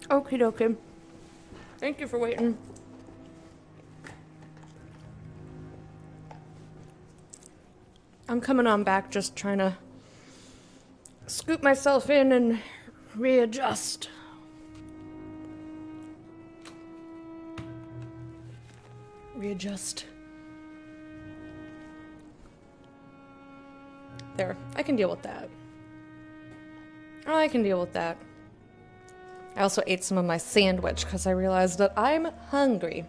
Okie dokie. Thank you for waiting. I'm coming on back, just trying to scoop myself in and readjust. Readjust. There, I can deal with that. I can deal with that. I also ate some of my sandwich because I realized that I'm hungry.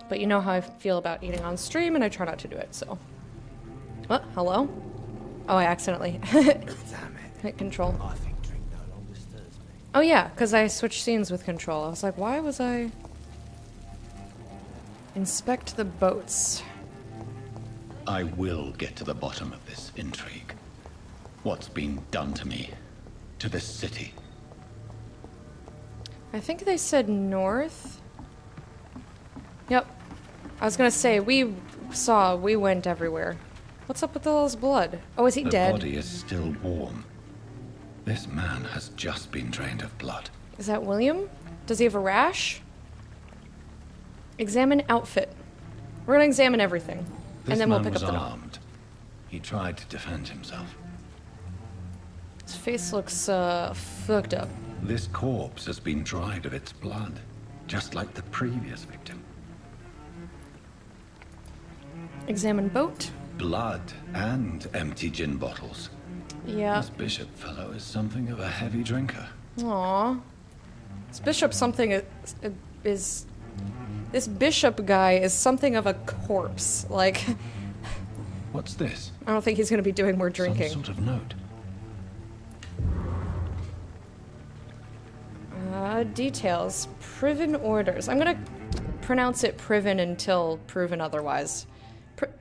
But you know how I feel about eating on stream, and I try not to do it, so. What? Hello? Oh, I accidentally hit control. I think drink no longer stirs me. Oh yeah, because I switched scenes with control. I was like, why was I... Inspect the boats. I will get to the bottom of this intrigue. What's been done to me? To this city? I think they said north. Yep. I was gonna say, we went everywhere. What's up with all his blood? Oh, is he dead? The body is still warm. This man has just been drained of blood. Is that William? Does he have a rash? Examine outfit. We're gonna examine everything. And then we'll pick up the note. This man was armed. He tried to defend himself. His face looks, fucked up. This corpse has been dried of its blood, just like the previous victim. Examine boat. Blood and empty gin bottles. Yeah. This bishop fellow is something of a heavy drinker. Aww. This bishop something is... This bishop guy is something of a corpse. Like... What's this? I don't think he's gonna be doing more drinking. Some sort of note. Details. Priven orders. I'm gonna pronounce it Priven until proven otherwise. Priven.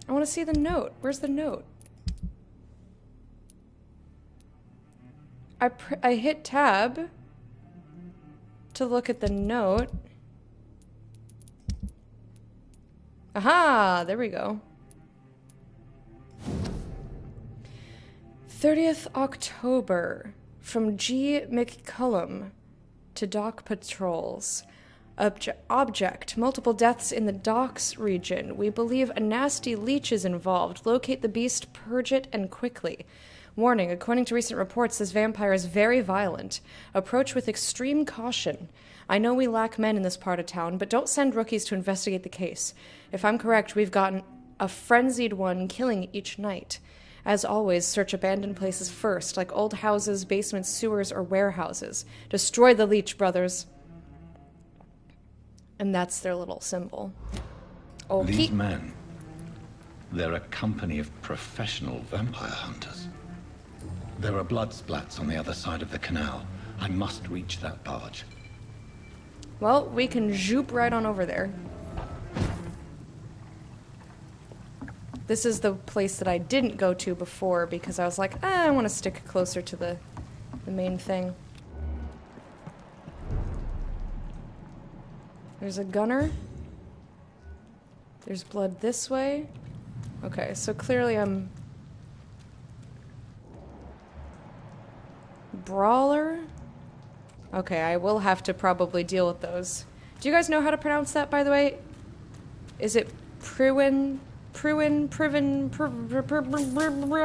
I want to see the note. Where's the note? I hit tab to look at the note. Aha! There we go. 30th October. From G. McCullum to Dock Patrols. Object. Multiple deaths in the docks region. We believe a nasty leech is involved. Locate the beast, purge it, and quickly. Warning, according to recent reports, this vampire is very violent. Approach with extreme caution. I know we lack men in this part of town, but don't send rookies to investigate the case. If I'm correct, we've gotten a frenzied one killing each night. As always, search abandoned places first, like old houses, basements, sewers, or warehouses. Destroy the leech, brothers. And that's their little symbol. Oh, These men, they're a company of professional vampire hunters. There are blood splats on the other side of the canal. I must reach that barge. Well, we can zoop right on over there. This is the place that I didn't go to before because I was like, I want to stick closer to the main thing. There's a gunner. There's blood this way. Okay, so clearly I'm... Brawler? Okay, I will have to probably deal with those. Do you guys know how to pronounce that, by the way? Is it Pruin? Pruin? Priven?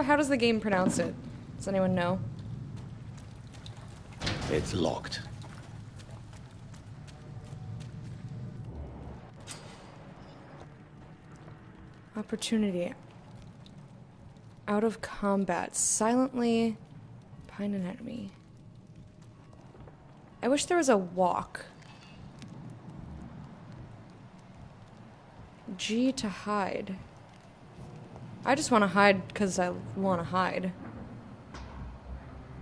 How does the game pronounce it? Does anyone know? It's locked. Opportunity. Out of combat. Silently find an enemy. I wish there was a walk. G to hide. I just want to hide because I want to hide.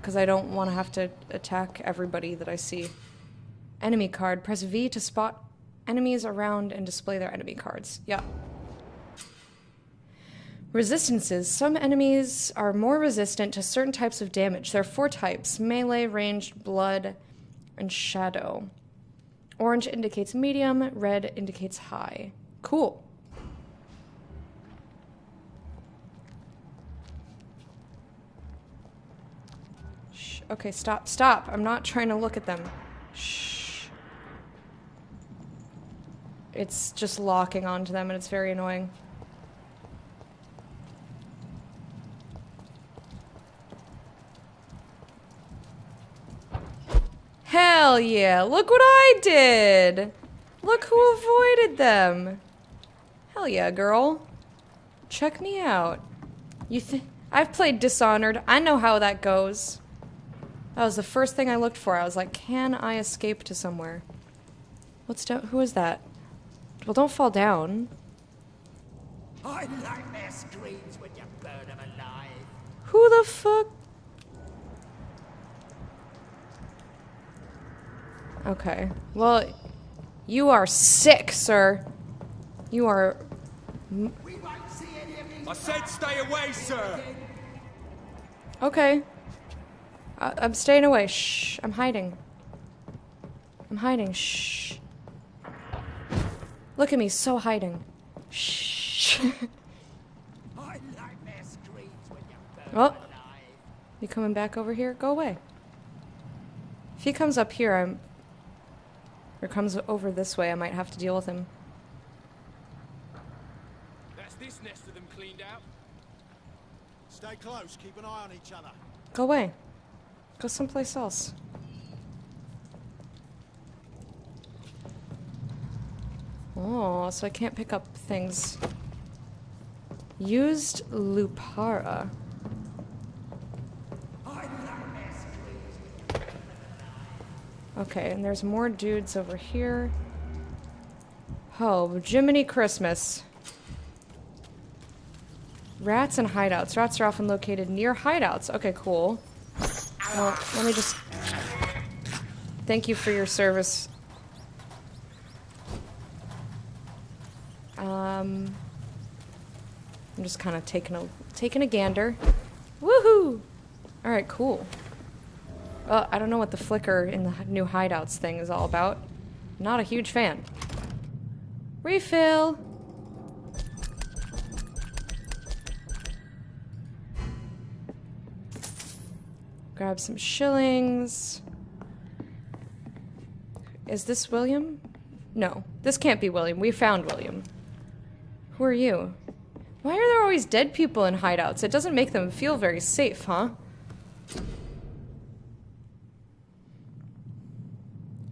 Because I don't want to have to attack everybody that I see. Enemy card. Press V to spot enemies around and display their enemy cards. Yeah. Resistances. Some enemies are more resistant to certain types of damage. There are 4 types. Melee, ranged, blood, and shadow. Orange indicates medium, red indicates high. Cool. Shh. Okay, stop, stop. I'm not trying to look at them. Shh. It's just locking onto them and it's very annoying. Hell yeah, look what I did! Look who avoided them! Hell yeah, girl. Check me out. I've played Dishonored. I know how that goes. That was the first thing I looked for. I was like, can I escape to somewhere? What's down? Who is that? Well, don't fall down. I nightmare screams when you burn them alive. Who the fuck? Okay. Well, you are sick, sir. You are... We won't see any of these. I said stay away, sir! Okay. I'm staying away. Shh. I'm hiding. I'm hiding. Shh. Look at me, so hiding. Shh. I nightmare screams when you burn Oh. them alive. You coming back over here? Go away. If he comes up here, or comes over this way, I might have to deal with him. That's this nest of them cleaned out. Stay close, keep an eye on each other. Go away. Go someplace else. Oh, so I can't pick up things. Used Lupara. Okay, and there's more dudes over here. Oh, Jiminy Christmas. Rats and hideouts. Rats are often located near hideouts. Okay, cool. Well, let me just... Thank you for your service. I'm just kind of taking a gander. Woohoo! Alright, cool. I don't know what the flicker in the new hideouts thing is all about. Not a huge fan. Refill! Grab some shillings. Is this William? No, this can't be William. We found William. Who are you? Why are there always dead people in hideouts? It doesn't make them feel very safe, huh?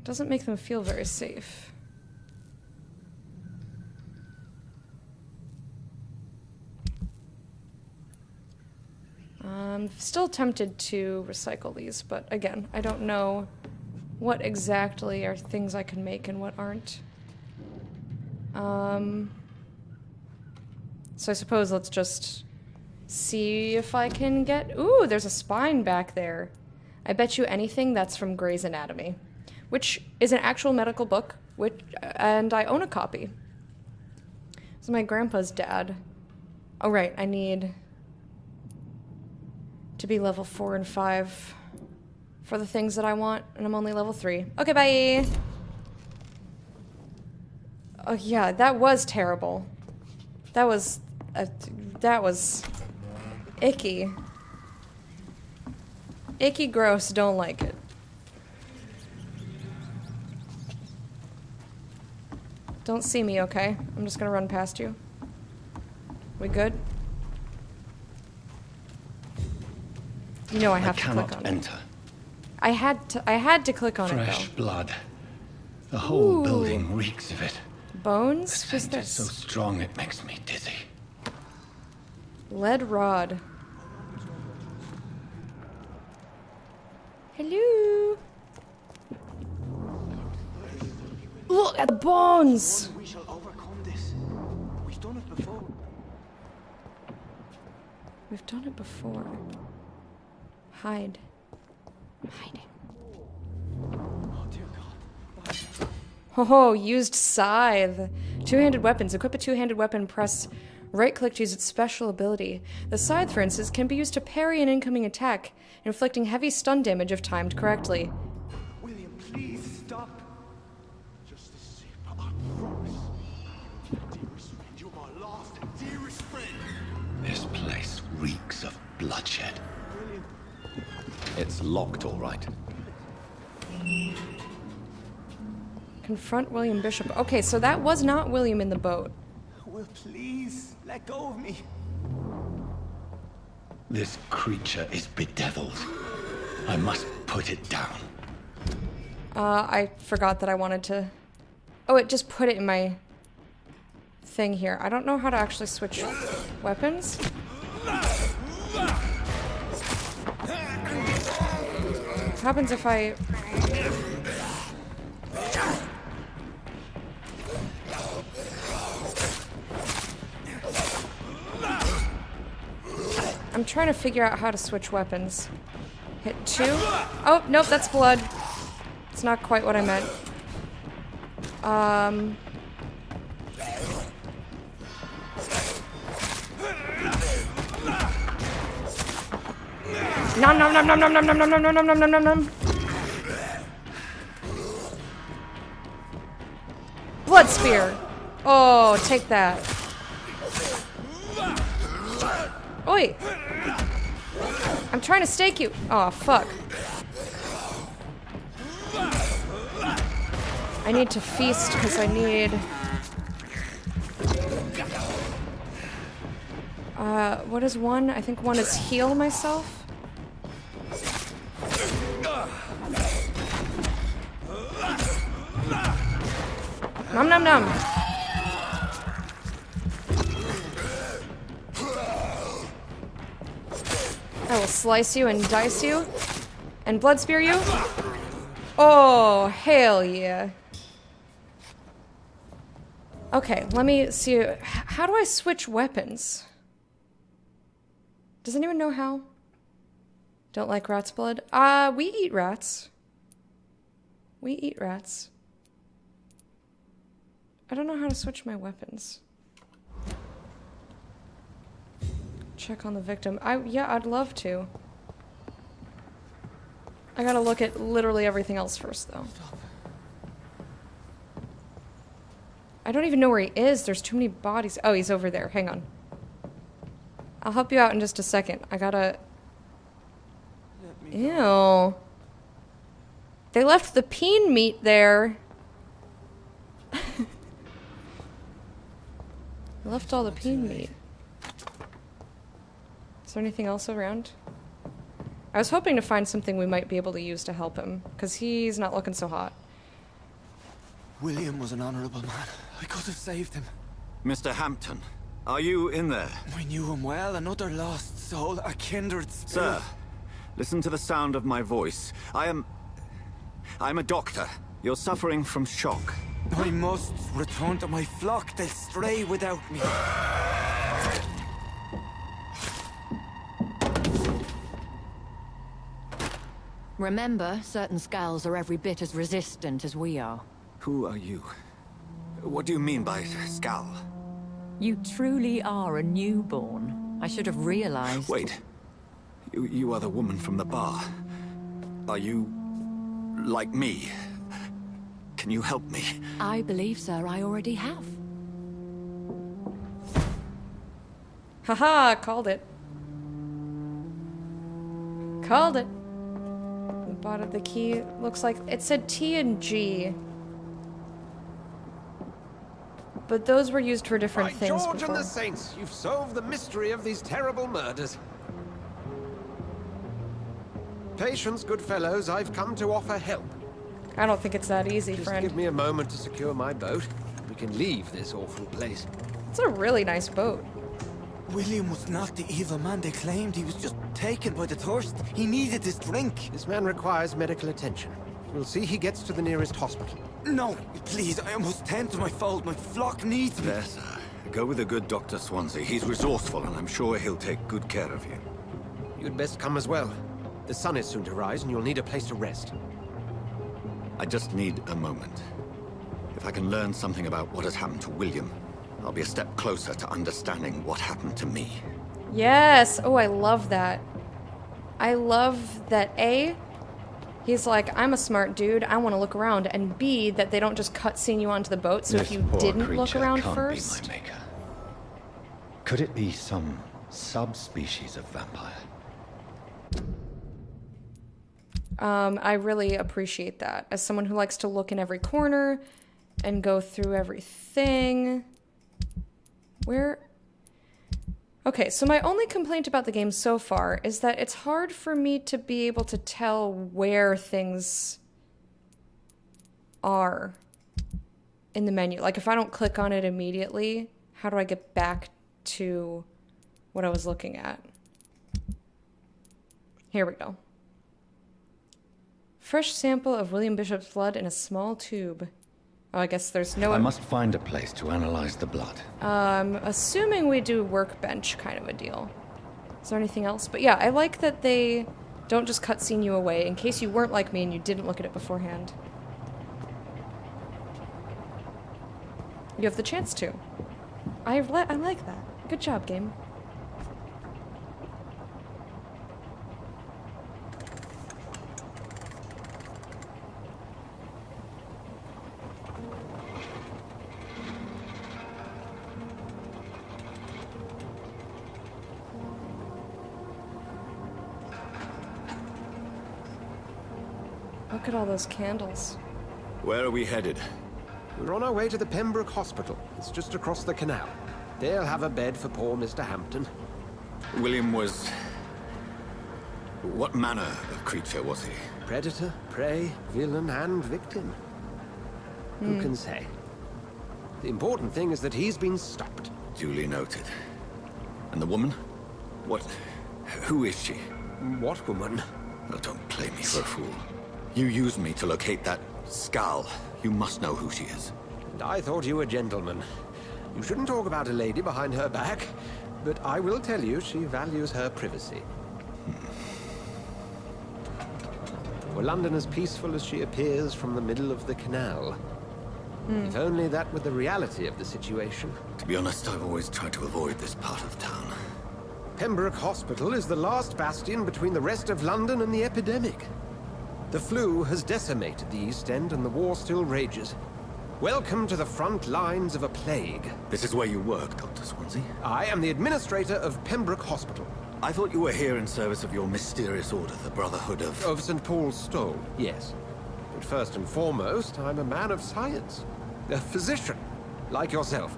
Doesn't make them feel very safe. I'm still tempted to recycle these, but again, I don't know what exactly are things I can make and what aren't. So I suppose let's just see if I can get... Ooh, there's a spine back there. I bet you anything that's from Grey's Anatomy, which is an actual medical book, and I own a copy. This is my grandpa's dad. Oh, right, I need to be level 4 and 5 for the things that I want, and I'm only level 3. Okay, bye! Oh, yeah, that was terrible. That was icky. Icky, gross, don't like it. Don't see me, okay? I'm just gonna run past you. We good? You know I have to click on enter. it. I had to click on Fresh it, blood. The whole Ooh. building reeks of it. though. Bones? The Who's scent is so this? strong it makes me dizzy. Lead rod. Hello? Look at the bones! We shall overcome this. We've done it before. We've done it before. Hide. I'm hiding. Oh dear God. Oh, used scythe. Two-handed weapons. Equip a two-handed weapon, press right-click to use its special ability. The scythe, for instance, can be used to parry an incoming attack, inflicting heavy stun damage if timed correctly. William, please stop. You're my last and dearest friend. This place reeks of bloodshed. It's locked, all right. Confront William Bishop. Okay, so that was not William in the boat. Will, please, let go of me. This creature is bedeviled. I must put it down. I forgot that I wanted to... Oh, it just put it in my thing here. I don't know how to actually switch weapons. What happens if I... I'm trying to figure out how to switch weapons. Hit 2. Oh, nope, that's blood. It's not quite what I meant. Nom nom nom nom nom nom nom nom nom nom nom nom nom nom. Blood spear. Oh, take that. Oi! I'm trying to stake you. Oh, fuck. I need to feast because I need... what is one? I think one is heal myself. Nom nom nom. I will slice you and dice you. And blood spear you. Oh, hell yeah. Okay, let me see. How do I switch weapons? Does anyone know how? Don't like rat's blood? We eat rats. We eat rats. I don't know how to switch my weapons. Check on the victim. Yeah, I'd love to. I gotta look at literally everything else first, though. I don't even know where he is. There's too many bodies. Oh, he's over there. Hang on. I'll help you out in just a second. I gotta... Ew. They left the peen meat there. They left all the peen meat. Is there anything else around? I was hoping to find something we might be able to use to help him, because he's not looking so hot. William was an honorable man. I could have saved him. Mr. Hampton, are you in there? I knew him well, another lost soul, a kindred spirit. Sir, listen to the sound of my voice. I'm a doctor. You're suffering from shock. I must return to my flock. They'll stray without me. Remember, certain skulls are every bit as resistant as we are. Who are you? What do you mean by skull? You truly are a newborn. I should have realized. Wait. You are the woman from the bar. Are you... like me? Can you help me? I believe, sir, I already have. Haha, called it. Called it. We bought the key. Looks like it said T and G. But those were used for different By things George before. and the Saints, you've solved the mystery of these terrible murders. Patience, good fellows, I've come to offer help. I don't think it's that easy, Just friend. give me a moment to secure my boat. We can leave this awful place. It's a really nice boat. William was not the evil man they claimed. He was just taken by the thirst. He needed this drink. This man requires medical attention. We'll see he gets to the nearest hospital. No, please, I must tend to my fold. My flock needs me. There, sir. Go with the good Dr. Swansea. He's resourceful, and I'm sure he'll take good care of you. You'd best come as well. The sun is soon to rise, and you'll need a place to rest. I just need a moment. If I can learn something about what has happened to William, I'll be a step closer to understanding what happened to me. Yes. Oh, I love that. I love that He's like, I'm a smart dude, I want to look around, and B, that they don't just cutscene you onto the boat, so This if you poor didn't look creature around can't first... be my maker. Could it be some subspecies of vampire? I really appreciate that. As someone who likes to look in every corner and go through everything. Where... Okay, so my only complaint about the game so far is that it's hard for me to be able to tell where things are in the menu. Like, if I don't click on it immediately, how do I get back to what I was looking at? Here we go. Fresh sample of William Bishop's blood in a small tube. Oh, I guess there's no... I must find a place to analyze the blood. Assuming we do workbench kind of a deal. Is there anything else? But yeah, I like that they don't just cutscene you away, in case you weren't like me and you didn't look at it beforehand. You have the chance to. I like that. Good job, game. Look at all those candles. Where are we headed? We're on our way to the Pembroke Hospital. It's just across the canal. They'll have a bed for poor Mr. Hampton. William was... What manner of creature was he? Predator, prey, villain, and victim. Who can say? The important thing is that he's been stopped. Duly noted. And the woman? What... Who is she? What woman? Oh, don't play me for a fool. You used me to locate that skull. You must know who she is. And I thought you a gentleman. You shouldn't talk about a lady behind her back, but I will tell you she values her privacy. Were London as peaceful as she appears from the middle of the canal? If only that were the reality of the situation. To be honest, I've always tried to avoid this part of town. Pembroke Hospital is the last bastion between the rest of London and the epidemic. The flu has decimated the East End and the war still rages. Welcome to the front lines of a plague. This is where you work, Dr. Swansea? I am the administrator of Pembroke Hospital. I thought you were here in service of your mysterious order, the Brotherhood of... Of St. Paul's Stole, yes. But first and foremost, I'm a man of science. A physician, like yourself,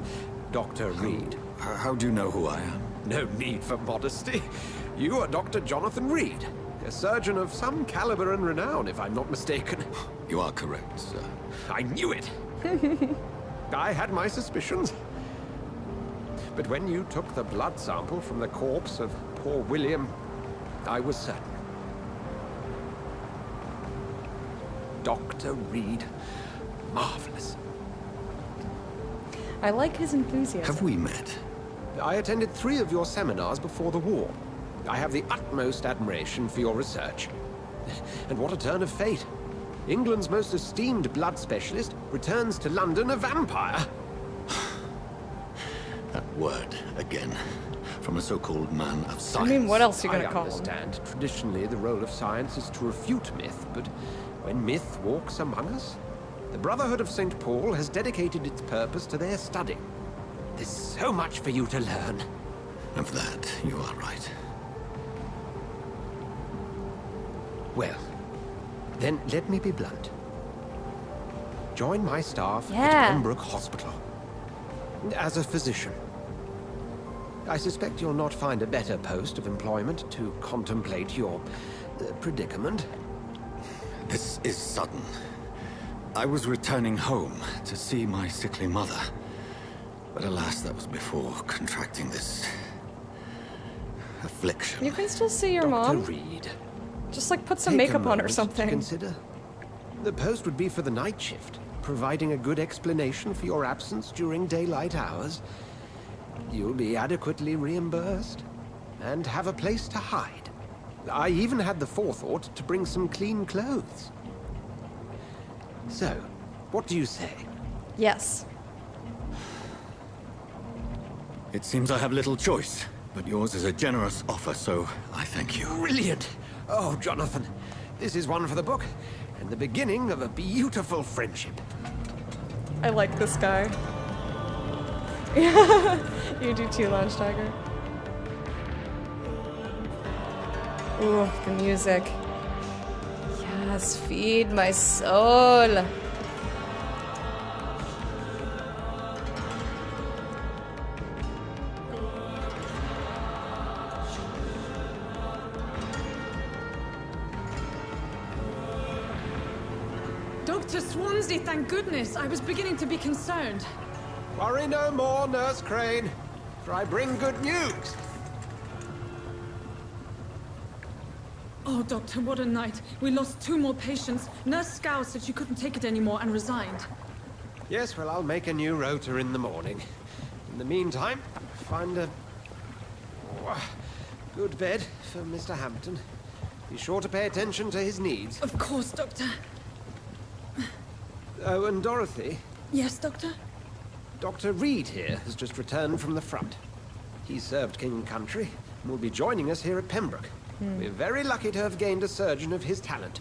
Dr. Reed. How do you know who I am? No need for modesty. You are Dr. Jonathan Reed, a surgeon of some caliber and renown, if I'm not mistaken. You are correct, sir. I knew it! I had my suspicions. But when you took the blood sample from the corpse of poor William, I was certain. Dr. Reed. Marvelous. I like his enthusiasm. Have we met? I attended 3 of your seminars before the war. I have the utmost admiration for your research. And what a turn of fate. England's most esteemed blood specialist returns to London a vampire. That word, again. From a so-called man of I science. mean, what else are you gonna I call him? understand. Traditionally, the role of science is to refute myth, but when myth walks among us, the Brotherhood of St. Paul has dedicated its purpose to their study. There's so much for you to learn. Of that, you are right. Well, then let me be blunt. Join my staff Yeah. at Pembroke Hospital. As a physician. I suspect you'll not find a better post of employment to contemplate your predicament. This is sudden. I was returning home to see my sickly mother. But alas, that was before contracting this... affliction. You can still see your Dr. mom. Reed. Just like put some Take a makeup on or moment to something. Consider. The post would be for the night shift, providing a good explanation for your absence during daylight hours. You'll be adequately reimbursed and have a place to hide. I even had the forethought to bring some clean clothes. So, what do you say? Yes. It seems I have little choice, but yours is a generous offer, so I thank you. Brilliant! Oh, Jonathan, This is one for the book, and the beginning of a beautiful friendship. I like this guy. You do too, Launch Tiger. Ooh, the music. Yes, feed my soul. Dr. Swansea, thank goodness. I was beginning to be concerned. Worry no more, Nurse Crane, for I bring good news. Oh, Doctor, what a night. We lost 2 more patients. Nurse Scow said she couldn't take it anymore and resigned. Yes, well, I'll make a new rota in the morning. In the meantime, find a good bed for Mr. Hampton. Be sure to pay attention to his needs. Of course, Doctor. Oh, and Dorothy, Yes, Doctor? Dr. Reed here has just returned from the front. He served King and Country and will be joining us here at Pembroke. We're very lucky to have gained a surgeon of his talent,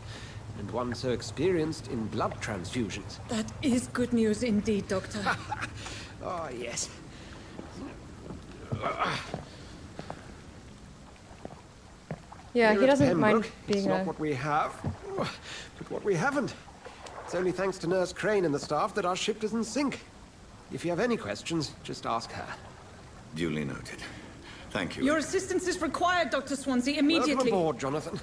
and one so experienced in blood transfusions. That is good news indeed, Doctor. Oh, yes. Yeah, Here he at doesn't mind Pembroke, being it's not what we have, but what we haven't. It's only thanks to Nurse Crane and the staff that our ship doesn't sink. If you have any questions, just ask her. Duly noted. Thank you. Your assistance is required, Dr. Swansea, immediately. Welcome aboard, Jonathan.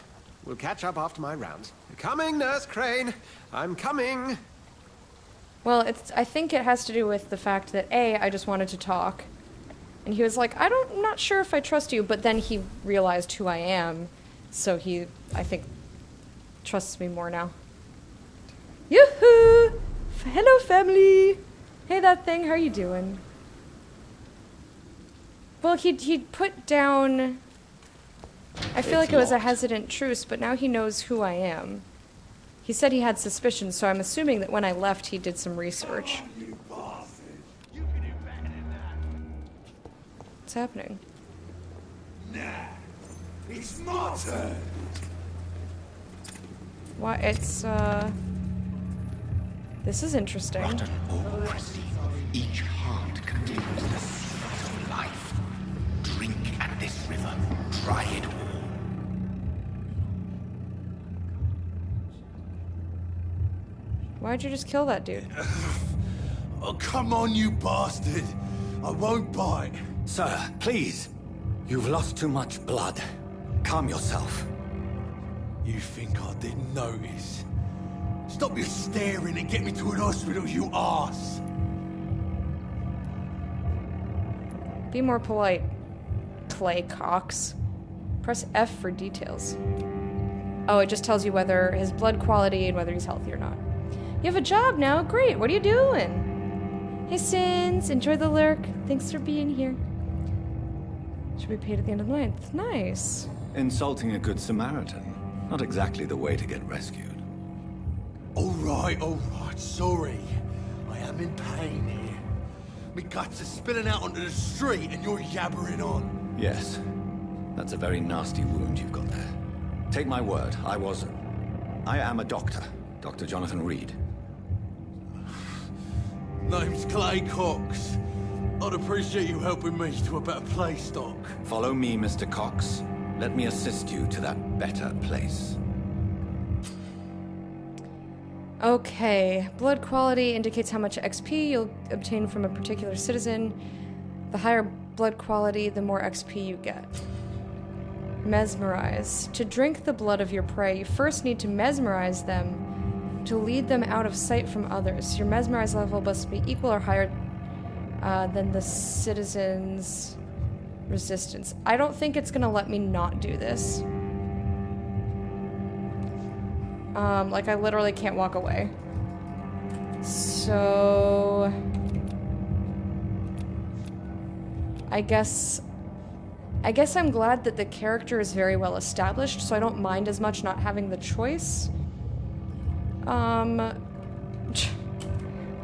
We'll catch up after my rounds. Coming, Nurse Crane. I'm coming. Well, I think it has to do with the fact that I just wanted to talk. And he was like, I'm not sure if I trust you, but then he realized who I am. So he, I think, trusts me more now. Yoo-hoo! Hello, family! Hey, that thing, how are you doing? Well, he'd put down... I feel like it was a hesitant truce, but now he knows who I am. He said he had suspicions, so I'm assuming that when I left, he did some research. What's happening? Nah, it's my turn. Why, it's, This is interesting. Rotten or pristine, each heart contains the secret of life. Drink at this river, try it all. Why'd you just kill that dude? Oh, come on, you bastard! I won't bite. Sir, please. You've lost too much blood. Calm yourself. You think I didn't notice? Stop your staring and get me to an hospital, you arse! Be more polite. Clay Cox. Press F for details. Oh, it just tells you whether his blood quality and whether he's healthy or not. You have a job now? Great, what are you doing? Hey, Sins, enjoy the lurk. Thanks for being here. Should be paid at the end of the month. Nice. Insulting a good Samaritan. Not exactly the way to get rescued. Alright, sorry. I am in pain here. Me guts are spilling out onto the street and you're yabbering on. Yes. That's a very nasty wound you've got there. Take my word, I am a doctor. Dr. Jonathan Reed. Name's Clay Cox. I'd appreciate you helping me to a better place, Doc. Follow me, Mr. Cox. Let me assist you to that better place. Okay. Blood quality indicates how much XP you'll obtain from a particular citizen. The higher blood quality, the more XP you get. Mesmerize. To drink the blood of your prey, you first need to mesmerize them to lead them out of sight from others. Your mesmerize level must be equal or higher than the citizen's resistance. I don't think it's gonna let me not do this. Like I literally can't walk away. So... I guess I'm glad that the character is very well established, so I don't mind as much not having the choice. But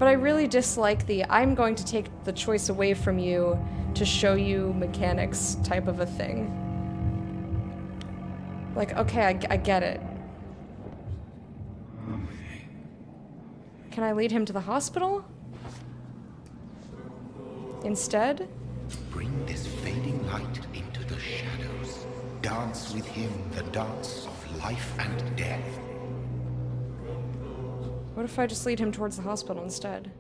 I really dislike the I'm going to take the choice away from you to show you mechanics type of a thing. Like, okay, I get it. Can I lead him to the hospital? Instead? Bring this fading light into the shadows. Dance with him the dance of life and death. What if I just lead him towards the hospital instead?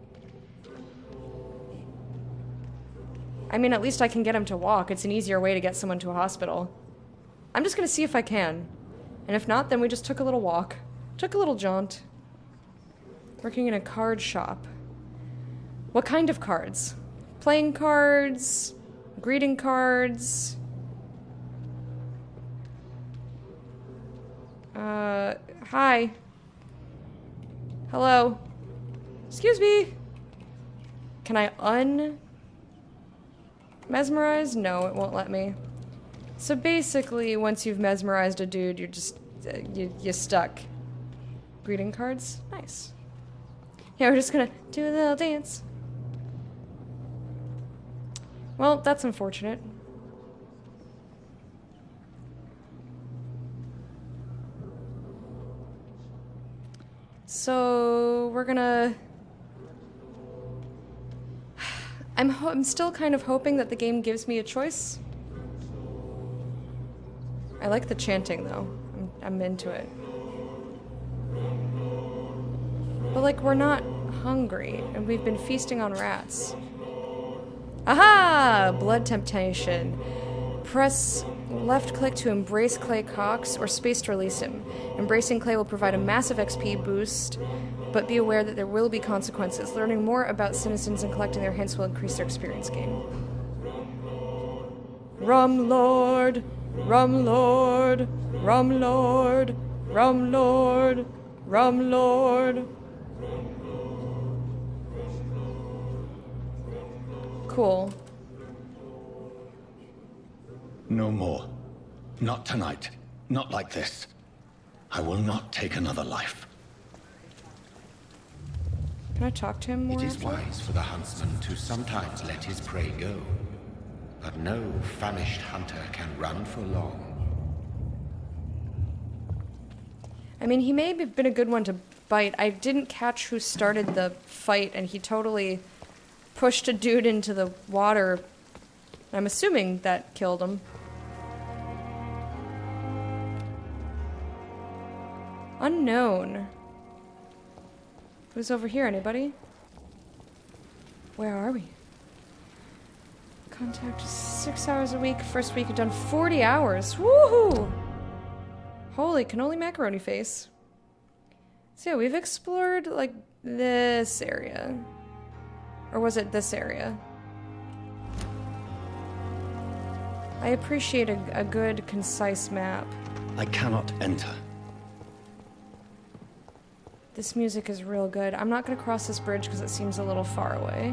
I mean, at least I can get him to walk. It's an easier way to get someone to a hospital. I'm just gonna see if I can. And if not, then we just took a little walk. Took a little jaunt. Working in a card shop. What kind of cards? Playing cards? Greeting cards? Hi. Hello. Excuse me. Can I mesmerize? No, it won't let me. So basically, once you've mesmerized a dude, you're just, you're stuck. Greeting cards? Nice. Yeah, we're just gonna do a little dance. Well, that's unfortunate. So, we're gonna... I'm still kind of hoping that the game gives me a choice. I like the chanting, though. I'm into it. But, like, we're not hungry, and we've been feasting on rats. Aha! Blood temptation. Press left click to embrace Clay Cox, or space to release him. Embracing Clay will provide a massive XP boost, but be aware that there will be consequences. Learning more about citizens and collecting their hints will increase their experience gain. Rum Lord! Rum Lord! Rum Lord! Rum Lord! Rum Lord! Cool. No more. Not tonight. Not like this. I will not take another life. Can I talk to him more? It is wise for the huntsman to sometimes let his prey go. But no famished hunter can run for long. I mean, he may have been a good one to bite. I didn't catch who started the fight, and he totally pushed a dude into the water. I'm assuming that killed him. Unknown. Who's over here? Anybody? Where are we? Contact is 6 hours a week. First week, I've done 40 hours. Woohoo! Holy cannoli macaroni face. So yeah, we've explored, like, this area. Or was it this area? I appreciate a good, concise map. I cannot enter. This music is real good. I'm not going to cross this bridge because it seems a little far away.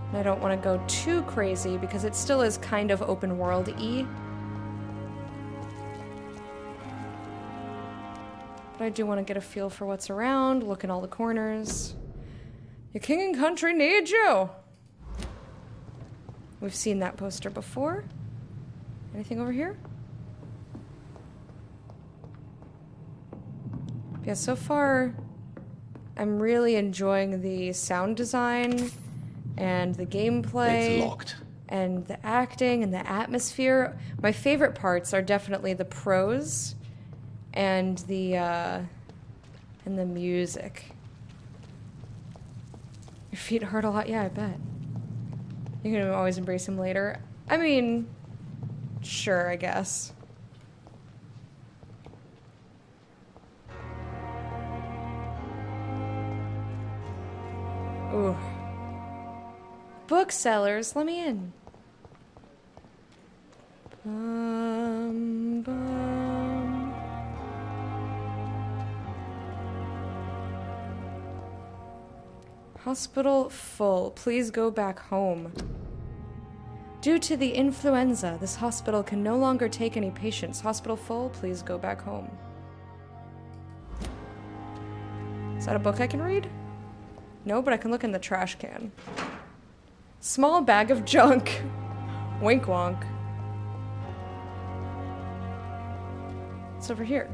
And I don't want to go too crazy because it still is kind of open world-y. But I do want to get a feel for what's around, look in all the corners. Your king and country need you! We've seen that poster before. Anything over here? Yeah, so far, I'm really enjoying the sound design and the gameplay. It's locked. And the acting and the atmosphere. My favorite parts are definitely the prose and the music. Your feet hurt a lot? Yeah, I bet. You can always embrace him later. I mean, sure, I guess. Ooh. Booksellers, let me in. Bum, bum. Hospital full. Please go back home. Due to the influenza, this hospital can no longer take any patients. Hospital full. Please go back home. Is that a book I can read? No, but I can look in the trash can. Small bag of junk. Wink wonk. What's over here?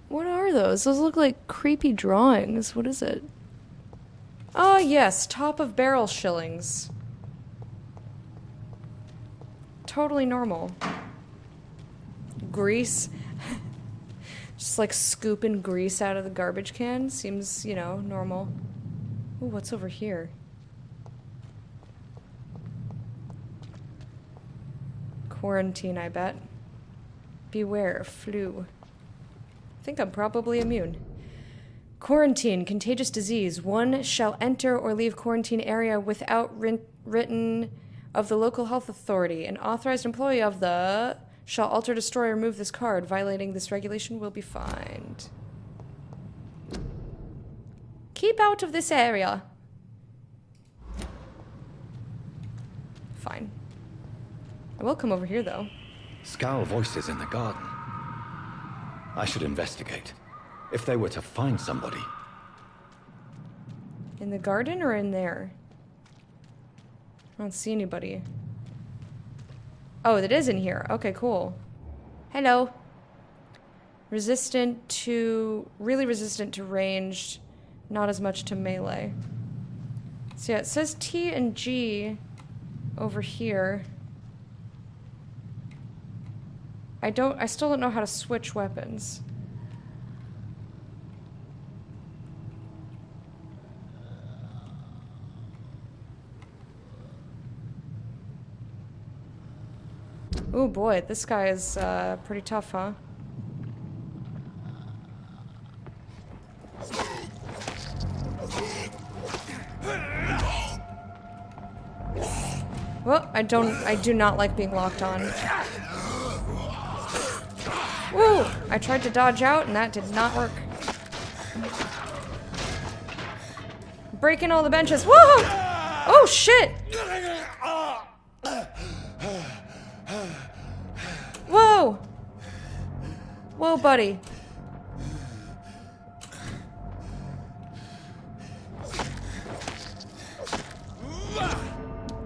What are those? Those look like creepy drawings. What is it? Oh, yes. Top of barrel shillings. Totally normal. Grease. Just like scooping grease out of the garbage can. Seems, you know, normal. Ooh, what's over here? Quarantine, I bet. Beware, flu. I think I'm probably immune. Quarantine, contagious disease. One shall enter or leave quarantine area without written of the local health authority. An authorized employee of the shall alter, destroy, or remove this card. Violating this regulation will be fined. Keep out of this area. Fine. I will come over here, though. Scowl voices in the garden. I should investigate. If they were to find somebody. In the garden or in there? I don't see anybody. Oh, it is in here. Okay, cool. Hello. Resistant to... Really resistant to ranged. Not as much to melee. So yeah, it says T and G over here. I still don't know how to switch weapons. Oh boy, this guy is pretty tough, huh? Well, I do not like being locked on. Woo! I tried to dodge out and that did not work. Breaking all the benches. Whoa! Oh shit! Whoa! Whoa, buddy.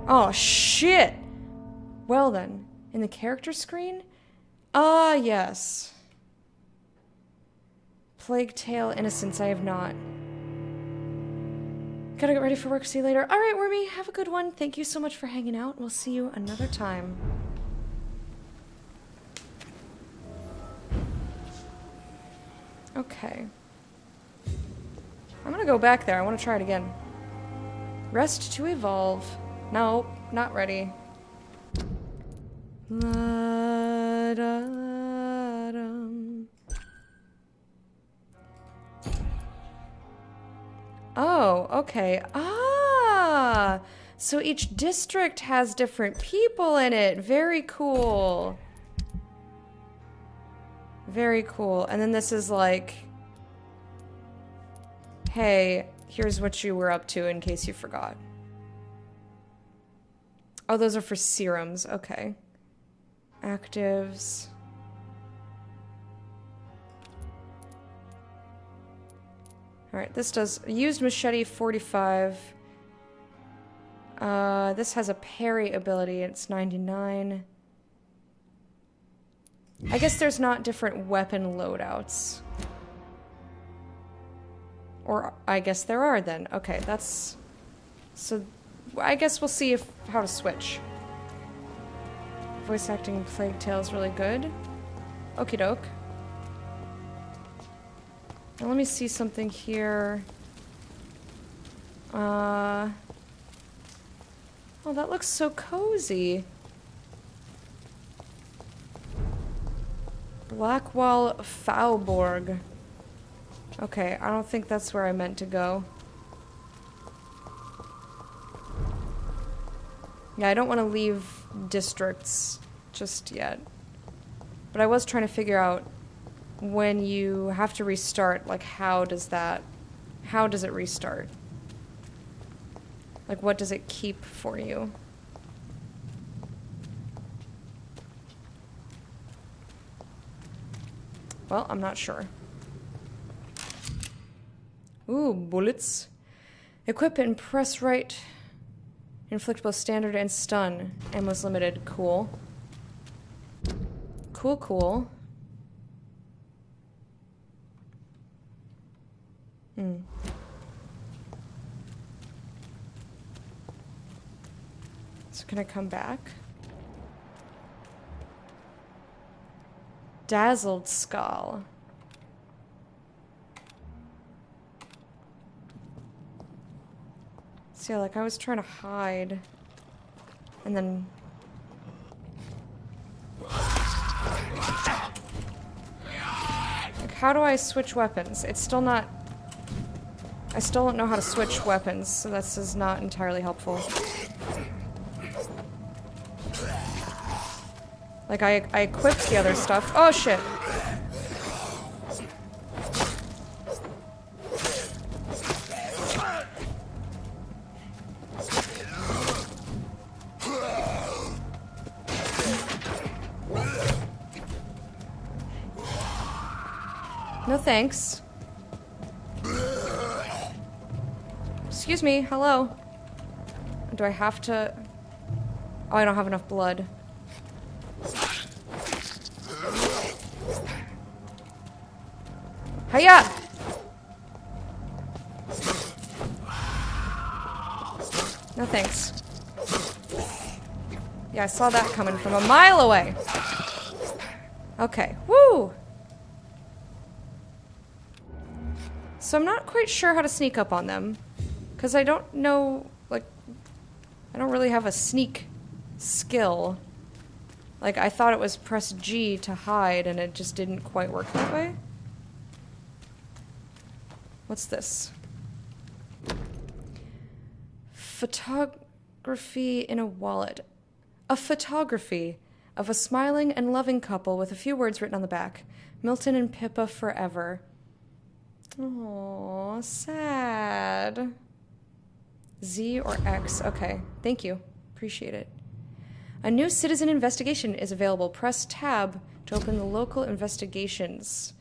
Oh shit! Well then, in the character screen? Ah, yes. Plague Tale Innocence, I have not. Gotta get ready for work, see you later. Alright, Wormy, have a good one. Thank you so much for hanging out. We'll see you another time. Okay. I'm gonna go back there. I want to try it again. Rest to evolve. No, not ready. Oh, okay. Ah! So each district has different people in it. Very cool. Very cool. And then this is like, hey, here's what you were up to in case you forgot. Oh, those are for serums. Okay. Actives. Alright, this does used machete 45. This has a parry ability, it's 99. I guess there's not different weapon loadouts. Or I guess there are then. Okay, that's... So I guess we'll see how to switch. Voice acting in Plague Tale is really good. Okie doke. Now let me see something here. Oh, that looks so cozy. Blackwall Faubourg. Okay, I don't think that's where I meant to go. Yeah, I don't want to leave districts just yet. But I was trying to figure out when you have to restart, like how does it restart? Like what does it keep for you? Well, I'm not sure. Ooh, bullets. Equip and press right. Inflict both standard and stun. Ammo's limited. Cool. Cool, cool. So can I come back? Dazzled skull. See, like I was trying to hide. And then... Like, how do I switch weapons? It's still not... I still don't know how to switch weapons, so this is not entirely helpful. Like, I equipped the other stuff. Oh, shit. No thanks. Excuse me, hello. Do I have to... Oh, I don't have enough blood. Hiya! No thanks. Yeah, I saw that coming from a mile away. Okay, woo! So I'm not quite sure how to sneak up on them. Because I don't know, like, I don't really have a sneak skill. Like, I thought it was press G to hide, and it just didn't quite work that way. What's this? Photography in a wallet. A photography of a smiling and loving couple with a few words written on the back. Milton and Pippa forever. Aww, sad. Z or X. Okay, thank you. Appreciate it. A new citizen investigation is available. Press tab to open the local investigations.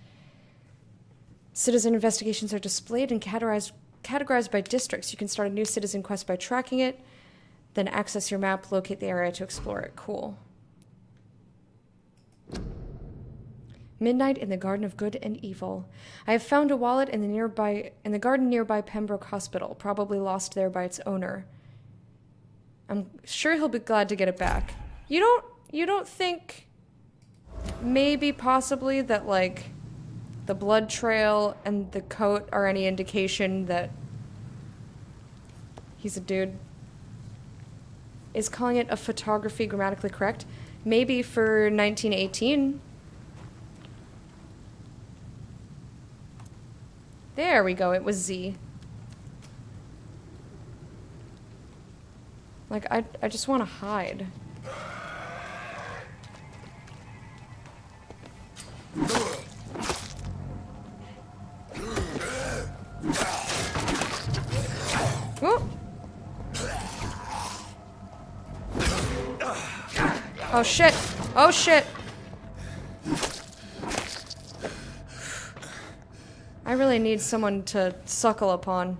Citizen investigations are displayed and categorized by districts. You can start a new citizen quest by tracking it, then access your map, locate the area to explore it. Cool. Midnight in the Garden of Good and Evil. I have found a wallet in the garden nearby Pembroke Hospital, probably lost there by its owner. I'm sure he'll be glad to get it back. You don't think maybe possibly that like the blood trail and the coat are any indication that he's a dude? Is calling it a photography grammatically correct? Maybe for 1918. There we go, it was Z. Like, I just want to hide. Ooh. Oh shit! Oh shit! I really need someone to suckle upon.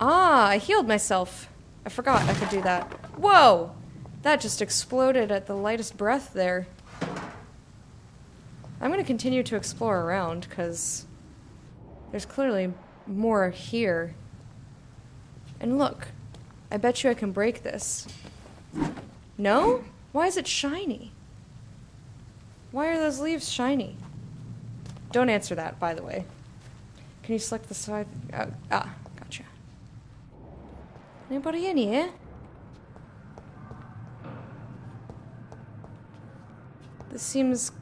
Ah, I healed myself. I forgot I could do that. Whoa! That just exploded at the lightest breath there. I'm gonna continue to explore around, because there's clearly more here. And look, I bet you I can break this. No? Why is it shiny? Why are those leaves shiny? Don't answer that, by the way. Can you select the side? Gotcha. Anybody in here? This seems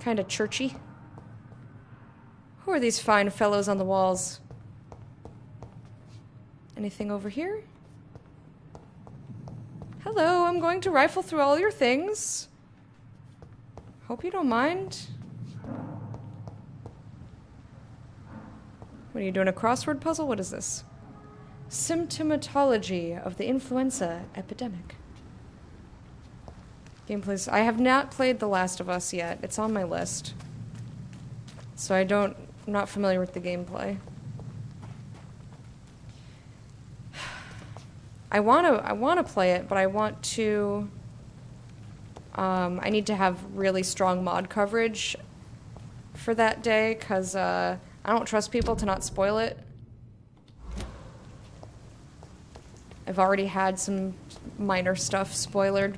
kind of churchy. Who are these fine fellows on the walls? Anything over here? Hello, I'm going to rifle through all your things. Hope you don't mind. What are you doing, a crossword puzzle? What is this? Symptomatology of the influenza epidemic. Gameplays. I have not played The Last of Us yet. It's on my list. So I'm not familiar with the gameplay. I want to play it, but I want to I need to have really strong mod coverage for that day, because I don't trust people to not spoil it. I've already had some minor stuff spoiled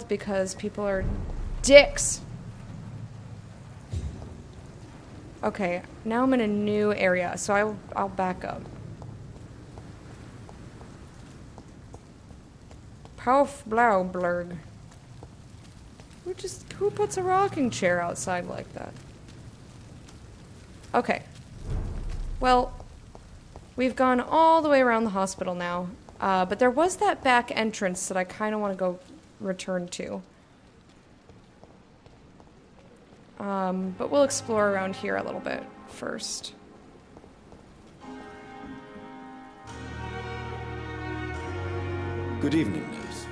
because people are dicks. Okay, now I'm in a new area, so I'll back up. Paufblaublurg. Who puts a rocking chair outside like that? Okay. Well, we've gone all the way around the hospital now, but there was that back entrance that I kind of want to go return to. But we'll explore around here a little bit first. Good evening, nurse.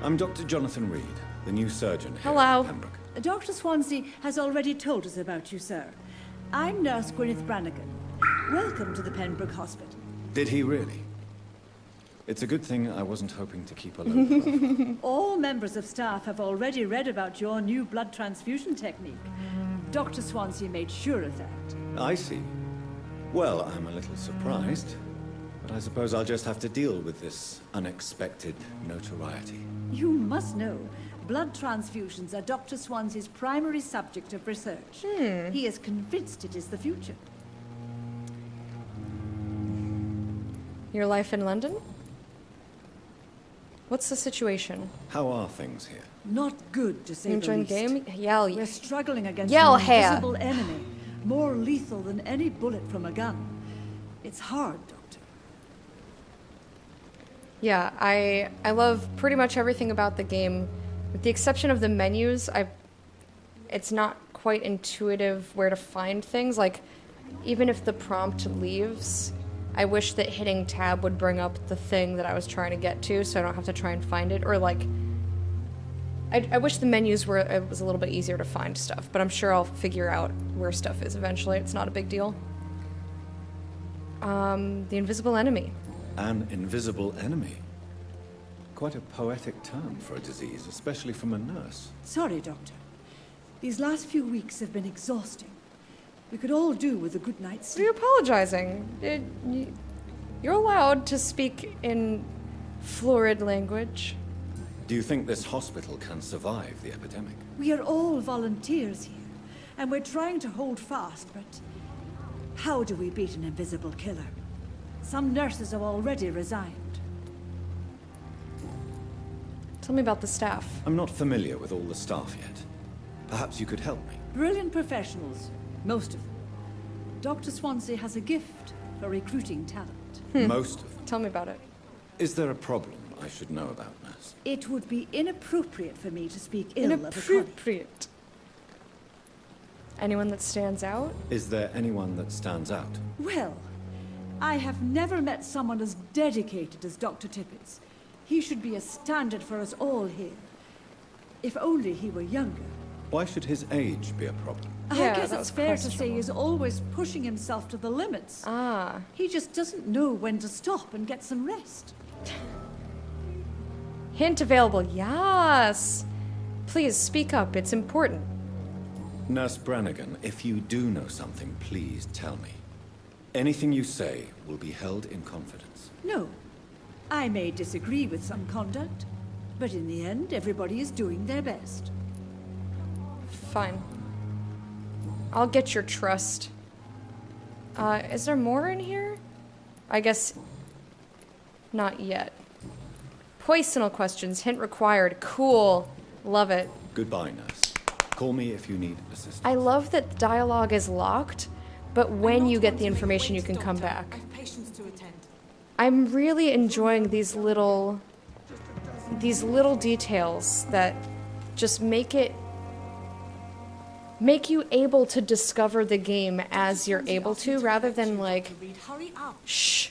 I'm Dr. Jonathan Reed, the new surgeon here Hello. at Pembroke. Dr. Swansea has already told us about you, sir. I'm Nurse Gwyneth Brannigan. Welcome to the Pembroke Hospital. Did he really? It's a good thing I wasn't hoping to keep a low. All members of staff have already read about your new blood transfusion technique. Dr. Swansea made sure of that. I see. Well, I'm a little surprised, but I suppose I'll just have to deal with this unexpected notoriety. You must know, blood transfusions are Dr. Swansea's primary subject of research. He is convinced it is the future. Your life in London? What's the situation? How are things here? Not good, to say You the enjoying least. the game? Yell. We're struggling against Yell an hair. invisible enemy, more lethal than any bullet from a gun. It's hard, Doctor. Yeah, I love pretty much everything about the game, with the exception of the menus. It's not quite intuitive where to find things. Like, even if the prompt leaves, I wish that hitting tab would bring up the thing that I was trying to get to, so I don't have to try and find it. Or like, I wish the menus were it was a little bit easier to find stuff, but I'm sure I'll figure out where stuff is eventually. It's not a big deal. The invisible enemy. An invisible enemy? Quite a poetic term for a disease, especially from a nurse. Sorry, Doctor. These last few weeks have been exhausting. We could all do with a good night's sleep. What are you apologizing? You're allowed to speak in florid language. Do you think this hospital can survive the epidemic? We are all volunteers here, and we're trying to hold fast, but how do we beat an invisible killer? Some nurses have already resigned. Tell me about the staff. I'm not familiar with all the staff yet. Perhaps you could help me. Brilliant professionals, most of them. Dr. Swansea has a gift for recruiting talent. Most of them. Tell me about it. Is there a problem I should know about, nurse? It would be inappropriate for me to speak ill of a colleague. Inappropriate. Anyone that stands out? Is there anyone that stands out? Well, I have never met someone as dedicated as Dr. Tippett's. He should be a standard for us all here. If only he were younger. Why should his age be a problem? Yeah, I guess that it's was fair to say questionable. he's always pushing himself to the limits. Ah. He just doesn't know when to stop and get some rest. Hint available. Yes. Please speak up. It's important. Nurse Brannigan, if you do know something, please tell me. Anything you say will be held in confidence. No. I may disagree with some conduct, but in the end, everybody is doing their best. Fine. I'll get your trust. Is there more in here? I guess not yet. Poisonal questions. Hint required. Cool. Love it. Goodbye, nurse. Call me if you need assistance. I love that dialogue is locked, but when you get the information, you can come back. I've patients to attend. I'm really enjoying these little details that just make you able to discover the game as you're able to, rather than like, shh,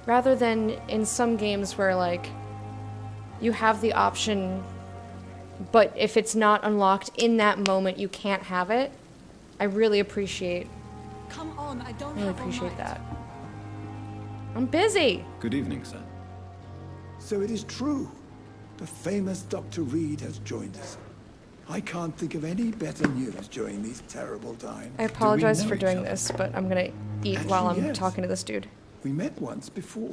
rather than in some games where like you have the option, but if it's not unlocked in that moment, you can't have it. I really appreciate Come on, I don't really have all appreciate night. that. I'm busy. Good evening, sir. So it is true. The famous Dr. Reed has joined us. I can't think of any better news during these terrible times. I apologize Do we for know doing each other? this, but I'm gonna eat while I'm Actually, yes. talking to this dude. We met once before,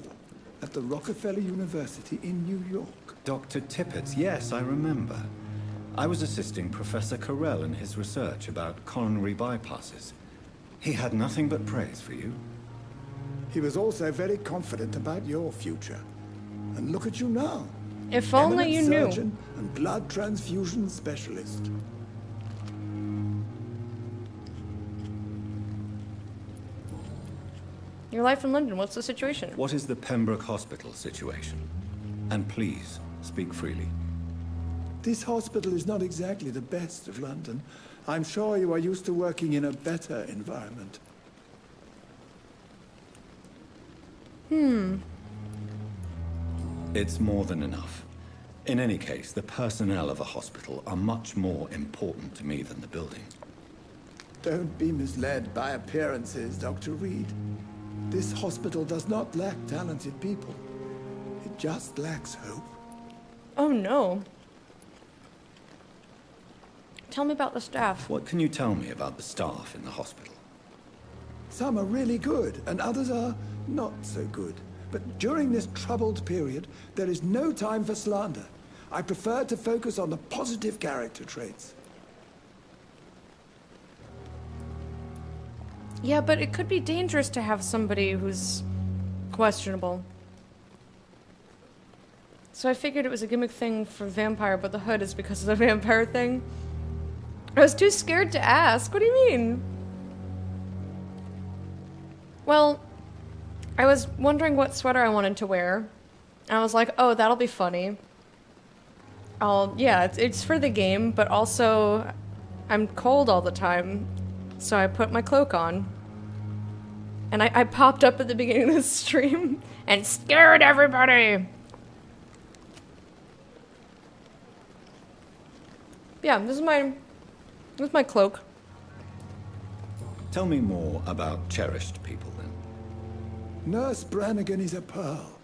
at the Rockefeller University in New York. Dr. Tippett, yes, I remember. I was assisting Professor Carell in his research about coronary bypasses. He had nothing but praise for you. He was also very confident about your future. And look at you now. If only you knew. Surgeon and blood transfusion specialist. Your life in London, what's the situation? What is the Pembroke Hospital situation? And please, speak freely. This hospital is not exactly the best of London. I'm sure you are used to working in a better environment. It's more than enough. In any case, the personnel of a hospital are much more important to me than the building. Don't be misled by appearances, Dr. Reed. This hospital does not lack talented people. It just lacks hope. Oh no. Tell me about the staff. What can you tell me about the staff in the hospital? Some are really good, and others are not so good. But during this troubled period, there is no time for slander. I prefer to focus on the positive character traits. Yeah, but it could be dangerous to have somebody who's questionable. So I figured it was a gimmick thing for Vampyr, but the hood is because of the Vampyr thing. I was too scared to ask. What do you mean? Well, I was wondering what sweater I wanted to wear. And I was like, oh, that'll be funny. Yeah, it's for the game, but also I'm cold all the time. So I put my cloak on. And I popped up at the beginning of the stream and scared everybody. Yeah, this is my cloak. Tell me more about cherished people, then. Nurse Brannigan is a pearl.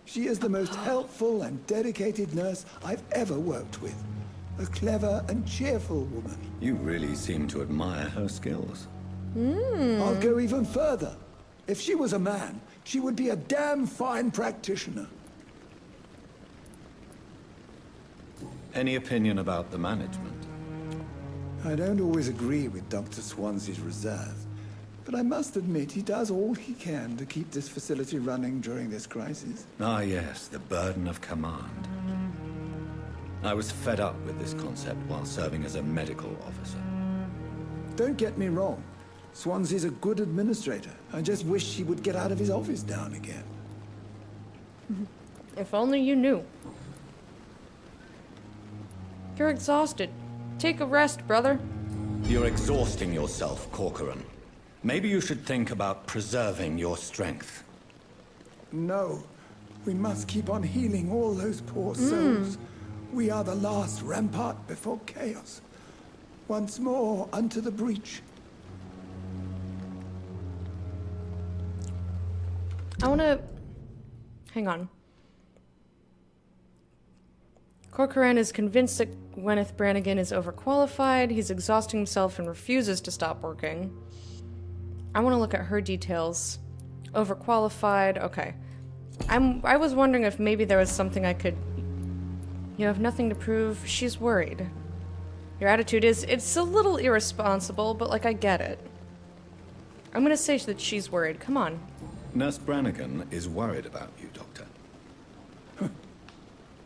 She is the most helpful and dedicated nurse I've ever worked with. A clever and cheerful woman. You really seem to admire her skills. I'll go even further. If she was a man, she would be a damn fine practitioner. Any opinion about the management? I don't always agree with Dr. Swansea's reserve, but I must admit he does all he can to keep this facility running during this crisis. Ah, yes, the burden of command. I was fed up with this concept while serving as a medical officer. Don't get me wrong. Swansea's a good administrator. I just wish he would get out of his office now and again. If only you knew. You're exhausted. Take a rest, brother. You're exhausting yourself, Corcoran. Maybe you should think about preserving your strength. No. We must keep on healing all those poor souls. We are the last rampart before chaos. Once more unto the breach. I wanna... Hang on. Corcoran is convinced that Gwyneth Brannigan is overqualified. He's exhausting himself and refuses to stop working. I want to look at her details. Overqualified. Okay. I was wondering if maybe there was something I could... You have nothing to prove. She's worried. Your attitude is... It's a little irresponsible, but, like, I get it. I'm gonna say that she's worried. Come on. Nurse Brannigan is worried about you, Doctor.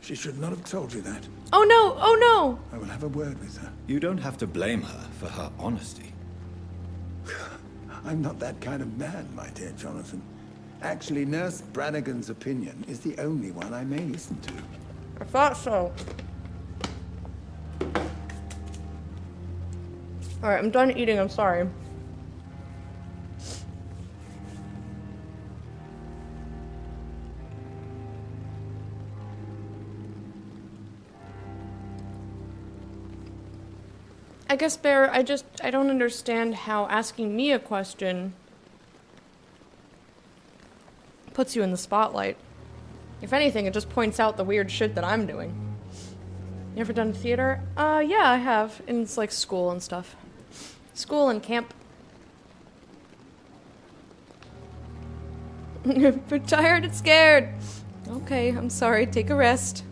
She should not have told you that. Oh no! Oh no! I will have a word with her. You don't have to blame her for her honesty. I'm not that kind of man, my dear Jonathan. Actually, Nurse Brannigan's opinion is the only one I may listen to. I thought so. Alright, I'm done eating, I'm sorry. I guess, Bear, I don't understand how asking me a question puts you in the spotlight. If anything, it just points out the weird shit that I'm doing. You ever done theater? Yeah, I have. And it's like school and stuff. School and camp. We're tired and scared. Okay, I'm sorry. Take a rest.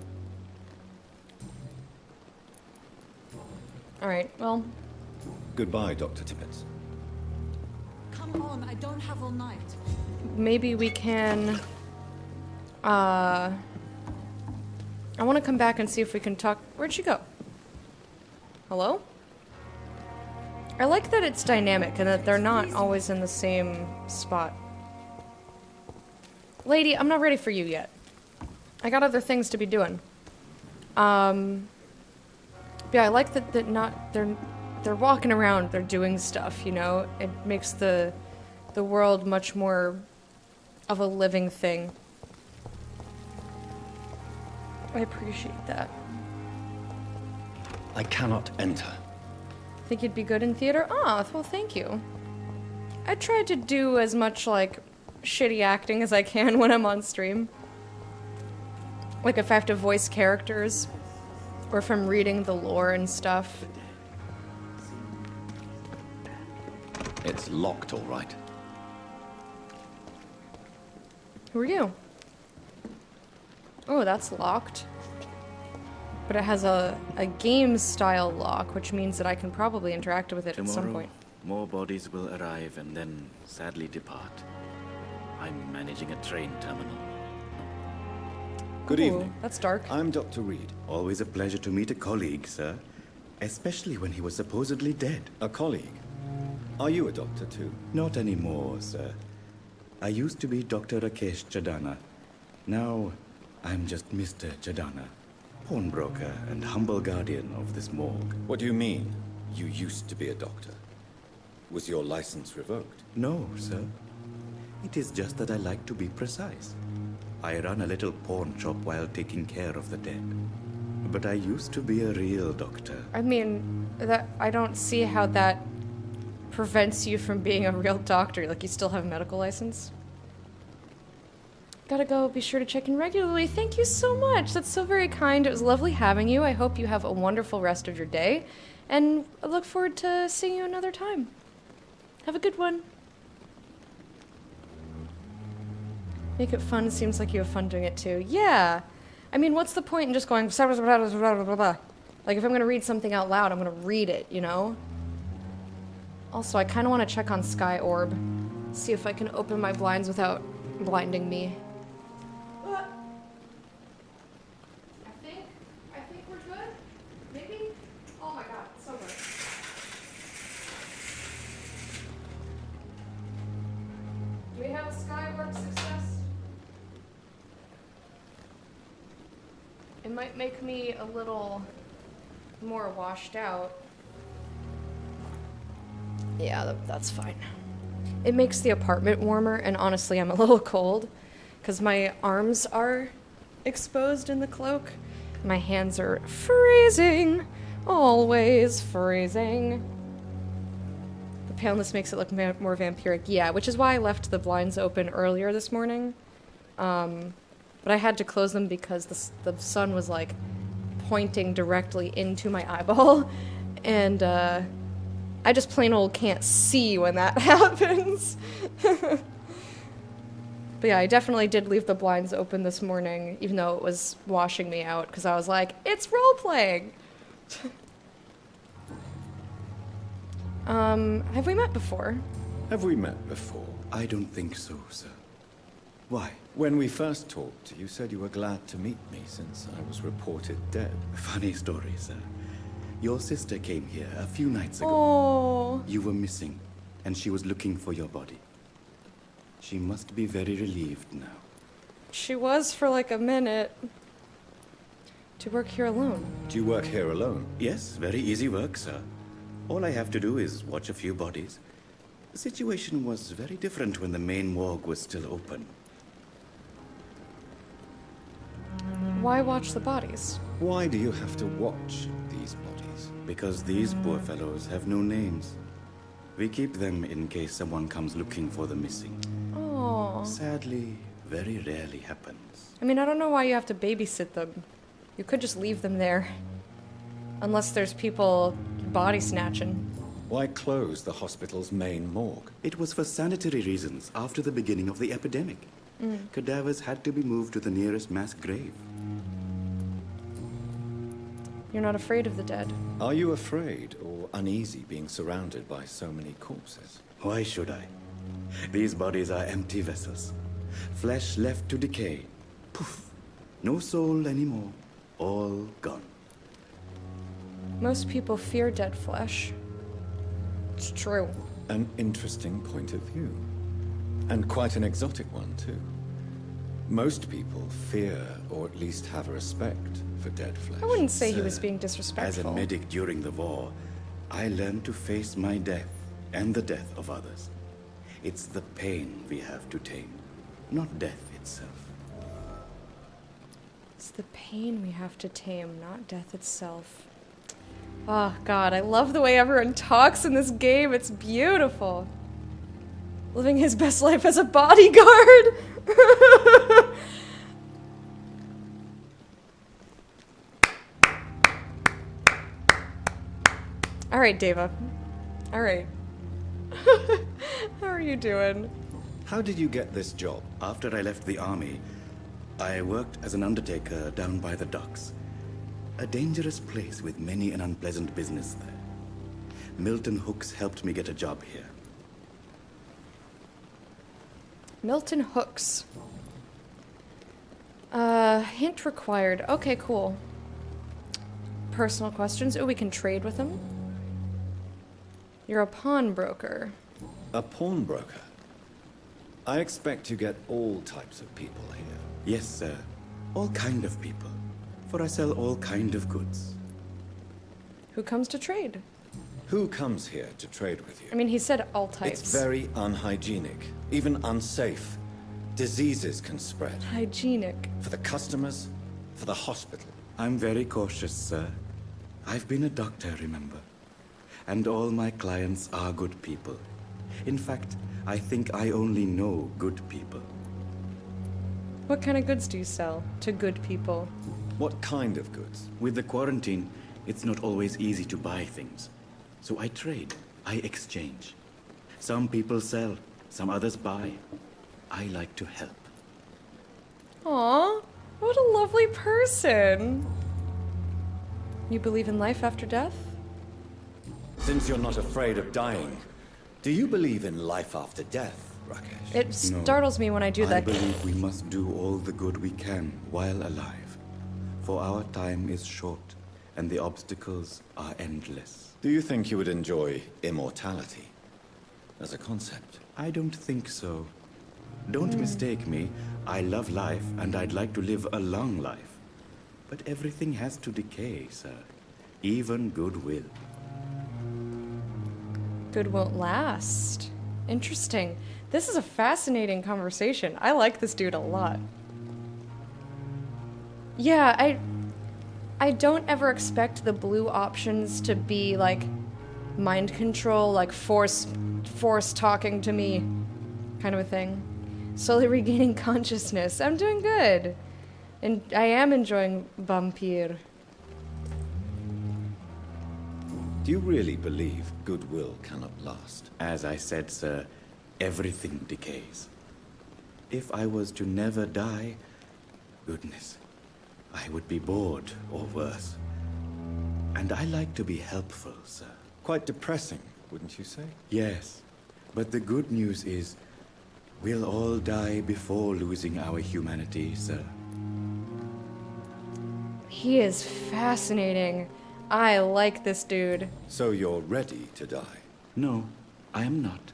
Alright, well. Goodbye, Dr. Tippett. Come on, I don't have all night. Maybe we can... I want to come back and see if we can talk... Where'd she go? Hello? I like that it's dynamic and that they're not always in the same spot. Lady, I'm not ready for you yet. I got other things to be doing. Yeah, I like that they're walking around, they're doing stuff, you know? It makes the world much more of a living thing. I appreciate that. I cannot enter. Think you'd be good in theater? Oh, well, thank you. I try to do as much, like, shitty acting as I can when I'm on stream. Like, if I have to voice characters, or if I'm reading the lore and stuff. It's locked, all right. Who are you? Oh, that's locked. But it has a game-style lock, which means that I can probably interact with it at some point. More bodies will arrive and then sadly depart. I'm managing a train terminal. Good evening. That's dark. I'm Dr. Reed. Always a pleasure to meet a colleague, sir. Especially when he was supposedly dead. A colleague? Are you a doctor too? Not anymore, sir. I used to be Dr. Rakesh Chadana. Now, I'm just Mr. Chadana, pawnbroker and humble guardian of this morgue. What do you mean, you used to be a doctor? Was your license revoked? No, sir. It is just that I like to be precise. I run a little pawn shop while taking care of the dead. But I used to be a real doctor. I mean, I don't see how that prevents you from being a real doctor. Like, you still have a medical license. Gotta go. Be sure to check in regularly. Thank you so much. That's so very kind. It was lovely having you. I hope you have a wonderful rest of your day. And I look forward to seeing you another time. Have a good one. Make it fun. Seems like you have fun doing it too. Yeah. I mean, what's the point in just going... Like, if I'm going to read something out loud, I'm going to read it, you know? Also, I kind of want to check on Sky Orb. See if I can open my blinds without blinding me. I think we're good. Maybe? Oh my god, it's so good. Do we have a Sky Orb success? It might make me a little more washed out. Yeah, that's fine. It makes the apartment warmer, and honestly, I'm a little cold because my arms are exposed in the cloak. My hands are freezing. Always freezing. The paleness makes it look more vampiric. Yeah, which is why I left the blinds open earlier this morning. But I had to close them because the sun was, like, pointing directly into my eyeball. And, I just plain old can't see when that happens. But yeah, I definitely did leave the blinds open this morning, even though it was washing me out, because I was like, it's role-playing! Have we met before? Have we met before? I don't think so, sir. Why? When we first talked, you said you were glad to meet me since I was reported dead. Funny story, sir. Your sister came here a few nights ago. Oh. You were missing, and she was looking for your body. She must be very relieved now. She was for like a minute. Do you work here alone? Do you work here alone? Yes, very easy work, sir. All I have to do is watch a few bodies. The situation was very different when the main morgue was still open. Why watch the bodies? Why do you have to watch these bodies? Because these poor fellows have no names. We keep them in case someone comes looking for the missing. Oh. Sadly, very rarely happens. I mean, I don't know why you have to babysit them. You could just leave them there. Unless there's people body snatching. Why close the hospital's main morgue? It was for sanitary reasons after the beginning of the epidemic. Cadavers had to be moved to the nearest mass grave. You're not afraid of the dead. Are you afraid or uneasy being surrounded by so many corpses? Why should I? These bodies are empty vessels. Flesh left to decay. Poof. No soul anymore. All gone. Most people fear dead flesh. It's true. An interesting point of view. And quite an exotic one, too. Most people fear, or at least have a respect, for dead flesh. I wouldn't say he was being disrespectful. As a medic during the war, I learned to face my death and the death of others. It's the pain we have to tame, not death itself. It's the pain we have to tame, not death itself. Oh god, I love the way everyone talks in this game. It's beautiful. Living his best life as a bodyguard. All right, Deva. All right. How are you doing? How did you get this job? After I left the army, I worked as an undertaker down by the docks. A dangerous place with many an unpleasant business there. Milton Hooks helped me get a job here. Milton Hooks. Hint required. Okay, cool. Personal questions. Oh, we can trade with him. You're a pawnbroker. A pawnbroker? I expect you get all types of people here. Yes, sir. All kind of people. For I sell all kind of goods. Who comes to trade? Who comes here to trade with you? I mean, he said all types. It's very unhygienic, even unsafe. Diseases can spread. Hygienic. For the customers, for the hospital. I'm very cautious, sir. I've been a doctor, remember? And all my clients are good people. In fact, I think I only know good people. What kind of goods do you sell to good people? What kind of goods? With the quarantine, it's not always easy to buy things. So I trade, I exchange. Some people sell, some others buy. I like to help. Aw, what a lovely person. You believe in life after death? Since you're not afraid of dying, do you believe in life after death, Rakesh? It startles me when I do that. I believe we must do all the good we can while alive. For our time is short, and the obstacles are endless. Do you think you would enjoy immortality as a concept? I don't think so. Don't mistake me. I love life, and I'd like to live a long life. But everything has to decay, sir. Even goodwill. Good won't last. Interesting. This is a fascinating conversation. I like this dude a lot. Yeah, I don't ever expect the blue options to be like mind control, like force talking to me kind of a thing. Slowly regaining consciousness. I'm doing good. And I am enjoying Vampyr. Do you really believe goodwill cannot last? As I said, sir, everything decays. If I was to never die, goodness, I would be bored or worse. And I like to be helpful, sir. Quite depressing, wouldn't you say? Yes, but the good news is we'll all die before losing our humanity, sir. He is fascinating. I like this dude. So you're ready to die? No, I am not.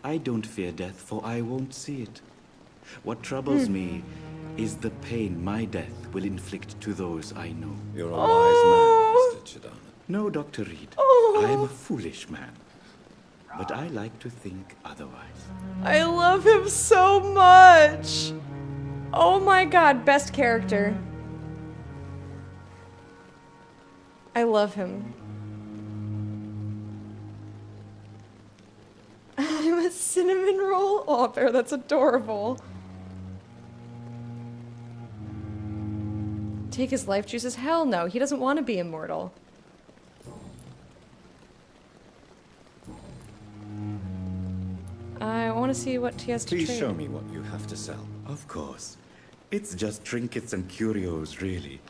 I don't fear death, for I won't see it. What troubles me is the pain my death will inflict to those I know. You're a wise man, Mr. Chidana. No, Dr. Reed. I am a foolish man. But I like to think otherwise. I love him so much. Oh my god, best character. I love him. I'm a cinnamon roll? Oh, Bear, that's adorable. Take his life juices? Hell no, he doesn't want to be immortal. want to see what he has to Please trade. show me what you have to sell. Of course. It's just trinkets and curios, really.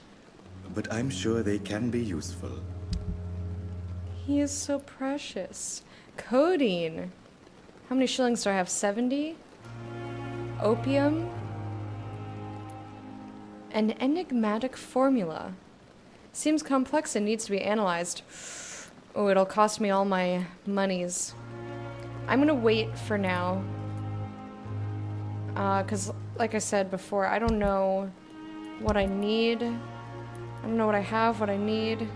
But I'm sure they can be useful. He is so precious. Codeine. How many shillings do I have? 70? Opium. An enigmatic formula. Seems complex and needs to be analyzed. Oh, it'll cost me all my monies. I'm gonna wait for now. Because, like I said before, I don't know what I need. I don't know what I have, what I need.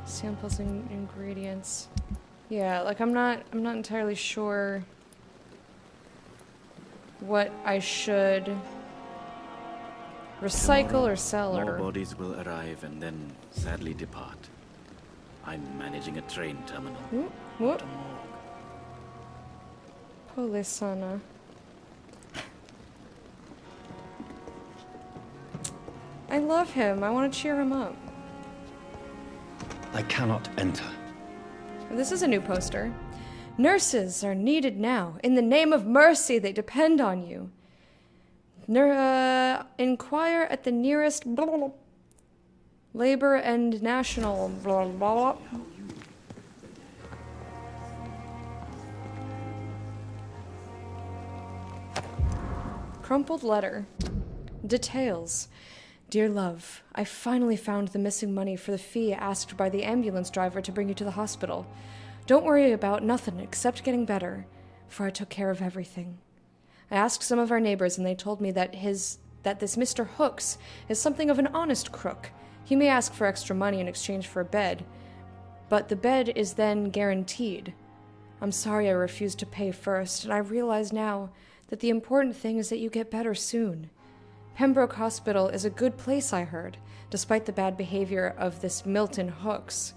Samples and ingredients. Yeah, like I'm not entirely sure what I should recycle or sell More or... bodies will arrive and then sadly depart. I'm managing a train terminal. What? Polisana. I love him. I want to cheer him up. I cannot enter. This is a new poster. Nurses are needed now. In the name of mercy, they depend on you. Inquire at the nearest Labor and National Crumpled letter. Details. Dear love, I finally found the missing money for the fee asked by the ambulance driver to bring you to the hospital. Don't worry about nothing except getting better, for I took care of everything. I asked some of our neighbors and they told me that this Mr. Hooks is something of an honest crook. He may ask for extra money in exchange for a bed, but the bed is then guaranteed. I'm sorry I refused to pay first, and I realize now that the important thing is that you get better soon. Pembroke Hospital is a good place, I heard, despite the bad behavior of this Milton Hooks.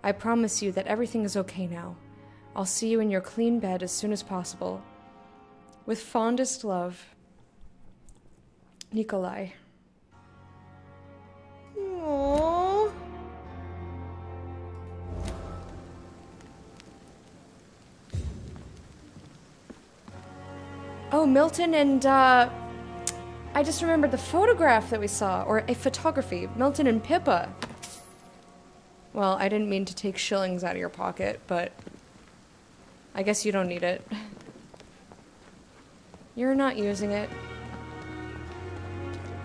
I promise you that everything is okay now. I'll see you in your clean bed as soon as possible. With fondest love, Nikolai. Aww. Oh, Milton and, I just remembered the photograph that we saw, or a photography. Milton and Pippa. Well, I didn't mean to take shillings out of your pocket, but I guess you don't need it. You're not using it.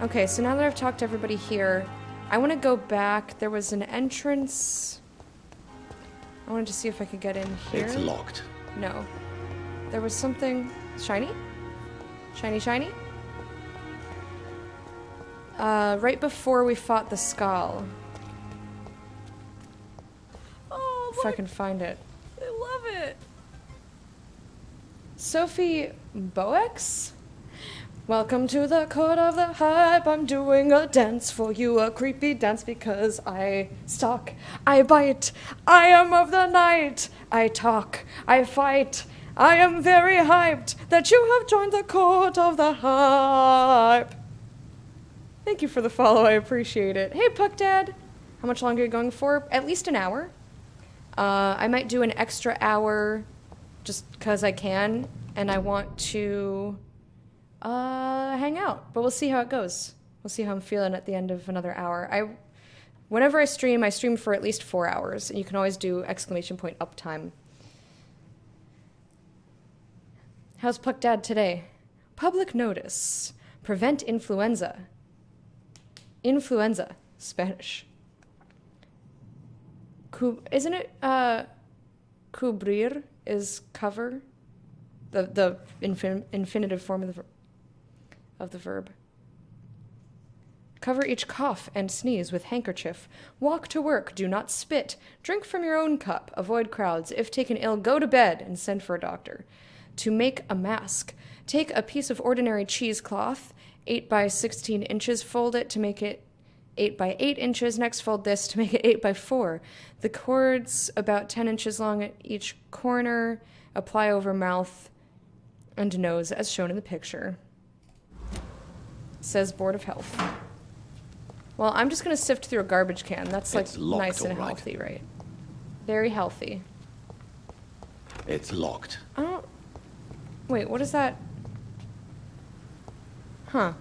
Okay, so now that I've talked to everybody here, I want to go back. There was an entrance. I wanted to see if I could get in here. It's locked. No. There was something... Shiny? Shiny, shiny? Right before we fought the Skull. Oh, if I can find it. I love it. Sophie Boex? Welcome to the court of the hype. I'm doing a dance for you, a creepy dance because I stalk, I bite, I am of the night, I talk, I fight. I am very hyped that you have joined the court of the hype. Thank you for the follow, I appreciate it. Hey, Puck Dad. How much longer are you going for? At least an hour. I might do an extra hour just because I can, and I want to hang out. But we'll see how it goes. We'll see how I'm feeling at the end of another hour. Whenever I stream for at least 4 hours, and you can always do ! Uptime. How's Puck Dad today? Public notice. Prevent influenza. Influenza. Spanish. Isn't it, cubrir is cover? The infinitive form of the verb. Cover each cough and sneeze with handkerchief. Walk to work. Do not spit. Drink from your own cup. Avoid crowds. If taken ill, go to bed and send for a doctor. To make a mask. Take a piece of ordinary cheesecloth, 8 by 16 inches, fold it to make it 8 by 8 inches. Next, fold this to make it 8 by 4. The cords about 10 inches long at each corner. Apply over mouth and nose as shown in the picture. says Board of Health. Well, I'm just gonna sift through a garbage can. That's like It's locked, nice and all right. healthy, right? Very healthy. It's locked. I don't... Wait, what is that? Huh.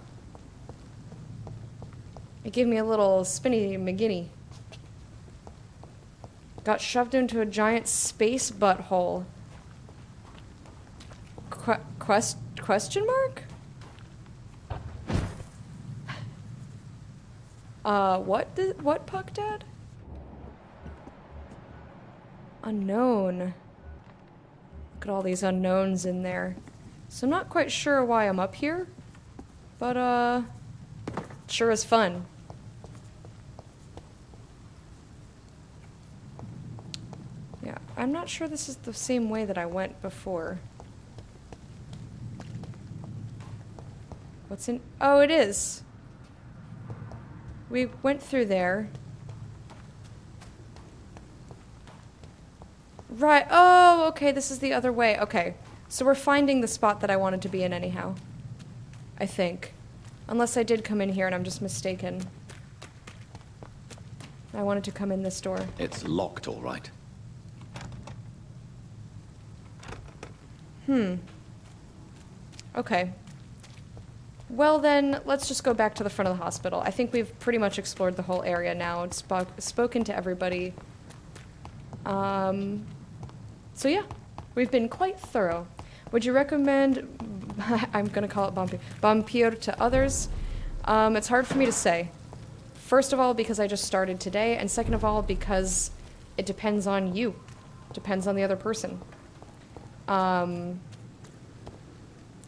It gave me a little spinny McGinny. Got shoved into a giant space butthole. Question mark? What, Puck Dad? Unknown. Look at all these unknowns in there. So I'm not quite sure why I'm up here, but sure is fun. Yeah, I'm not sure this is the same way that I went before. What's in... Oh, it is. We went through there. Right. Oh, okay, this is the other way. Okay. So we're finding the spot that I wanted to be in anyhow. I think. Unless I did come in here and I'm just mistaken. I wanted to come in this door. It's locked, all right. Okay. Well then, let's just go back to the front of the hospital. I think we've pretty much explored the whole area now and spoken to everybody. So yeah, we've been quite thorough. Would you recommend, I'm gonna call it Vampyr to others? It's hard for me to say. First of all, because I just started today, and second of all, because it depends on you. Depends on the other person.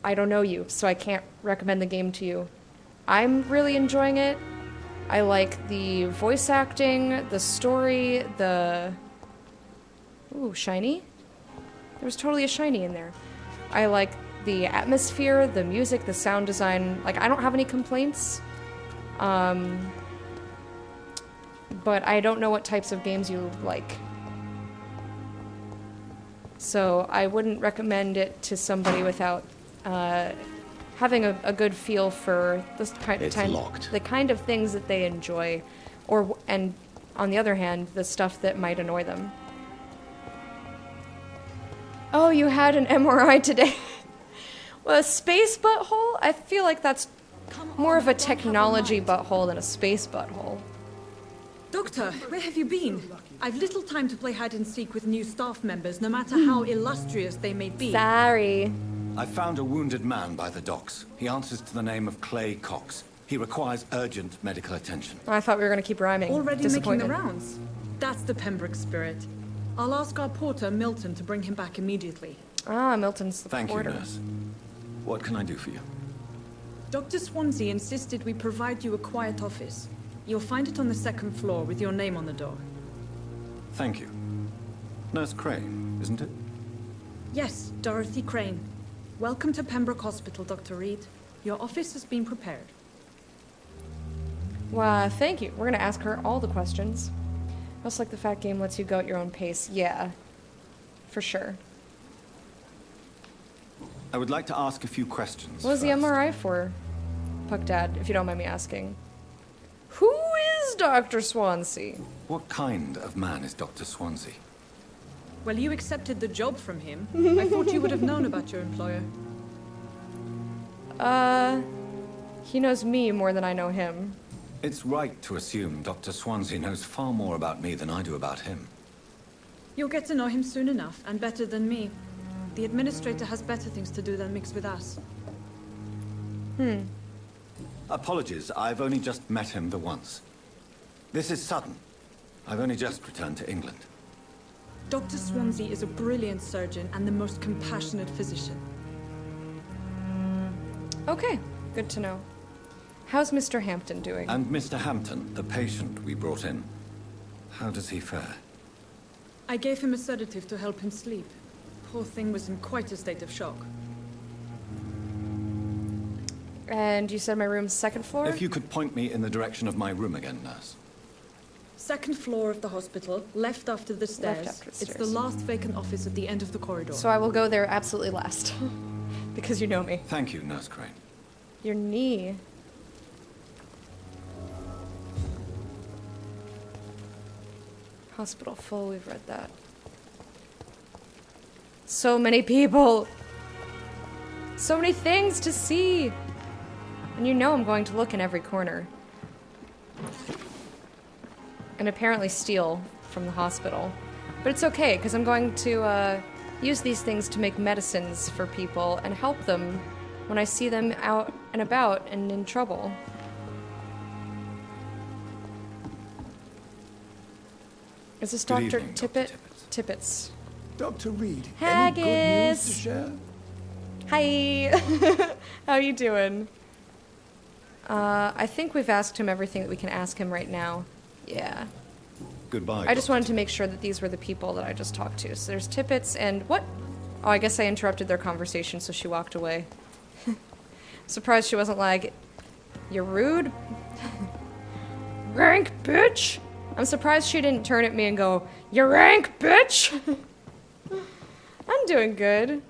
I don't know you, so I can't recommend the game to you. I'm really enjoying it. I like the voice acting, the story, the... Ooh, shiny? There was totally a shiny in there. I like the atmosphere, the music, the sound design. Like, I don't have any complaints. But I don't know what types of games you like. So I wouldn't recommend it to somebody without having a good feel for this the kind of things that they enjoy, and on the other hand, the stuff that might annoy them. Oh, you had an MRI today. Well, a space butthole? I feel like that's more of a technology butthole than a space butthole. Doctor, where have you been? I've little time to play hide and seek with new staff members, no matter how illustrious they may be. Sorry. I found a wounded man by the docks. He answers to the name of Clay Cox. He requires urgent medical attention. I thought we were going to keep rhyming. Already making the rounds. That's the Pembroke spirit. I'll ask our porter, Milton, to bring him back immediately. Ah, Milton's the porter. Thank you, nurse. What can I do for you? Dr. Swansea insisted we provide you a quiet office. You'll find it on the second floor with your name on the door. Thank you. Nurse Crane, isn't it? Yes, Dorothy Crane. Welcome to Pembroke Hospital, Dr. Reed. Your office has been prepared. Well, thank you. We're going to ask her all the questions. Just like the fat game lets you go at your own pace. Yeah, for sure. I would like to ask a few questions. What was the MRI for, Puck Dad, if you don't mind me asking? Who is Dr. Swansea? What kind of man is Dr. Swansea? Well, you accepted the job from him. I thought you would have known about your employer. He knows me more than I know him. It's right to assume Dr. Swansea knows far more about me than I do about him. You'll get to know him soon enough, and better than me. The administrator has better things to do than mix with us. Apologies, I've only just met him the once. This is sudden. I've only just returned to England. Dr. Swansea is a brilliant surgeon and the most compassionate physician. Okay, good to know. How's Mr. Hampton doing? And Mr. Hampton, the patient we brought in. How does he fare? I gave him a sedative to help him sleep. Poor thing was in quite a state of shock. And you said my room's second floor? If you could point me in the direction of my room again, nurse. Second floor of the hospital, left after the stairs. It's the last vacant office at the end of the corridor. So I will go there absolutely last. Because you know me. Thank you, Nurse Crane. Your knee. Hospital full, we've read that. So many people! So many things to see! And you know I'm going to look in every corner. And apparently steal from the hospital. But it's okay, because I'm going to use these things to make medicines for people and help them when I see them out and about and in trouble. Is this Good Dr. evening, Tippett? Tippets. Dr. Reed, Haggis. any good news to share? Hi! How you doing? I think we've asked him everything that we can ask him right now. Yeah. Goodbye. I just wanted to make sure that these were the people that I just talked to. So there's Tippets and what? Oh, I guess I interrupted their conversation, so she walked away. Surprised she wasn't like, "You're rude." Rank bitch! I'm surprised she didn't turn at me and go, "You rank bitch!" I'm doing good.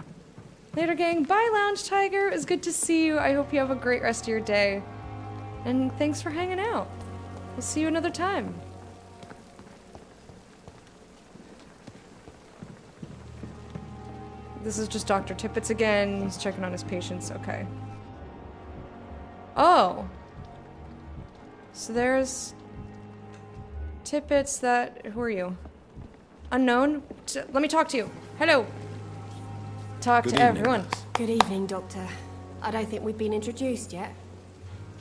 Later, gang. Bye, Lounge Tiger. It was good to see you. I hope you have a great rest of your day. And thanks for hanging out. We'll see you another time. This is just Dr. Tippets again. He's checking on his patients. Okay. Oh. So there's Tippets that... Who are you? Unknown? Let me talk to you. Hello. Talk to everyone. Good evening, Doctor. I don't think we've been introduced yet.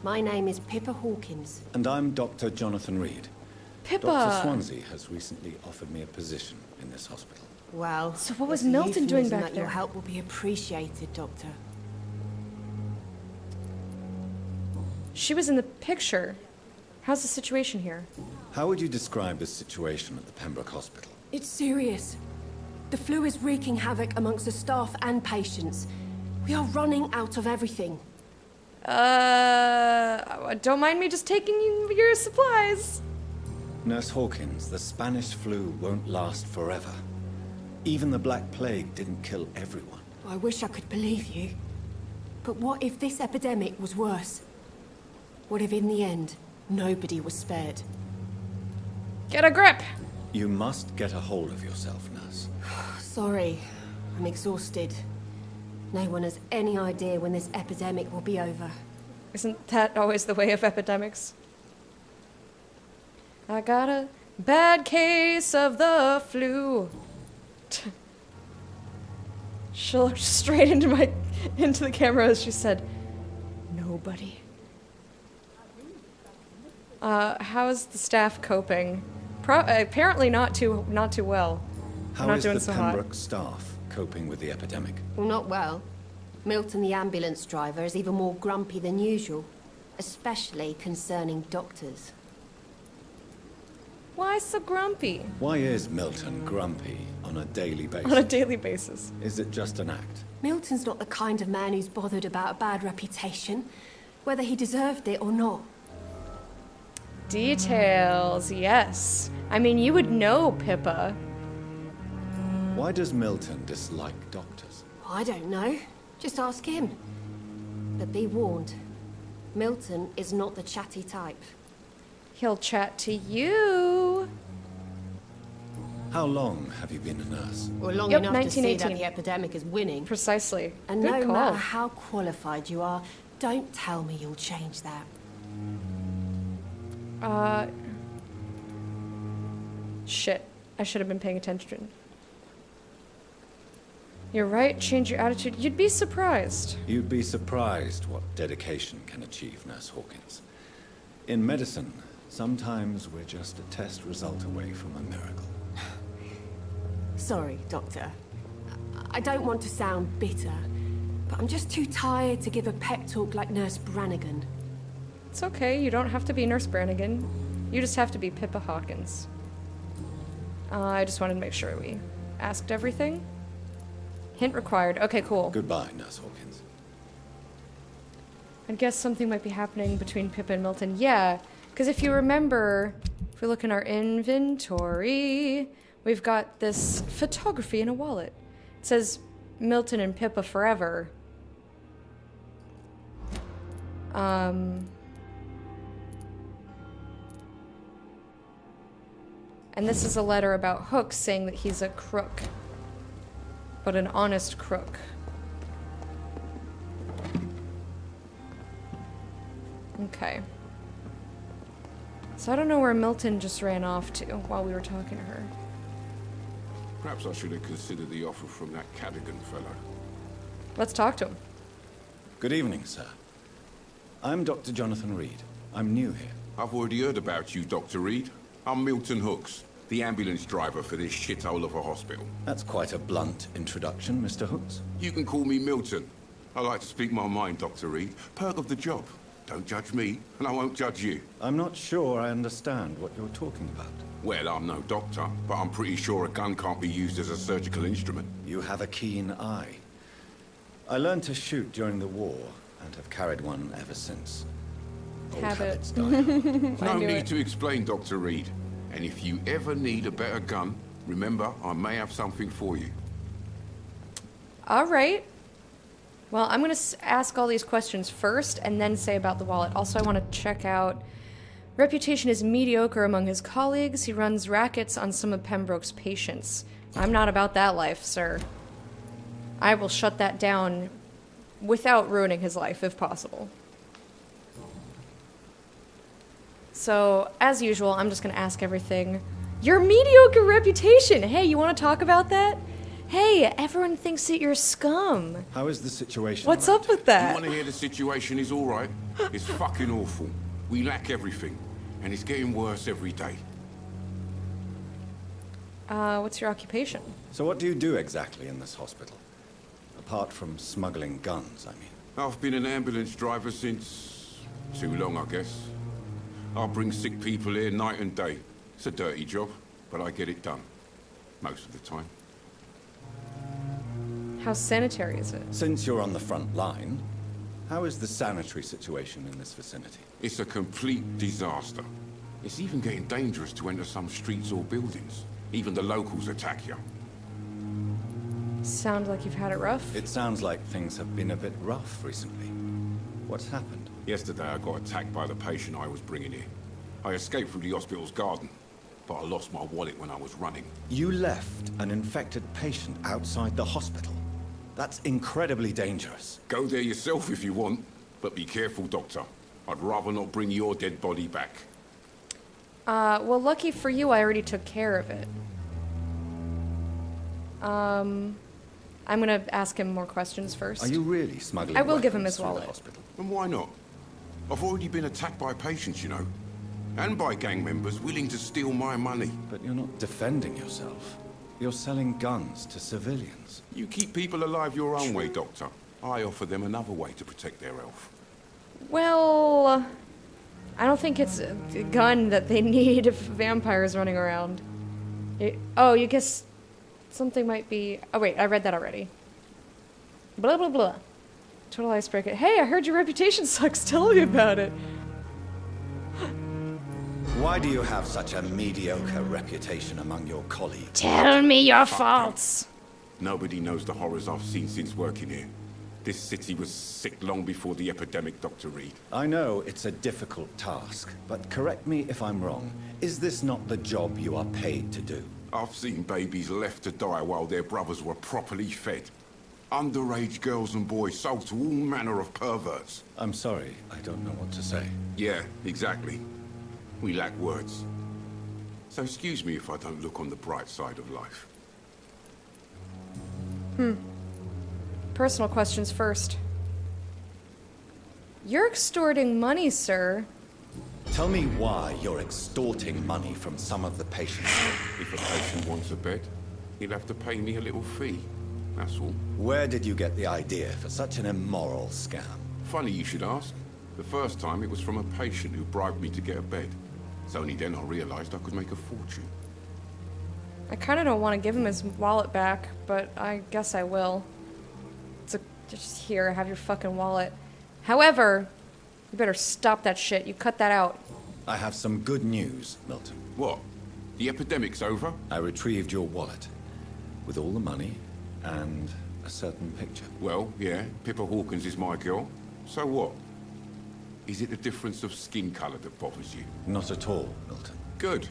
My name is Pippa Hawkins. And I'm Dr. Jonathan Reed. Pippa! Dr. Swansea has recently offered me a position in this hospital. Well, so what was it's a Milton doing euphemism back that there? Your help will be appreciated, Doctor. She was in the picture. How's the situation here? How would you describe the situation at the Pembroke Hospital? It's serious. The flu is wreaking havoc amongst the staff and patients. We are running out of everything. Don't mind me just taking your supplies. Nurse Hawkins, the Spanish flu won't last forever. Even the Black Plague didn't kill everyone. I wish I could believe you. But what if this epidemic was worse? What if in the end, nobody was spared? Get a grip! You must get a hold of yourself, nurse. Sorry, I'm exhausted. No one has any idea when this epidemic will be over. Isn't that always the way of epidemics? I got a bad case of the flu. She looked straight into the camera as she said, "Nobody." How's the staff coping? Apparently not too well. How not is doing the so Pembroke hot. staff coping with the epidemic? Well, not well. Milton, the ambulance driver, is even more grumpy than usual, especially concerning doctors. Why so grumpy? Why is Milton grumpy on a daily basis? On a daily basis. Is it just an act? Milton's not the kind of man who's bothered about a bad reputation, whether he deserved it or not. Details, yes. I mean, you would know, Pippa. Why does Milton dislike doctors? I don't know. Just ask him. But be warned, Milton is not the chatty type. He'll chat to you. How long have you been a nurse? Well, long Yep, enough to see that 1918. the epidemic is winning. Precisely. And Good no call. matter how qualified you are, don't tell me you'll change that. Shit. I should have been paying attention. You're right, change your attitude. You'd be surprised. You'd be surprised what dedication can achieve, Nurse Hawkins. In medicine, sometimes we're just a test result away from a miracle. Sorry, Doctor. I don't want to sound bitter, but I'm just too tired to give a pep talk like Nurse Brannigan. It's okay, you don't have to be Nurse Brannigan. You just have to be Pippa Hawkins. I just wanted to make sure we asked everything. Hint required. Okay, cool. Goodbye, Nurse Hawkins. I guess something might be happening between Pippa and Milton. Yeah, because if you remember, if we look in our inventory, we've got this photography in a wallet. It says Milton and Pippa forever. And this is a letter about Hook saying that he's a crook. But an honest crook. Okay. So I don't know where Milton just ran off to while we were talking to her. Perhaps I should have considered the offer from that Cadigan fellow. Let's talk to him. Good evening, sir. I'm Dr. Jonathan Reed. I'm new here. I've already heard about you, Dr. Reed. I'm Milton Hooks, the ambulance driver for this shithole of a hospital. That's quite a blunt introduction, Mr. Hooks. You can call me Milton. I like to speak my mind, Dr. Reed. Perk of the job. Don't judge me, and I won't judge you. I'm not sure I understand what you're talking about. Well, I'm no doctor, but I'm pretty sure a gun can't be used as a surgical instrument. You have a keen eye. I learned to shoot during the war, and have carried one ever since. Old habits die hard. No need to explain, Dr. Reed. And if you ever need a better gun, remember, I may have something for you. All right. Well, I'm going to ask all these questions first and then say about the wallet. Also, I want to check out... Reputation is mediocre among his colleagues. He runs rackets on some of Pembroke's patients. I'm not about that life, sir. I will shut that down without ruining his life, if possible. So, as usual, I'm just going to ask everything. Your mediocre reputation! Hey, you want to talk about that? Hey, everyone thinks that you're scum. How is the situation? What's up with that? You want to hear the situation is all right? It's fucking awful. We lack everything, and it's getting worse every day. What's your occupation? So what do you do exactly in this hospital? Apart from smuggling guns, I mean. I've been an ambulance driver since... too long, I guess. I bring sick people here night and day. It's a dirty job, but I get it done. Most of the time. How sanitary is it? Since you're on the front line, how is the sanitary situation in this vicinity? It's a complete disaster. It's even getting dangerous to enter some streets or buildings. Even the locals attack you. Sounds like you've had it rough. It sounds like things have been a bit rough recently. What's happened? Yesterday I got attacked by the patient I was bringing here. I escaped from the hospital's garden, but I lost my wallet when I was running. You left an infected patient outside the hospital? That's incredibly dangerous. Go there yourself if you want, but be careful, Doctor. I'd rather not bring your dead body back. Well, lucky for you, I already took care of it. I'm gonna ask him more questions first. Are you really smuggling I will give him weapons his through the wallet. hospital? And why not? I've already been attacked by patients, you know. And by gang members willing to steal my money. But you're not defending yourself. You're selling guns to civilians. You keep people alive your own way, Doctor. I offer them another way to protect their health. Well, I don't think it's a gun that they need if vampires running around. Oh, you guess something might be... Oh, wait, I read that already. Blah, blah, blah. Total icebreaker. Hey, I heard your reputation sucks. Tell me about it. Why do you have such a mediocre reputation among your colleagues? Tell me your faults. Nobody knows the horrors I've seen since working here. This city was sick long before the epidemic, Dr. Reed. I know it's a difficult task, but correct me if I'm wrong. Is this not the job you are paid to do? I've seen babies left to die while their brothers were properly fed. Underage girls and boys sold to all manner of perverts. I'm sorry, I don't know what to say. Yeah, exactly. We lack words. So excuse me if I don't look on the bright side of life. Personal questions first. You're extorting money, sir. Tell me why you're extorting money from some of the patients. If a patient wants a bed, he'll have to pay me a little fee. That's all. Where did you get the idea for such an immoral scam? Funny you should ask. The first time it was from a patient who bribed me to get a bed. It's only then I realized I could make a fortune. I kind of don't want to give him his wallet back, but I guess I will. Just here, have your fucking wallet. However, you better stop that shit. You cut that out. I have some good news, Milton. What? The epidemic's over? I retrieved your wallet. With all the money and a certain picture. Well, yeah, Pippa Hawkins is my girl. So what? Is it the difference of skin color that bothers you? Not at all, Milton. Good.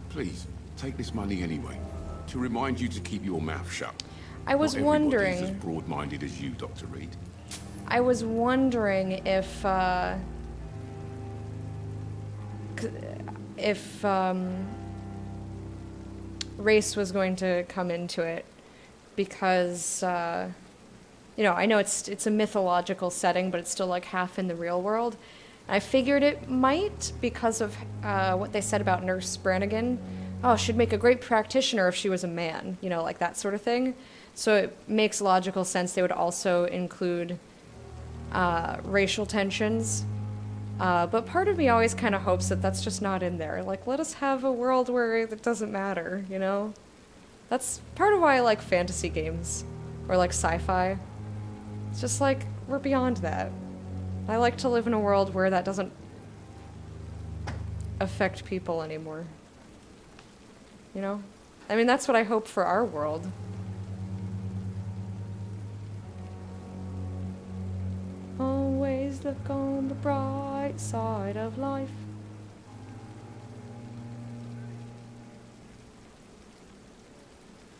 Please, take this money anyway, to remind you to keep your mouth shut. I was Not everybody's wondering. as broad-minded as you, Dr. Reed. I was wondering if race was going to come into it, because you know, I know it's a mythological setting, but it's still like half in the real world. I figured it might because of what they said about Nurse Brannigan. Oh, she'd make a great practitioner if she was a man, you know, like that sort of thing. So it makes logical sense they would also include racial tensions. But part of me always kind of hopes that that's just not in there. Like, let us have a world where it doesn't matter, you know? That's part of why I like fantasy games, or like sci-fi. It's just like, we're beyond that. I like to live in a world where that doesn't affect people anymore. You know? I mean, that's what I hope for our world. Always look on the bright side of life.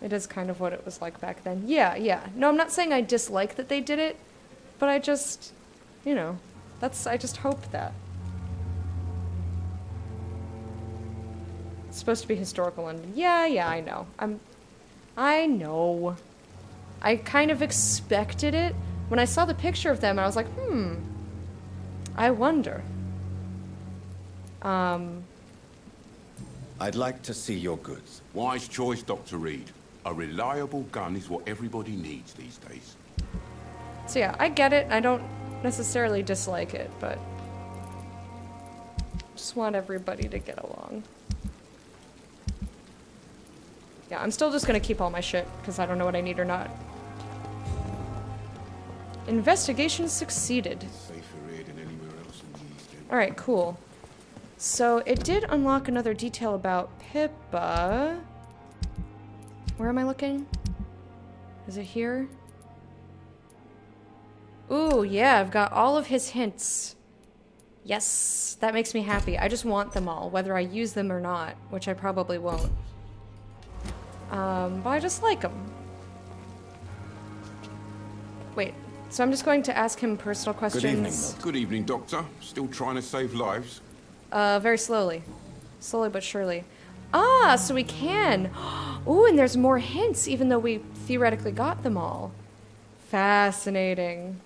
It is kind of what it was like back then. Yeah. No, I'm not saying I dislike that they did it, but I just, you know, I just hope that. It's supposed to be historical London. Yeah, I know. I know. I kind of expected it. When I saw the picture of them, I was like, I wonder. I'd like to see your goods. Wise choice, Dr. Reed. A reliable gun is what everybody needs these days. So yeah, I get it. I don't necessarily dislike it, but just want everybody to get along. Yeah, I'm still just gonna keep all my shit, because I don't know what I need or not. Investigation succeeded. Safer here than anywhere else in the East End. Alright, cool. So it did unlock another detail about Pippa. Where am I looking? Is it here? Ooh, yeah, I've got all of his hints. Yes, that makes me happy. I just want them all, whether I use them or not, which I probably won't. But I just like them. Wait, so I'm just going to ask him personal questions. Good evening, Good evening, Doctor. Still trying to save lives? Very slowly. Slowly but surely. Ah, so we can. Ooh, and there's more hints, even though we theoretically got them all. Fascinating.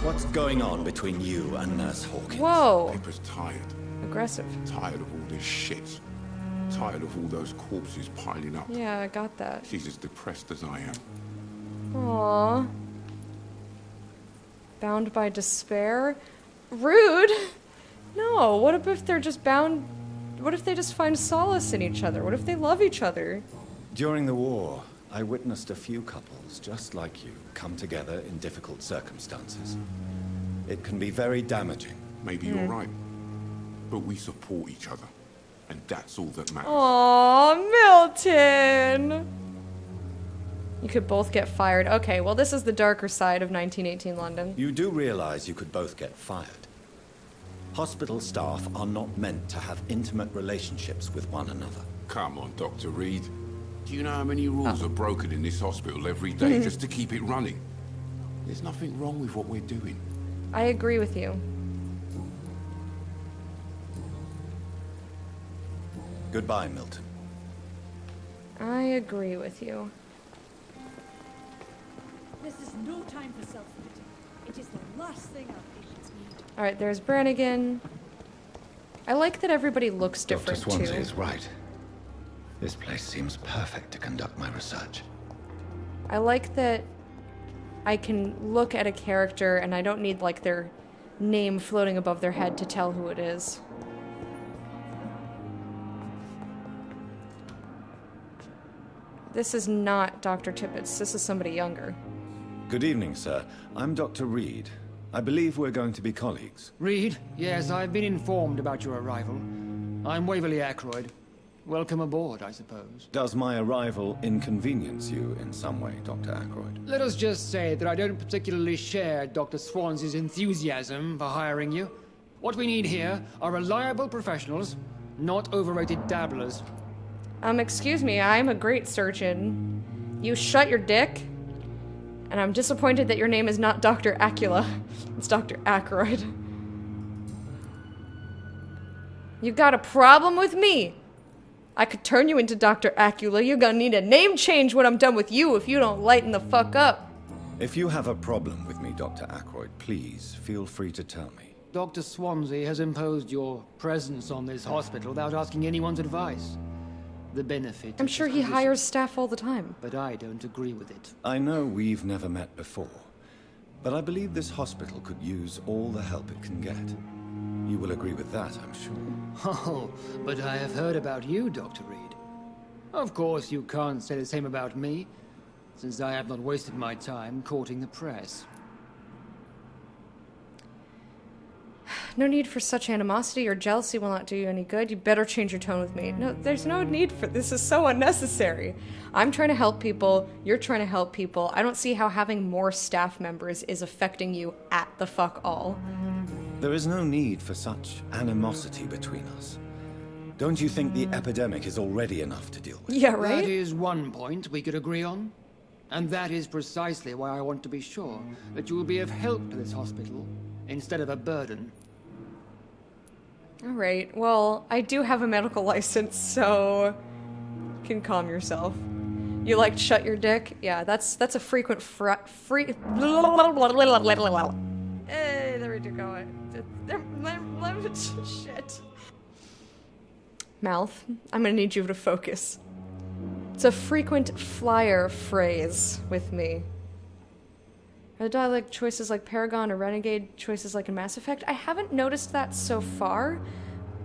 What's going on between you and Nurse Hawkins? Whoa. Pippa's tired. Aggressive. Tired of all this shit. Tired of all those corpses piling up. Yeah, I got that. She's as depressed as I am. Aww. Bound by despair? Rude! No, what if they're just bound... What if they just find solace in each other? What if they love each other? During the war, I witnessed a few couples, just like you, come together in difficult circumstances. It can be very damaging. Maybe you're right. But we support each other. And that's all that matters. Aww, Milton! You could both get fired. Okay, well this is the darker side of 1918 London. You do realize you could both get fired. Hospital staff are not meant to have intimate relationships with one another. Come on, Dr. Reed. Do you know how many rules are broken in this hospital every day just to keep it running? There's nothing wrong with what we're doing. I agree with you. Goodbye, Milton. I agree with you. This is no time for self-pity. It is the last thing our patients need. Alright, there's Brannigan. I like that everybody looks different, Dr. Swansea too. is right. This place seems perfect to conduct my research. I like that I can look at a character and I don't need, like, their name floating above their head to tell who it is. This is not Dr. Tippett. This is somebody younger. Good evening, sir. I'm Dr. Reed. I believe we're going to be colleagues. Reed? Yes, I've been informed about your arrival. I'm Waverly Ackroyd. Welcome aboard, I suppose. Does my arrival inconvenience you in some way, Dr. Ackroyd? Let us just say that I don't particularly share Dr. Swansea's enthusiasm for hiring you. What we need here are reliable professionals not overrated dabblers. Excuse me, I'm a great surgeon. You shut your dick? And I'm disappointed that your name is not Dr. Acula. It's Dr. Ackroyd. You got a problem with me? I could turn you into Dr. Acula. You're gonna need a name change when I'm done with you if you don't lighten the fuck up. If you have a problem with me, Dr. Ackroyd, please feel free to tell me. Dr. Swansea has imposed your presence on this hospital without asking anyone's advice. The benefit... I'm sure he hires staff all the time. But I don't agree with it. I know we've never met before, but I believe this hospital could use all the help it can get. You will agree with that, I'm sure. Oh, but I have heard about you, Dr. Reed. Of course, you can't say the same about me, since I have not wasted my time courting the press. No need for such animosity. Your jealousy will not do you any good. You better change your tone with me. No, there's no need for this. Is so unnecessary. I'm trying to help people. You're trying to help people. I don't see how having more staff members is affecting you at the fuck all. There is no need for such animosity between us. Don't you think the epidemic is already enough to deal with? Yeah, right? That is one point we could agree on. And that is precisely why I want to be sure that you will be of help to this hospital instead of a burden. Alright, well, I do have a medical license, so you can calm yourself. You like shut your dick? Yeah, that's a frequent Hey, there we go. Shit. Mouth, I'm gonna need you to focus. It's a frequent flyer phrase with me. Are dialect choices like Paragon or Renegade choices like in Mass Effect? I haven't noticed that so far,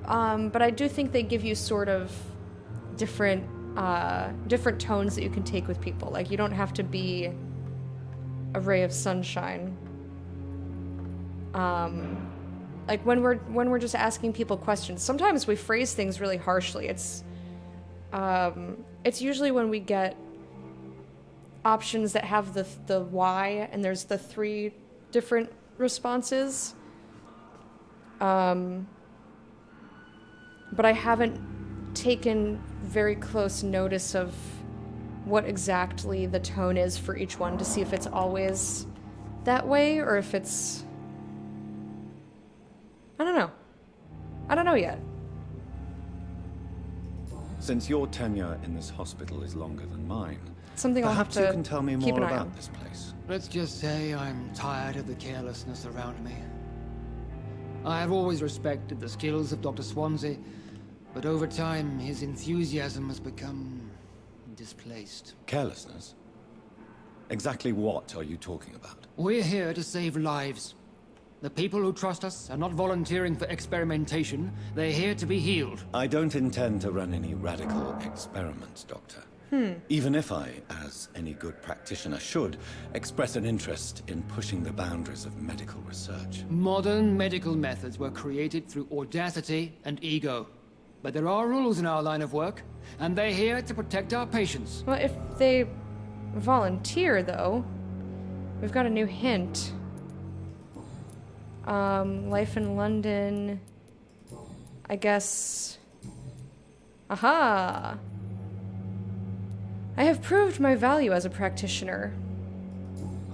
but I do think they give you sort of different tones that you can take with people. Like, you don't have to be a ray of sunshine. Like when we're just asking people questions, sometimes we phrase things really harshly. It's usually when we get options that have the why, and there's the 3 different responses. But I haven't taken very close notice of what exactly the tone is for each one to see if it's always that way or if it's... I don't know. I don't know yet. Since your tenure in this hospital is longer than mine, something I'll have perhaps to you can tell me keep more an eye about on. this place. Let's just say I'm tired of the carelessness around me. I have always respected the skills of Dr. Swansea, but over time his enthusiasm has become displaced. Carelessness? Exactly what are you talking about? We're here to save lives. The people who trust us are not volunteering for experimentation. They're here to be healed. I don't intend to run any radical experiments, Doctor. Even if I, as any good practitioner should, express an interest in pushing the boundaries of medical research. Modern medical methods were created through audacity and ego. But there are rules in our line of work, and they're here to protect our patients. Well, if they volunteer, though, we've got a new hint. Life in London. I guess... Aha! I have proved my value as a practitioner.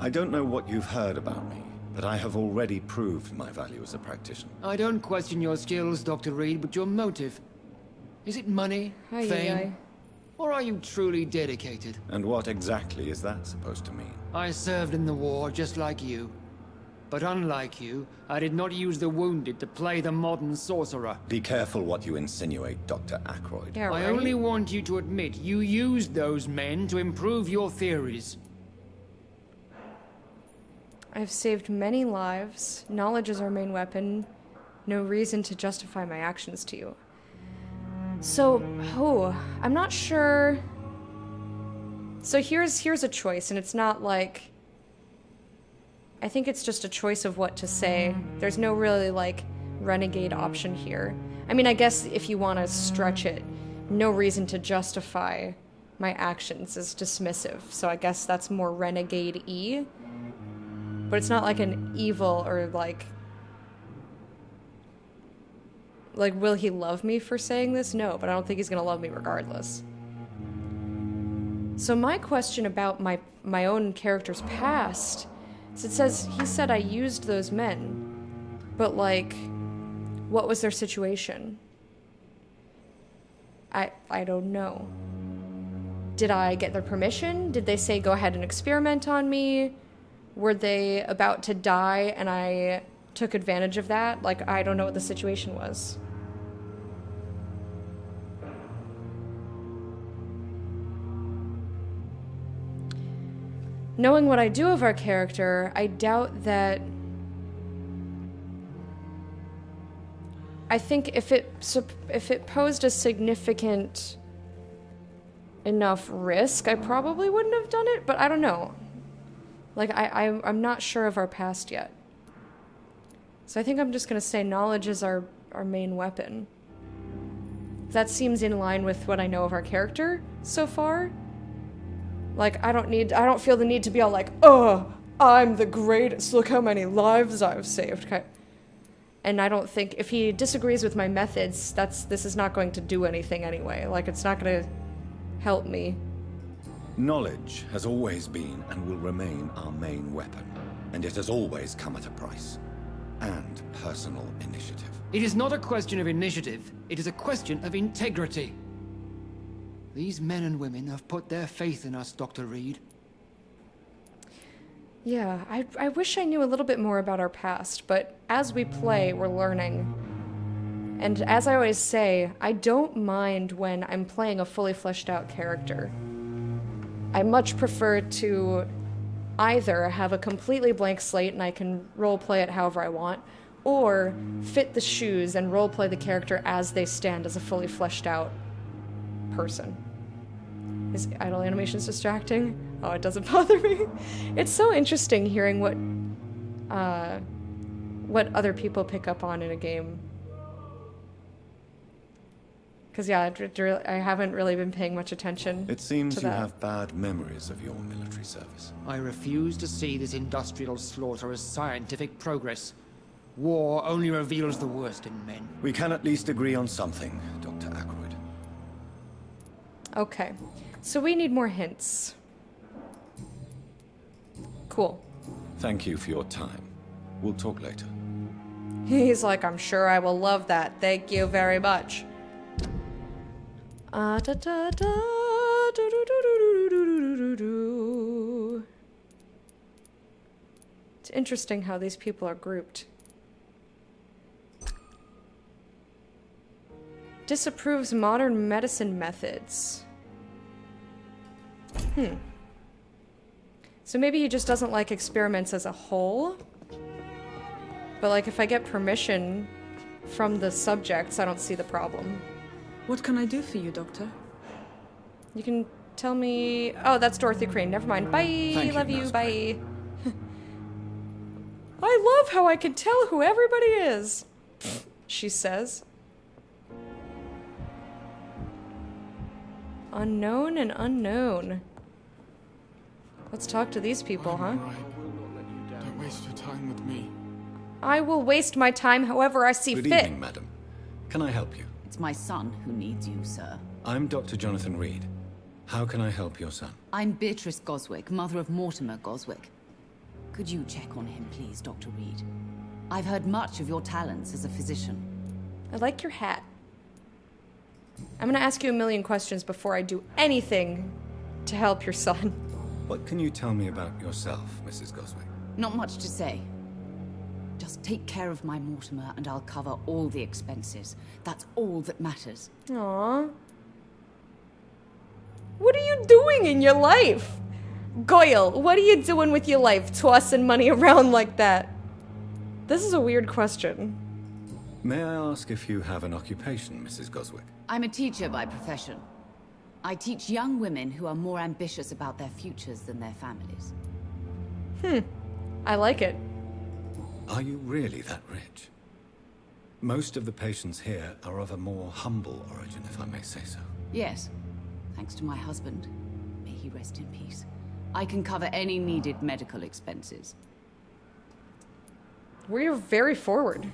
I don't know what you've heard about me, but I have already proved my value as a practitioner. I don't question your skills, Dr. Reed, but your motive. Is it money, fame, or are you truly dedicated? And what exactly is that supposed to mean? I served in the war just like you. But unlike you, I did not use the wounded to play the modern sorcerer. Be careful what you insinuate, Dr. Ackroyd. Yeah, right. I only want you to admit you used those men to improve your theories. I've saved many lives. Knowledge is our main weapon. No reason to justify my actions to you. So, I'm not sure. So here's a choice, and it's not like... I think it's just a choice of what to say. There's no really, like, renegade option here. I mean, I guess if you want to stretch it, no reason to justify my actions is dismissive. So I guess that's more renegade-y. But it's not like an evil or, like Like, will he love me for saying this? No, but I don't think he's gonna love me regardless. So my question about my own character's past is, it says, he said I used those men, but like, what was their situation? I don't know. Did I get their permission? Did they say go ahead and experiment on me? Were they about to die and I took advantage of that? Like, I don't know what the situation was. Knowing what I do of our character, I doubt that... I think if it posed a significant enough risk, I probably wouldn't have done it, but I don't know. Like, I'm not sure of our past yet. So I think I'm just gonna say knowledge is our main weapon. That seems in line with what I know of our character so far. Like, I don't feel the need to be all like, oh, I'm the greatest, look how many lives I've saved. Okay. And I don't think, if he disagrees with my methods, this is not going to do anything anyway. Like, it's not gonna help me. Knowledge has always been and will remain our main weapon, and it has always come at a price. And personal initiative. It is not a question of initiative, it is a question of integrity. These men and women have put their faith in us, Dr. Reed. Yeah, I wish I knew a little bit more about our past, but as we play, we're learning. And as I always say, I don't mind when I'm playing a fully fleshed out character. I much prefer to either have a completely blank slate and I can roleplay it however I want, or fit the shoes and roleplay the character as they stand as a fully fleshed out person. Is idle animations distracting? Oh, it doesn't bother me. It's so interesting hearing what other people pick up on in a game. Because yeah, I haven't really been paying much attention. It seems to you that. have bad memories of your military service. I refuse to see this industrial slaughter as scientific progress. War only reveals the worst in men. We can at least agree on something, Dr. Ackroyd. Okay, so we need more hints. Cool. Thank you for your time. We'll talk later. He's like, I'm sure I will love that. Thank you very much. Da da da do do do do do do do do. It's interesting how these people are grouped. Disapproves modern medicine methods. So maybe he just doesn't like experiments as a whole. But like, if I get permission from the subjects, I don't see the problem. What can I do for you, Doctor? You can tell me... Oh, that's Dorothy Crane. Never mind. Bye. Thank Love you, you. Nurse Bye. I love how I can tell who everybody is, she says. Unknown and unknown. Let's talk to these people, huh? Right. Don't waste your time with me. I will waste my time however I see Good fit. evening, madam. Can I help you? It's my son who needs you, sir. I'm Dr. Jonathan Reed. How can I help your son? I'm Beatrice Goswick, mother of Mortimer Goswick. Could you check on him, please, Dr. Reed? I've heard much of your talents as a physician. I like your hat. I'm gonna ask you a million questions before I do anything to help your son. What can you tell me about yourself, Mrs. Goswick? Not much to say. Just take care of my Mortimer and I'll cover all the expenses. That's all that matters. Aww. What are you doing in your life? Goyle, what are you doing with your life, tossing money around like that? This is a weird question. May I ask if you have an occupation, Mrs. Goswick? I'm a teacher by profession. I teach young women who are more ambitious about their futures than their families. I like it. Are you really that rich? Most of the patients here are of a more humble origin, if I may say so. Yes, thanks to my husband. May he rest in peace. I can cover any needed medical expenses. We're very forward.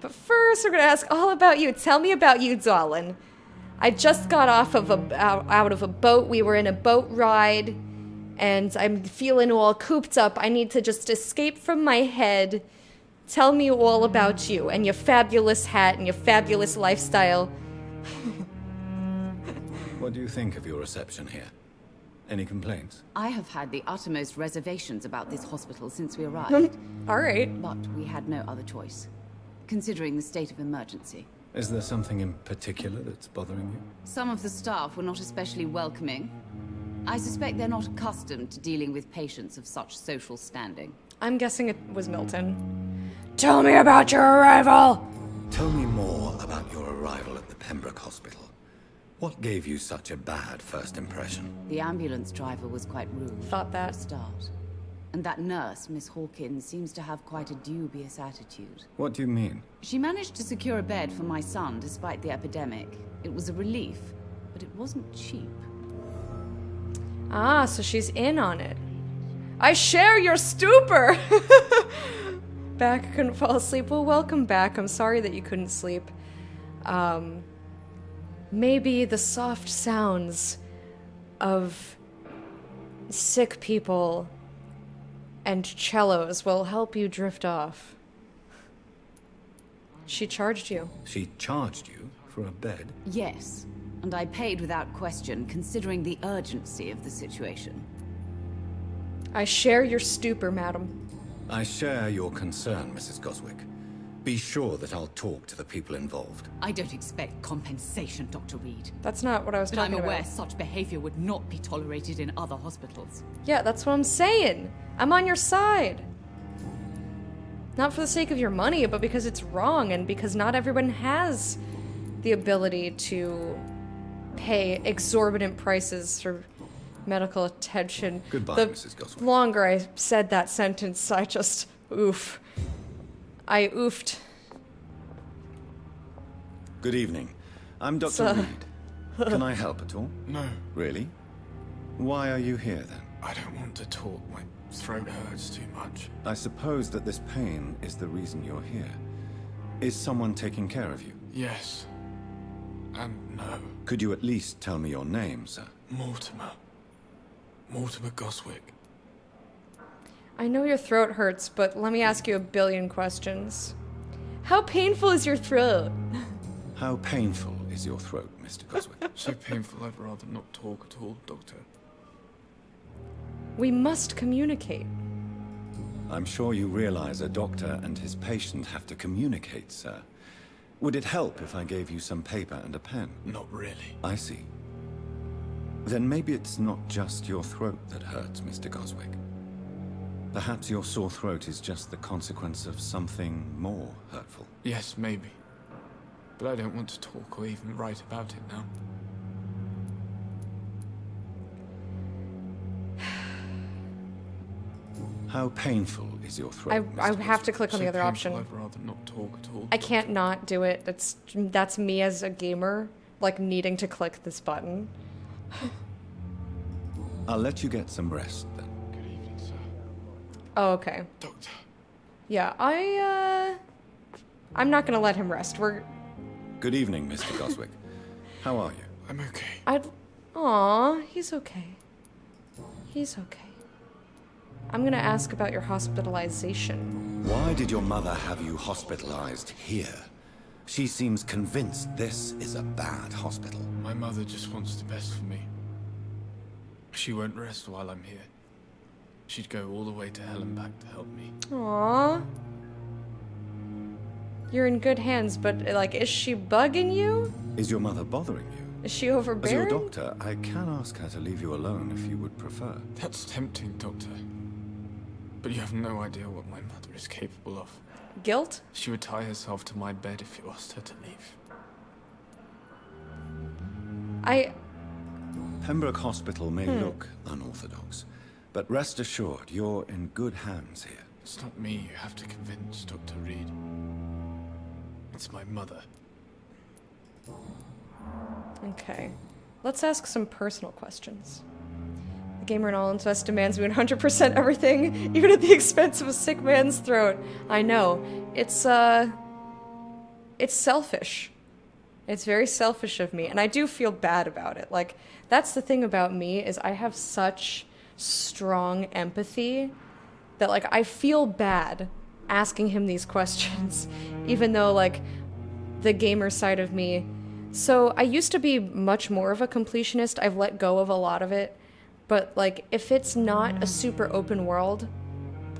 But first, we're gonna ask all about you. Tell me about you, darling. I just got off of out of a boat. We were in a boat ride, and I'm feeling all cooped up. I need to just escape from my head. Tell me all about you and your fabulous hat and your fabulous lifestyle. What do you think of your reception here? Any complaints? I have had the uttermost reservations about this hospital since we arrived. All right. But we had no other choice, considering the state of emergency. Is there something in particular that's bothering you? Some of the staff were not especially welcoming. I suspect they're not accustomed to dealing with patients of such social standing. I'm guessing it was Milton. Tell me about your arrival! Tell me more about your arrival at the Pembroke Hospital. What gave you such a bad first impression? The ambulance driver was quite rude. Thought that. For a start. And that nurse, Miss Hawkins, seems to have quite a dubious attitude. What do you mean? She managed to secure a bed for my son despite the epidemic. It was a relief, but it wasn't cheap. Ah, so she's in on it. I share your stupor! Back couldn't fall asleep. Well, welcome back. I'm sorry that you couldn't sleep. Maybe the soft sounds of sick people and cellos will help you drift off. She charged you. She charged you for a bed? Yes, and I paid without question, considering the urgency of the situation. I share your stupor, madam. I share your concern, Mrs. Goswick. Be sure that I'll talk to the people involved. I don't expect compensation, Dr. Reed. That's not what I was talking about. But I'm aware such behavior would not be tolerated in other hospitals. Yeah, that's what I'm saying. I'm on your side. Not for the sake of your money, but because it's wrong and because not everyone has the ability to pay exorbitant prices for medical attention. Goodbye, Mrs. Goswick. The longer I said that sentence, I just oof. I oofed. Good evening. I'm Dr. Reed. Can I help at all? No. Really? Why are you here then? I don't want to talk. My throat hurts too much. I suppose that this pain is the reason you're here. Is someone taking care of you? Yes. And no. Could you at least tell me your name, sir? Mortimer. Mortimer Goswick. I know your throat hurts, but let me ask you a billion questions. How painful is your throat? How painful is your throat, Mr. Goswick? So painful I'd rather not talk at all, Doctor. We must communicate. I'm sure you realize a doctor and his patient have to communicate, sir. Would it help if I gave you some paper and a pen? Not really. I see. Then maybe it's not just your throat that hurts, Mr. Goswick. Perhaps your sore throat is just the consequence of something more hurtful. Yes, maybe. But I don't want to talk or even write about it now. How painful is your throat? I have to click on the other option. I'd rather not talk at all. I can't not do it. That's me as a gamer, like needing to click this button. I'll let you get some rest then. Good evening, sir. Oh, okay. Doctor. Yeah, I'm not gonna let him rest. Good evening, Mr. Goswick. How are you? I'm okay. Aw, he's okay. He's okay. I'm gonna ask about your hospitalization. Why did your mother have you hospitalized here? She seems convinced this is a bad hospital. My mother just wants the best for me. She won't rest while I'm here. She'd go all the way to hell and back to help me. Aww. You're in good hands, but, like, is she bugging you? Is your mother bothering you? Is she overbearing? As your doctor, I can ask her to leave you alone if you would prefer. That's tempting, Doctor. But you have no idea what my mother is capable of. Guilt? She would tie herself to my bed if you asked her to leave. Pembroke Hospital may look unorthodox, but rest assured, you're in good hands here. It's not me you have to convince, Dr. Reed. It's my mother. Okay. Let's ask some personal questions. The gamer in all us demands me 100% everything, even at the expense of a sick man's throat. I know. It's it's selfish. It's very selfish of me, and I do feel bad about it. Like, that's the thing about me, is I have such strong empathy that, like, I feel bad asking him these questions, even though, like, the gamer side of me. So I used to be much more of a completionist. I've let go of a lot of it. But, like, if it's not a super open world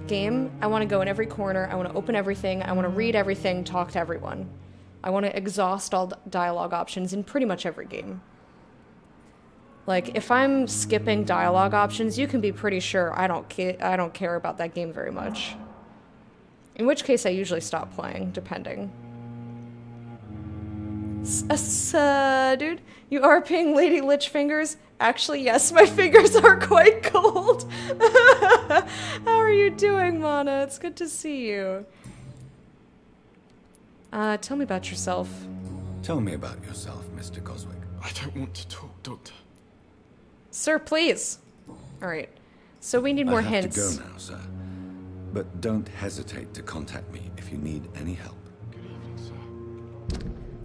game, I want to go in every corner. I want to open everything. I want to read everything, talk to everyone. I want to exhaust all dialogue options in pretty much every game. Like, if I'm skipping dialogue options, you can be pretty sure I don't care about that game very much. In which case, I usually stop playing, depending. Dude, you are paying Lady Lich fingers? Actually, yes, my fingers are quite cold. How are you doing, Mana? It's good to see you. Tell me about yourself. Tell me about yourself, Mr. Goswick. I don't want to talk, Doctor. Sir, please. Alright. So we need more hints. I have to go now, sir. But don't hesitate to contact me if you need any help. Good evening, sir.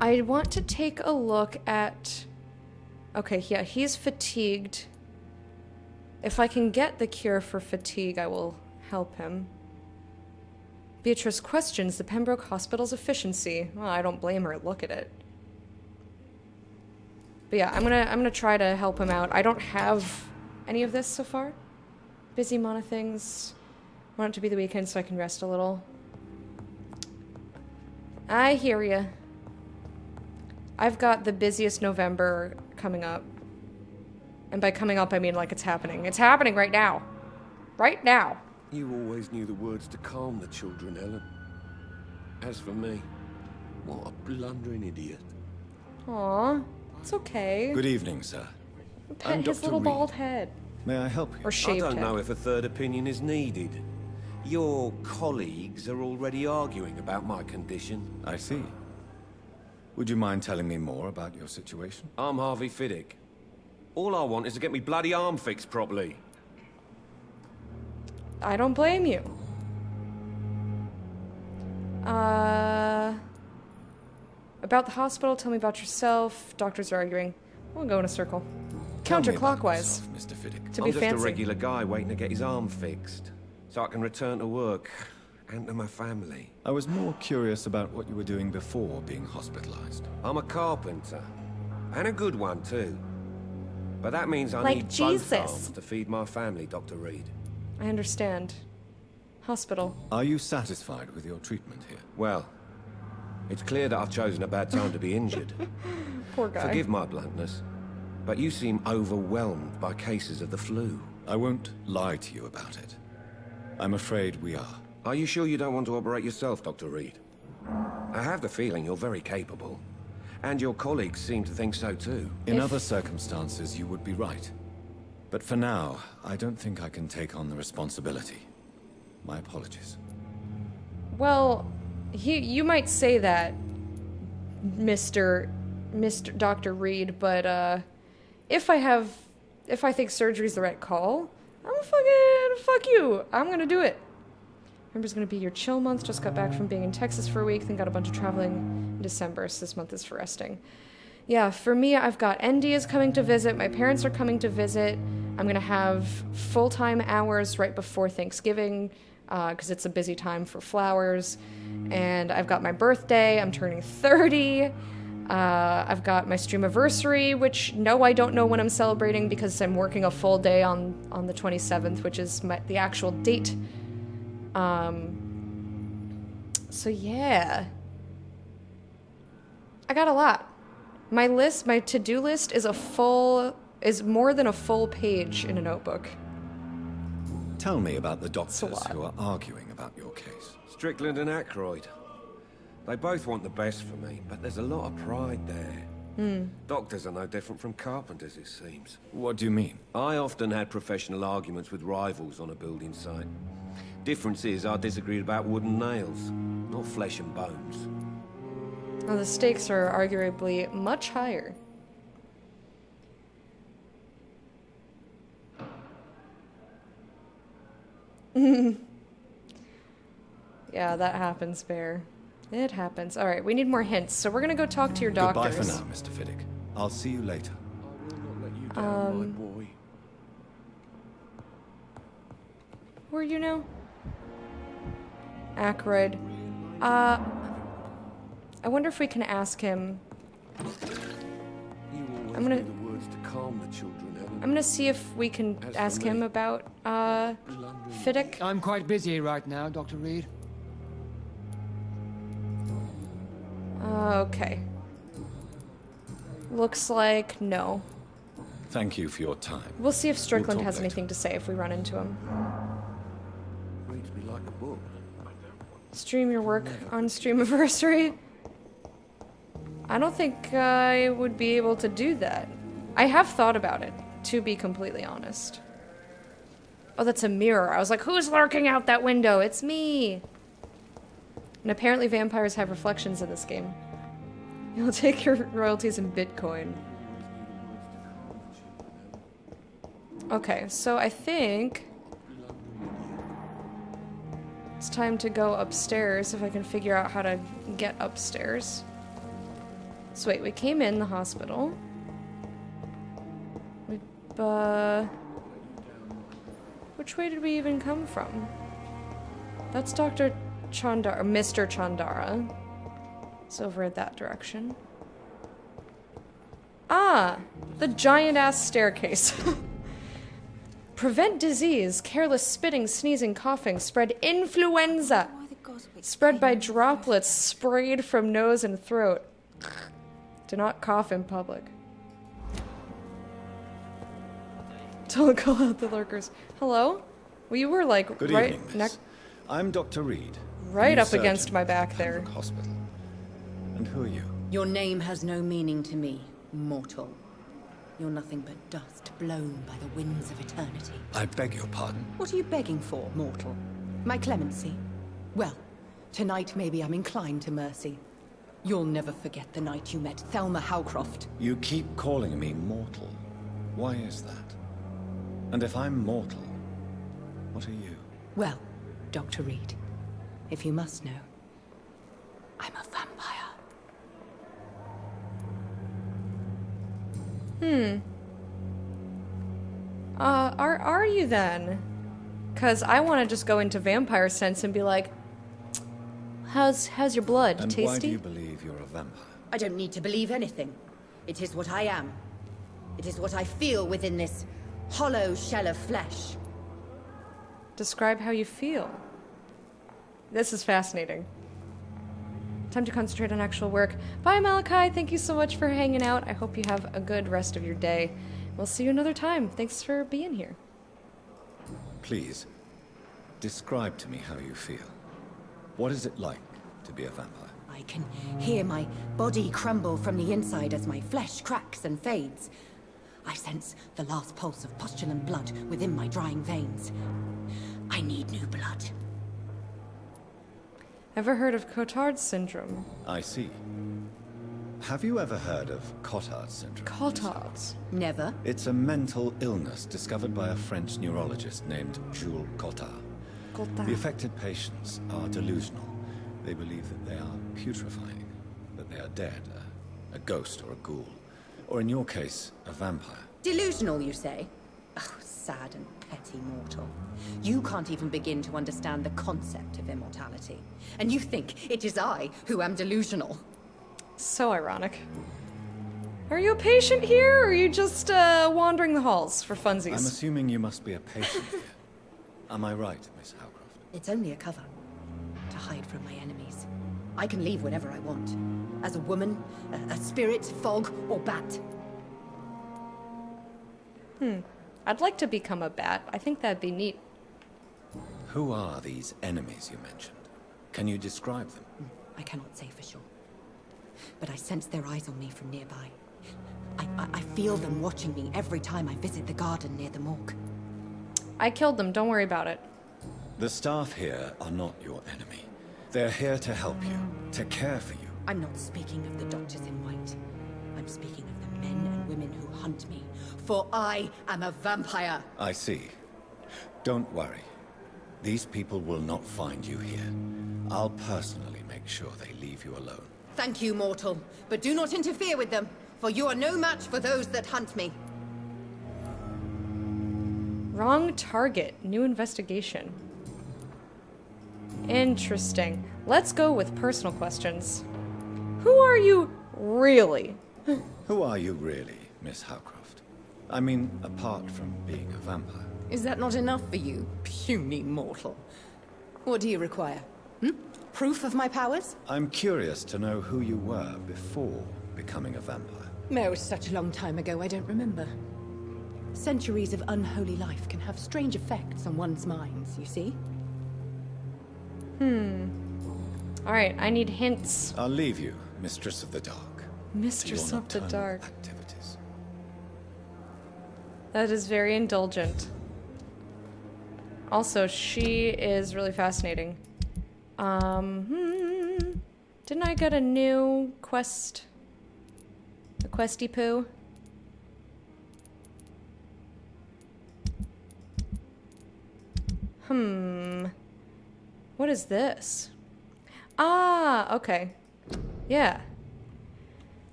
I want to take a look at... Okay, yeah, he's fatigued. If I can get the cure for fatigue, I will help him. Beatrice questions the Pembroke Hospital's efficiency. Well, I don't blame her. Look at it. But yeah, I'm gonna try to help him out. I don't have any of this so far. Busy Mana things. Want it to be the weekend so I can rest a little. I hear ya. I've got the busiest November coming up. And by coming up, I mean like it's happening. It's happening right now. Right now. You always knew the words to calm the children, Helen. As for me, what a blundering idiot. Aw, it's okay. Good evening, sir. Pet his little bald head. May I help you? Or shaved I don't head. know if a third opinion is needed. Your colleagues are already arguing about my condition. I see. Would you mind telling me more about your situation? I'm Harvey Fiddick. All I want is to get me bloody arm fixed properly. I don't blame you. About the hospital, tell me about yourself. Doctors are arguing. We'll go in a circle. Counterclockwise. Mr. Fiddick. To be I'm just fancy. a regular guy waiting to get his arm fixed, so I can return to work and to my family. I was more curious about what you were doing before being hospitalized. I'm a carpenter, and a good one too. But that means I Like need Jesus. both arms to feed my family, Dr. Reed. I understand. Hospital. Are you satisfied with your treatment here? Well, it's clear that I've chosen a bad time to be injured. Poor guy. Forgive my bluntness, but you seem overwhelmed by cases of the flu. I won't lie to you about it. I'm afraid we are. Are you sure you don't want to operate yourself, Dr. Reed? I have the feeling you're very capable. And your colleagues seem to think so too. In other circumstances, you would be right. But for now, I don't think I can take on the responsibility. My apologies. Well, you might say that, Mr. Dr. Reed, but if I think surgery's the right call, fuck you. I'm gonna do it. November's gonna be your chill month. Just got back from being in Texas for a week, then got a bunch of traveling in December, so this month is for resting. Yeah, for me, I've got ND is coming to visit, my parents are coming to visit. I'm gonna have full-time hours right before Thanksgiving, because it's a busy time for flowers. And I've got my birthday, I'm turning 30. I've got my streamiversary, which no, I don't know when I'm celebrating because I'm working a full day on the 27th, which is the actual date. So yeah. I got a lot. My to-do list is more than a full page in a notebook. Tell me about the doctors who are arguing about your case. Strickland and Aykroyd. They both want the best for me, but there's a lot of pride there. Doctors are no different from carpenters, it seems. What do you mean? I often had professional arguments with rivals on a building site. Difference is I disagreed about wooden nails, not flesh and bones. Well, the stakes are arguably much higher. Yeah, that happens, Bear. It happens. Alright, we need more hints, so we're gonna go talk to your doctors. Goodbye for now, Mr. Fiddick. I'll see you later. Who are you now? Ackroyd. I wonder if we can ask him. I'm gonna see if we can ask him about Fiddick. I'm quite busy right now, Dr. Reed. Okay. Looks like no. Thank you for your time. We'll see if Strickland We'll has talk anything to say if we run into him. Reads me like a book. Stream your work on Streamiversary? I don't think I would be able to do that. I have thought about it, to be completely honest. Oh, that's a mirror. I was like, who's lurking out that window? It's me! And apparently vampires have reflections in this game. You'll take your royalties in Bitcoin. Okay, so I think it's time to go upstairs if I can figure out how to get upstairs. So wait, we came in the hospital. Which way did we even come from? That's Dr. Chandara, Mr. Chandara. It's over at that direction. Ah! The giant-ass staircase. Prevent disease, careless spitting, sneezing, coughing, spread influenza. Spread by droplets sprayed from nose and throat. Do not cough in public. Don't call out the lurkers. Hello? We were like Good right evening, miss. I'm Dr. Reed. right new up against surgeon my back at there. Pembroke Hospital. And who are you? Your name has no meaning to me, mortal. You're nothing but dust blown by the winds of eternity. I beg your pardon. What are you begging for, mortal? My clemency? Well, tonight maybe I'm inclined to mercy. You'll never forget the night you met Thelma Howcroft. You keep calling me mortal. Why is that? And if I'm mortal, what are you? Well, Dr. Reed, if you must know, I'm a vampire. Are you then? Cause I want to just go into vampire sense and be like, how's your blood? And Tasty? why do you believe you're a vampire? I don't need to believe anything. It is what I am. It is what I feel within this hollow shell of flesh. Describe how you feel. This is fascinating. Time to concentrate on actual work. Bye, Malachi. Thank you so much for hanging out. I hope you have a good rest of your day. We'll see you another time. Thanks for being here. Please, describe to me how you feel. What is it like to be a vampire? I can hear my body crumble from the inside as my flesh cracks and fades. I sense the last pulse of postulant blood within my drying veins. I need new blood. Ever heard of Cotard's syndrome? I see. Have you ever heard of Cotard's syndrome? Cotard's? Never. It's a mental illness discovered by a French neurologist named Jules Cotard. The affected patients are delusional. They believe that they are putrefying, that they are dead, a ghost or a ghoul, or in your case, a vampire. Delusional, you say? Oh, sad and petty mortal. You can't even begin to understand the concept of immortality. And you think it is I who am delusional. So ironic. Are you a patient here, or are you just wandering the halls for funsies? I'm assuming you must be a patient here. Am I right, Miss Howcroft? It's only a cover. To hide from my enemies. I can leave whenever I want. As a woman, a spirit, fog, or bat. I'd like to become a bat. I think that'd be neat. Who are these enemies you mentioned? Can you describe them? I cannot say for sure. But I sense their eyes on me from nearby. I feel them watching me every time I visit the garden near the morgue. I killed them, don't worry about it. The staff here are not your enemy. They're here to help you, to care for you. I'm not speaking of the doctors in white. I'm speaking of the men and women who hunt me. For I am a vampire. I see. Don't worry. These people will not find you here. I'll personally make sure they leave you alone. Thank you, mortal, but do not interfere with them, for you are no match for those that hunt me. Wrong target. New investigation. Interesting. Let's go with personal questions. Who are you really? Who are you really, Miss Howcroft? I mean, apart from being a vampire. Is that not enough for you, puny mortal? What do you require? Proof of my powers? I'm curious to know who you were before becoming a vampire. No, it's such a long time ago, I don't remember. Centuries of unholy life can have strange effects on one's minds, you see? Alright, I need hints. I'll leave you, Mistress of the Dark. Mistress to your of the nocturnal Dark. activities. That is very indulgent. Also, she is really fascinating. Didn't I get a new quest? A questy poo? What is this? Ah, okay. Yeah.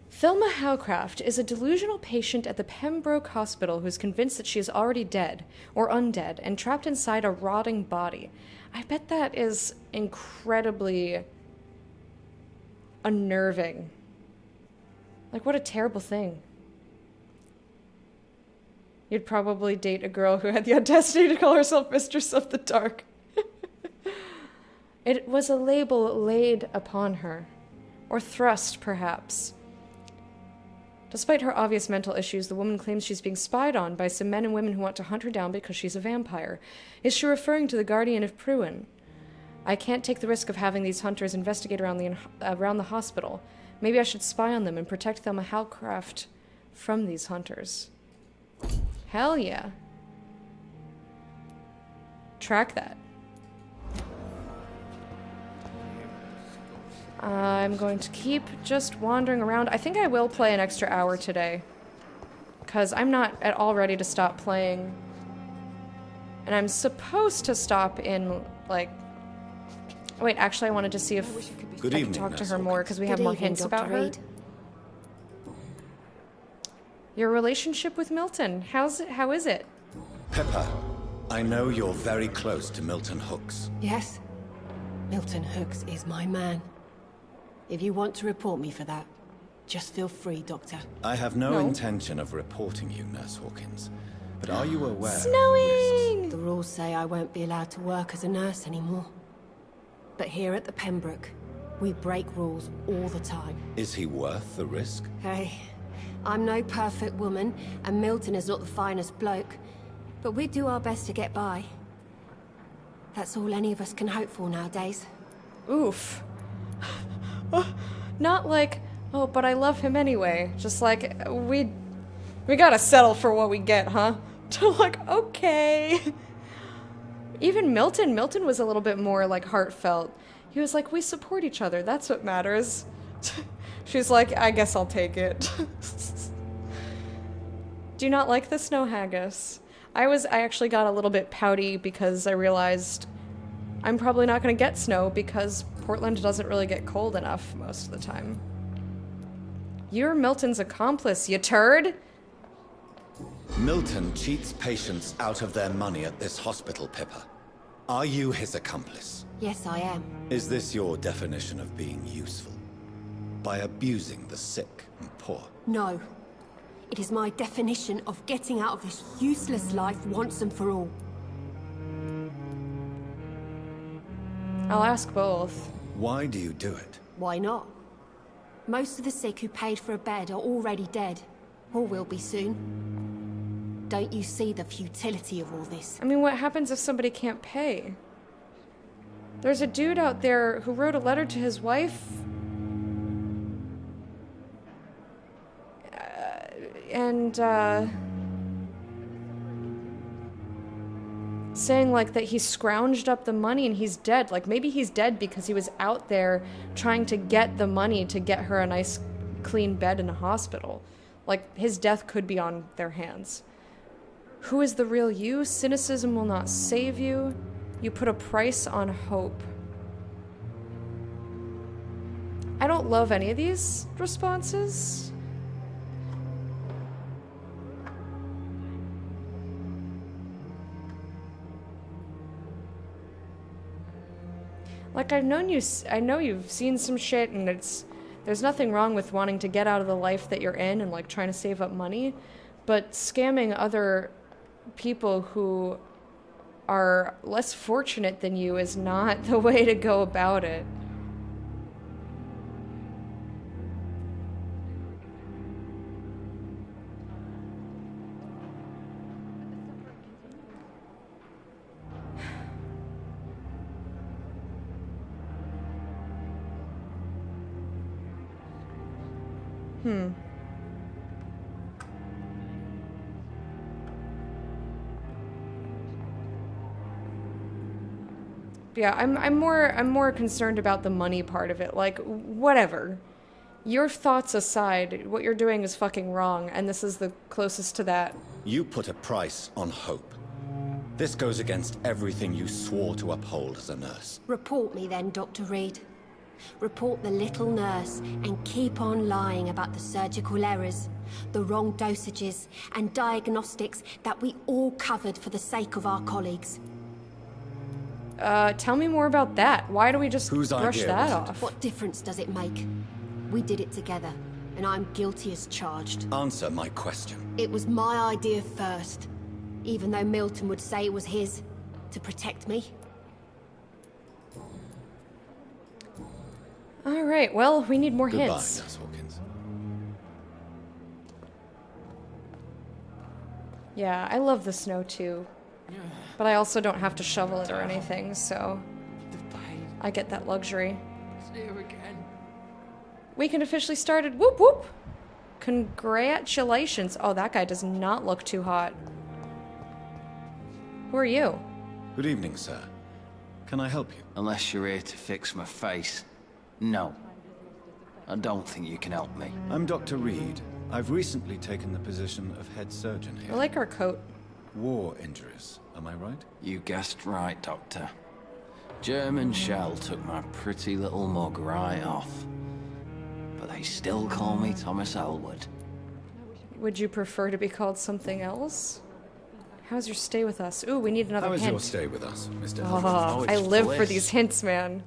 Thelma Howcroft is a delusional patient at the Pembroke Hospital who's convinced that she is already dead, or undead, and trapped inside a rotting body. I bet that is incredibly unnerving. Like, what a terrible thing. You'd probably date a girl who had the audacity to call herself Mistress of the Dark. It was a label laid upon her. Or thrust, perhaps. Despite her obvious mental issues, the woman claims she's being spied on by some men and women who want to hunt her down because she's a vampire. Is she referring to the Guardian of Pruin? I can't take the risk of having these hunters investigate around the hospital. Maybe I should spy on them and protect Thelma Howcroft from these hunters. Hell yeah. Track that. I'm going to keep just wandering around. I think I will play an extra hour today, because I'm not at all ready to stop playing. And I'm supposed to stop in, like... Wait, actually I wanted to see if I could talk to her more, because we have more hints about her. Your relationship with Milton, how is it? Pepper, I know you're very close to Milton Hooks. Yes. Milton Hooks is my man. If you want to report me for that, just feel free, Doctor. I have no intention of reporting you, Nurse Hawkins. But are you aware? Snowing! The rules say I won't be allowed to work as a nurse anymore. But here at the Pembroke, we break rules all the time. Is he worth the risk? Hey, I'm no perfect woman, and Milton is not the finest bloke. But we do our best to get by. That's all any of us can hope for nowadays. Oof. Not like, oh, but I love him anyway. Just like, we gotta settle for what we get, huh? Like, okay. Even Milton was a little bit more, like, heartfelt. He was like, we support each other, that's what matters. She's like, I guess I'll take it. Do you not like the snow haggis? I actually got a little bit pouty because I realized I'm probably not gonna get snow because Portland doesn't really get cold enough most of the time. You're Milton's accomplice, you turd! Milton cheats patients out of their money at this hospital, Pippa. Are you his accomplice? Yes, I am. Is this your definition of being useful? By abusing the sick and poor? No. It is my definition of getting out of this useless life once and for all. I'll ask both. Why do you do it? Why not? Most of the sick who paid for a bed are already dead. Or will be soon. Don't you see the futility of all this? I mean, what happens if somebody can't pay? There's a dude out there who wrote a letter to his wife. Saying, like, that he scrounged up the money and he's dead. Like, maybe he's dead because he was out there trying to get the money to get her a nice, clean bed in a hospital. Like, his death could be on their hands. Who is the real you? Cynicism will not save you. You put a price on hope. I don't love any of these responses. Like, I know you've seen some shit, and there's nothing wrong with wanting to get out of the life that you're in and, like, trying to save up money, but scamming other people who are less fortunate than you is not the way to go about it. Yeah, I'm more concerned about the money part of it. Like, whatever. Your thoughts aside, what you're doing is fucking wrong, and this is the closest to that. You put a price on hope. This goes against everything you swore to uphold as a nurse. Report me then, Dr. Reed. Report the little nurse and keep on lying about the surgical errors, the wrong dosages, and diagnostics that we all covered for the sake of our colleagues. Tell me more about that. Why do we just brush that off? What difference does it make? We did it together, and I'm guilty as charged. Answer my question. It was my idea first, even though Milton would say it was his, to protect me. Alright, well, we need more Goodbye, hints. Nurse Hawkins. Yeah, I love the snow too. But I also don't have to shovel it or anything, so I get that luxury. Weekend officially started. Whoop whoop! Congratulations. Oh, that guy does not look too hot. Who are you? Good evening, sir. Can I help you? Unless you're here to fix my face. No. I don't think you can help me. I'm Dr. Reed. I've recently taken the position of head surgeon here. I like our coat. War injuries, am I right? You guessed right, Doctor. German shell took my pretty little mug right off. But they still call me Thomas Elwood. Would you prefer to be called something else? How's your stay with us? Ooh, we need another hint. How was your stay with us, Mr. Oh, I live for these hints, man.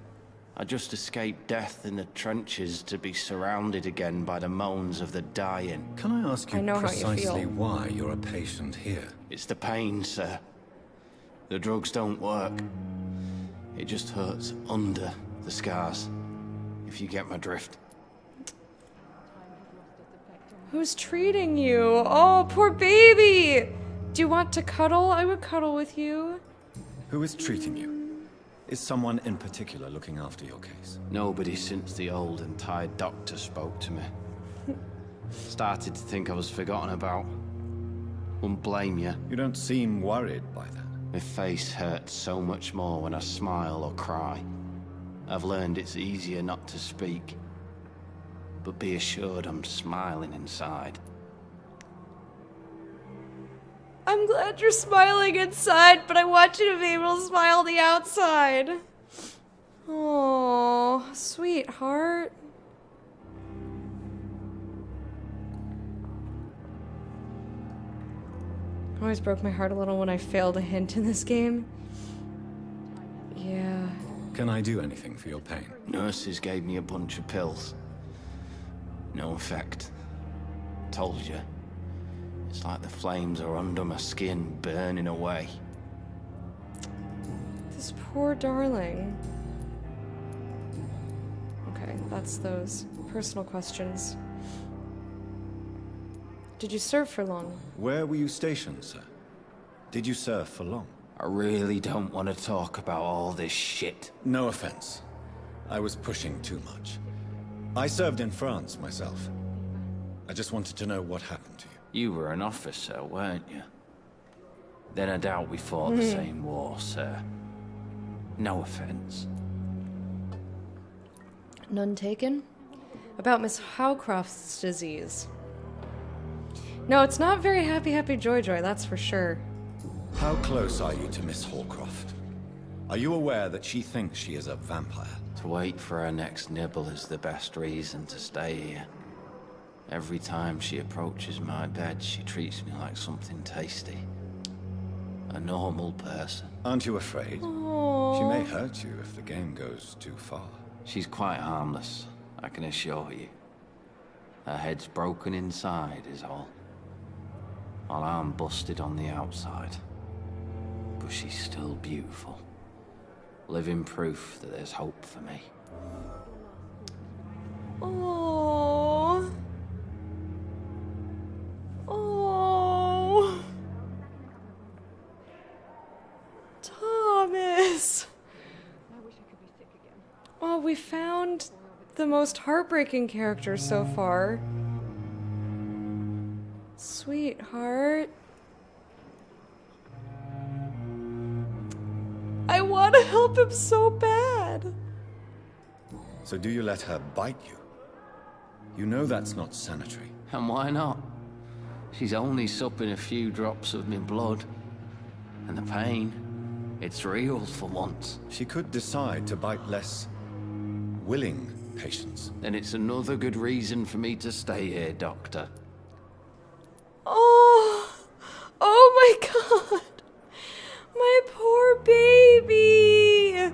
I just escaped death in the trenches to be surrounded again by the moans of the dying. Can I ask you precisely you why you're a patient here? It's the pain, sir. The drugs don't work. It just hurts under the scars, if you get my drift. Who's treating you? Oh, poor baby! Do you want to cuddle? I would cuddle with you. Who is treating you? Is someone in particular looking after your case? Nobody since the old and tired doctor spoke to me. Started to think I was forgotten about. Wouldn't blame you. You don't seem worried by that. My face hurts so much more when I smile or cry. I've learned it's easier not to speak. But be assured I'm smiling inside. I'm glad you're smiling inside, but I want you to be able to smile on the outside. Oh, sweetheart. Always broke my heart a little when I failed a hint in this game. Yeah. Can I do anything for your pain? Nurses gave me a bunch of pills. No effect. Told you. It's like the flames are under my skin, burning away. This poor darling. Okay, that's those personal questions. Did you serve for long? Where were you stationed, sir? Did you serve for long? I really don't want to talk about all this shit. No offense. I was pushing too much. I served in France myself. I just wanted to know what happened to you. You were an officer, weren't you? Then I doubt we fought the same war, sir. No offense. None taken? About Miss Howcroft's disease. No, it's not very happy, happy, joy, joy, that's for sure. How close are you to Miss Hallcroft? Are you aware that she thinks she is a vampire? To To wait for her next nibble is the best reason to stay here. Every time she approaches my bed, she treats me like something tasty. A normal person. Aren't you afraid? Aww. She may hurt you if the game goes too far. She's quite harmless, I can assure you. Her head's broken inside is all. While I'm busted on the outside. But she's still beautiful. Living proof that there's hope for me. Oh. Oh. Thomas. Oh, we found the most heartbreaking character so far. Sweetheart. I want to help him so bad. So do you let her bite you? You know that's not sanitary. And why not? She's only supping a few drops of my blood. And the pain, it's real for once. She could decide to bite less willing patients. Then it's another good reason for me to stay here, Doctor. Oh, oh my God. My poor baby.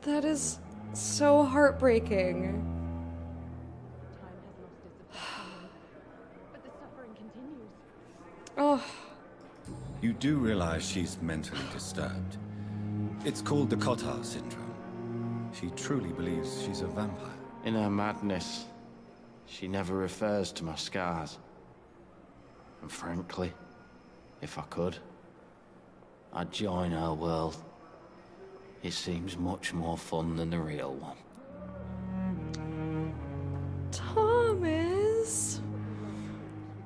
That is so heartbreaking. Oh. You do realize she's mentally disturbed. It's called the Cotard syndrome. She truly believes she's a vampire. In her madness, she never refers to my scars. And frankly, if I could, I'd join her world. It seems much more fun than the real one. Thomas.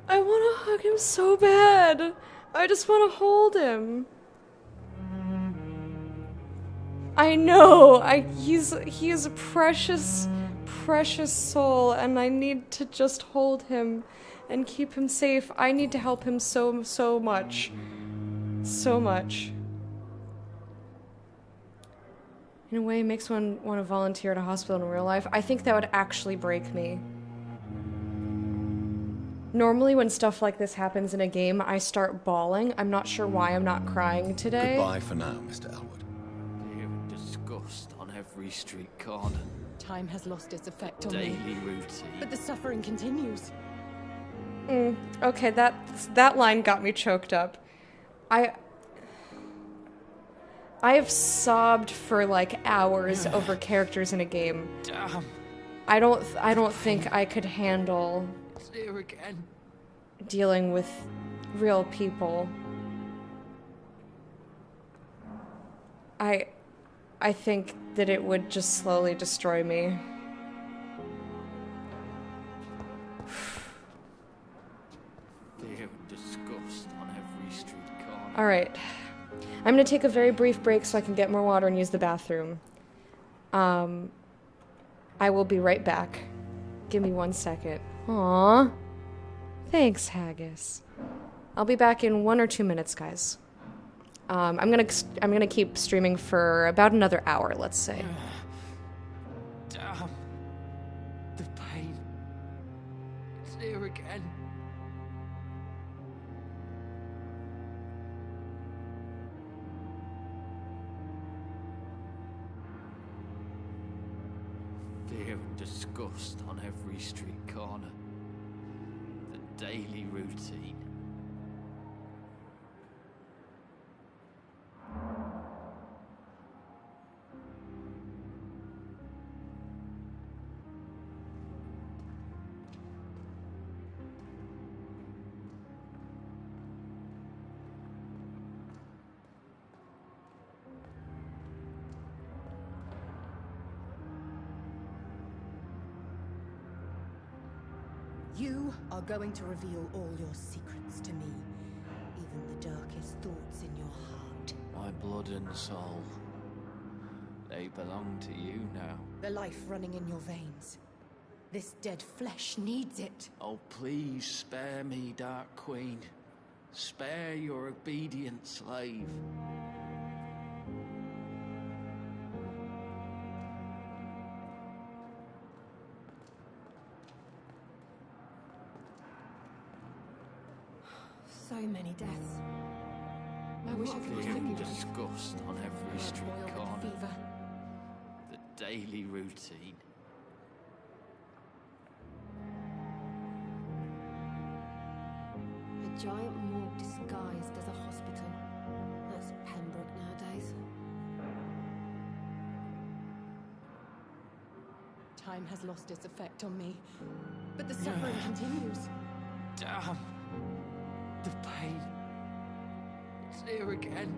I want to hug him so bad. I just want to hold him. I know. He is a precious, precious soul, and I need to just hold him and keep him safe. I need to help him so much. So much. In a way, it makes one want to volunteer at a hospital in real life. I think that would actually break me. Normally when stuff like this happens in a game, I start bawling. I'm not sure why I'm not crying today. Goodbye for now, Mr. Elwood. Fear and disgust on every street corner. Time has lost its effect on me. Daily routine. But the suffering continues. Okay, that line got me choked up. I have sobbed for like hours over characters in a game. Damn. I don't think I could handle Here again. dealing with real people. I think that it would just slowly destroy me. Fear and disgust on every street corner. All right. I'm going to take a very brief break so I can get more water and use the bathroom. I will be right back. Give me 1 second. Aww. Thanks, Haggis. I'll be back in 1 or 2 minutes, guys. I'm gonna keep streaming for about another hour, let's say. Damn. The pain. It's here again. Fear and disgust on every street corner. The daily routine. You are going to reveal all your secrets to me, even the darkest thoughts in your heart. My blood and soul. They belong to you now. The life running in your veins. This dead flesh needs it. Oh, please spare me, Dark Queen. Spare your obedient slave. So many deaths. I wish I could Fear take and you. disgust on every street Boil with corner. fever. The daily routine. A giant morgue disguised as a hospital. That's Pembroke nowadays. Time has lost its effect on me, but the suffering continues. Damn. The pain. It's here again.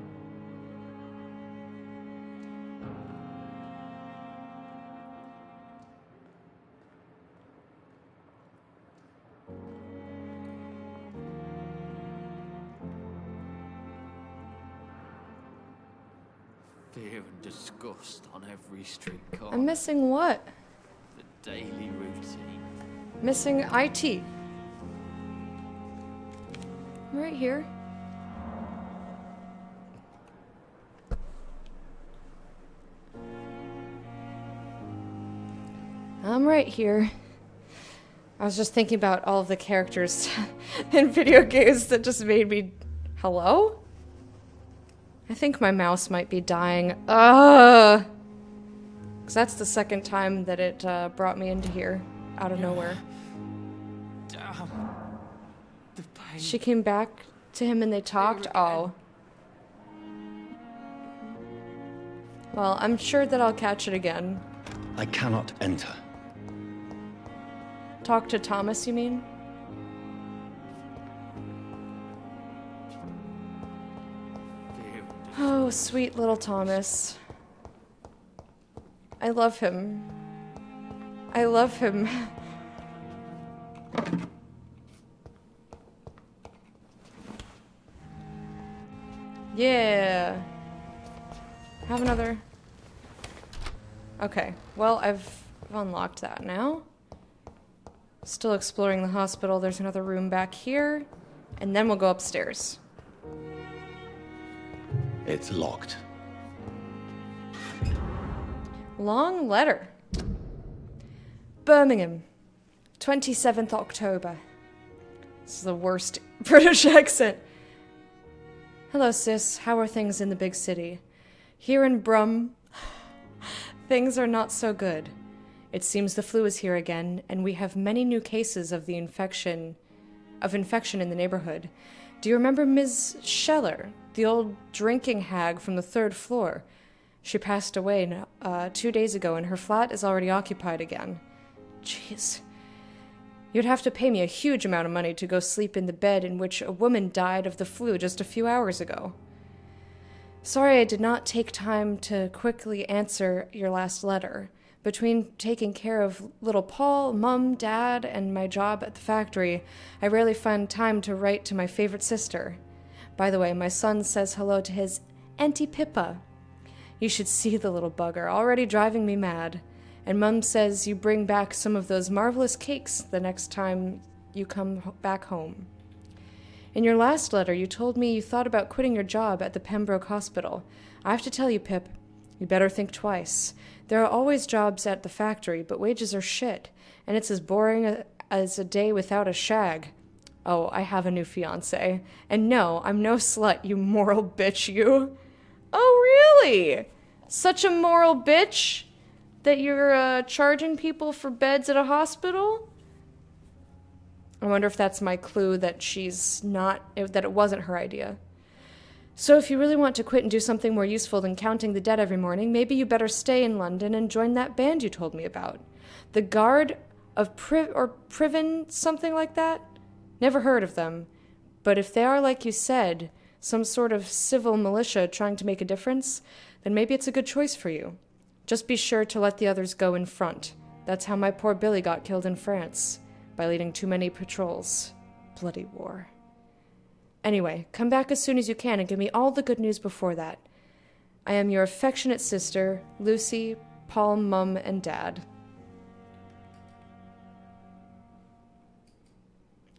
Fear and disgust on every street corner. I'm missing what? The daily routine. Missing IT. Right here. I'm right here. I was just thinking about all of the characters in video games that just made me... Hello? I think my mouse might be dying. Because that's the second time that it brought me into here, out of nowhere. Damn. The pain. She came back to him and they talked? Oh. Well, I'm sure that I'll catch it again. I cannot enter. Talk to Thomas, you mean? Oh, sweet little Thomas. I love him. I love him. Yeah. Have another. Okay, well, I've unlocked that now. Still exploring the hospital. There's another room back here. And then we'll go upstairs. It's locked. Long letter. Birmingham, 27th October. This is the worst British accent. Hello, sis. How are things in the big city? Here in Brum, things are not so good. It seems the flu is here again, and we have many new cases of the infection in the neighborhood. Do you remember Ms. Scheller, the old drinking hag from the 3rd floor? She passed away 2 days ago, and her flat is already occupied again. Jeez. You'd have to pay me a huge amount of money to go sleep in the bed in which a woman died of the flu just a few hours ago. Sorry I did not take time to quickly answer your last letter. Between taking care of little Paul, Mum, Dad, and my job at the factory, I rarely find time to write to my favorite sister. By the way, my son says hello to his Auntie Pippa. You should see the little bugger, already driving me mad. And Mum says you bring back some of those marvelous cakes the next time you come back home. In your last letter, you told me you thought about quitting your job at the Pembroke Hospital. I have to tell you, Pip, you better think twice. There are always jobs at the factory, but wages are shit, and it's as boring as a day without a shag. Oh, I have a new fiancé. And no, I'm no slut, you moral bitch, you. Oh, really? Such a moral bitch that you're charging people for beds at a hospital? I wonder if that's my clue that that it wasn't her idea. So if you really want to quit and do something more useful than counting the dead every morning, maybe you better stay in London and join that band you told me about. The Guard of Priven, something like that? Never heard of them. But if they are, like you said, some sort of civil militia trying to make a difference, then maybe it's a good choice for you. Just be sure to let the others go in front. That's how my poor Billy got killed in France, by leading too many patrols. Bloody war. Anyway, come back as soon as you can and give me all the good news before that. I am your affectionate sister, Lucy, Paul, Mum, and Dad.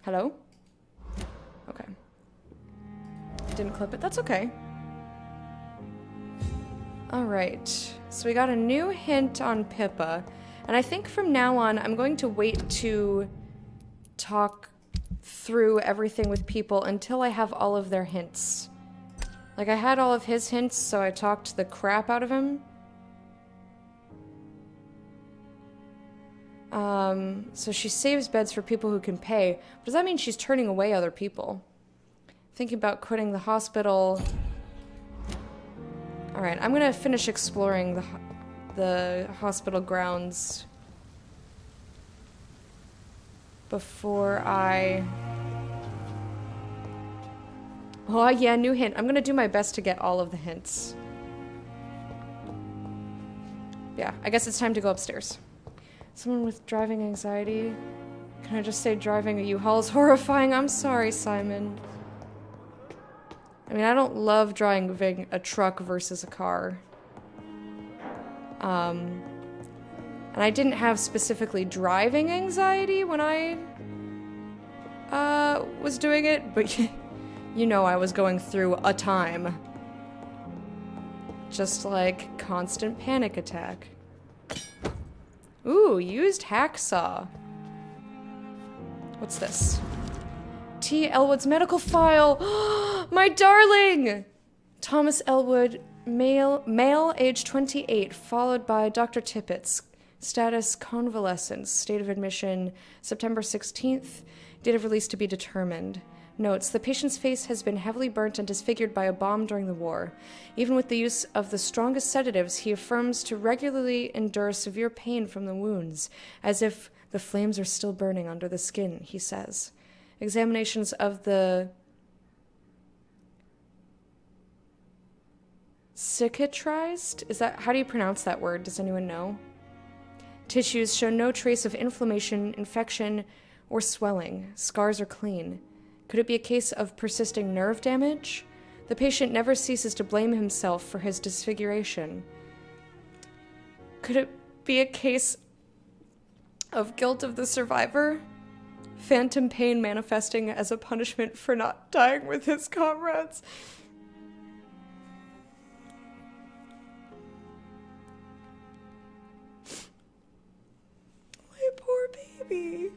Hello? Okay. didn't clip it. That's okay. Alright. So we got a new hint on Pippa. And I think from now on, I'm going to wait to talk through everything with people until I have all of their hints. Like, I had all of his hints, so I talked the crap out of him. So she saves beds for people who can pay. Does that mean she's turning away other people? Thinking about quitting the hospital. Alright, I'm gonna finish exploring the hospital grounds before I... Oh yeah, new hint. I'm gonna do my best to get all of the hints. Yeah, I guess it's time to go upstairs. Someone with driving anxiety. Can I just say driving a U-Haul is horrifying? I'm sorry, Simon. I mean, I don't love driving a truck versus a car. And I didn't have specifically driving anxiety when I was doing it, but you know I was going through a time. Just like constant panic attack. Ooh, used hacksaw. What's this? T. Elwood's medical file. My darling! Thomas Elwood, male, age 28, followed by Dr. Tippett's. Status convalescence. State of admission September 16th. Date of release to be determined. Notes, the patient's face has been heavily burnt and disfigured by a bomb during the war. Even with the use of the strongest sedatives, he affirms to regularly endure severe pain from the wounds, as if the flames are still burning under the skin, he says. Examinations of the cicatrized? Is that, how do you pronounce that word? Does anyone know? Tissues show no trace of inflammation, infection, or swelling. Scars are clean. Could it be a case of persisting nerve damage? The patient never ceases to blame himself for his disfiguration. Could it be a case of guilt of the survivor? Phantom pain manifesting as a punishment for not dying with his comrades. My poor baby.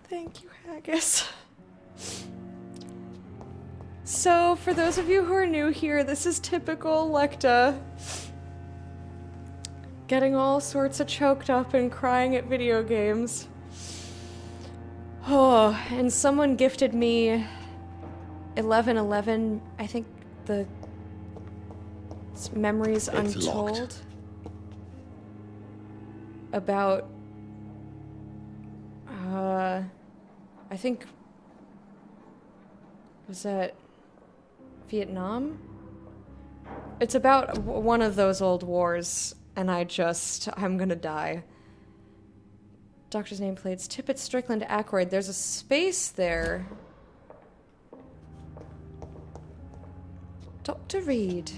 Thank you, Haggis. So, for those of you who are new here, this is typical Lecta. Getting all sorts of choked up and crying at video games. Oh, and someone gifted me 1111, I think the Memories It's Untold. locked. About I think, was that Vietnam? It's about one of those old wars, and I'm gonna die. Doctor's nameplates. Tippett, Strickland, Ackroyd. There's a space there. Dr. Reed.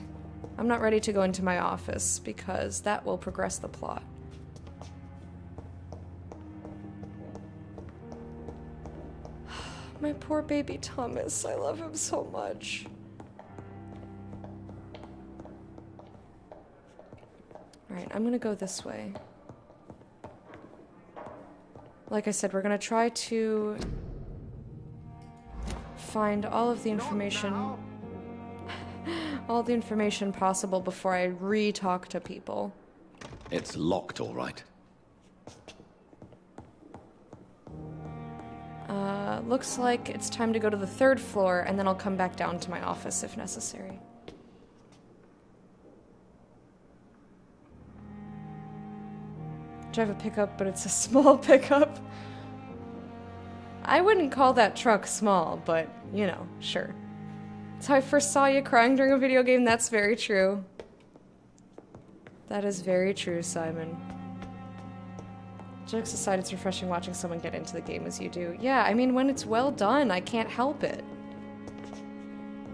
I'm not ready to go into my office, because that will progress the plot. My poor baby Thomas. I love him so much. Alright, I'm gonna go this way. Like I said, we're gonna try to find all of the information all the information possible before I re-talk to people. It's locked, all right. Looks like it's time to go to the 3rd floor, and then I'll come back down to my office if necessary. Drive a pickup, but it's a small pickup. I wouldn't call that truck small, but, you know, sure. That's how I first saw you crying during a video game. That's very true. That is very true, Simon. Jokes aside, it's refreshing watching someone get into the game as you do. Yeah, I mean, when it's well done, I can't help it.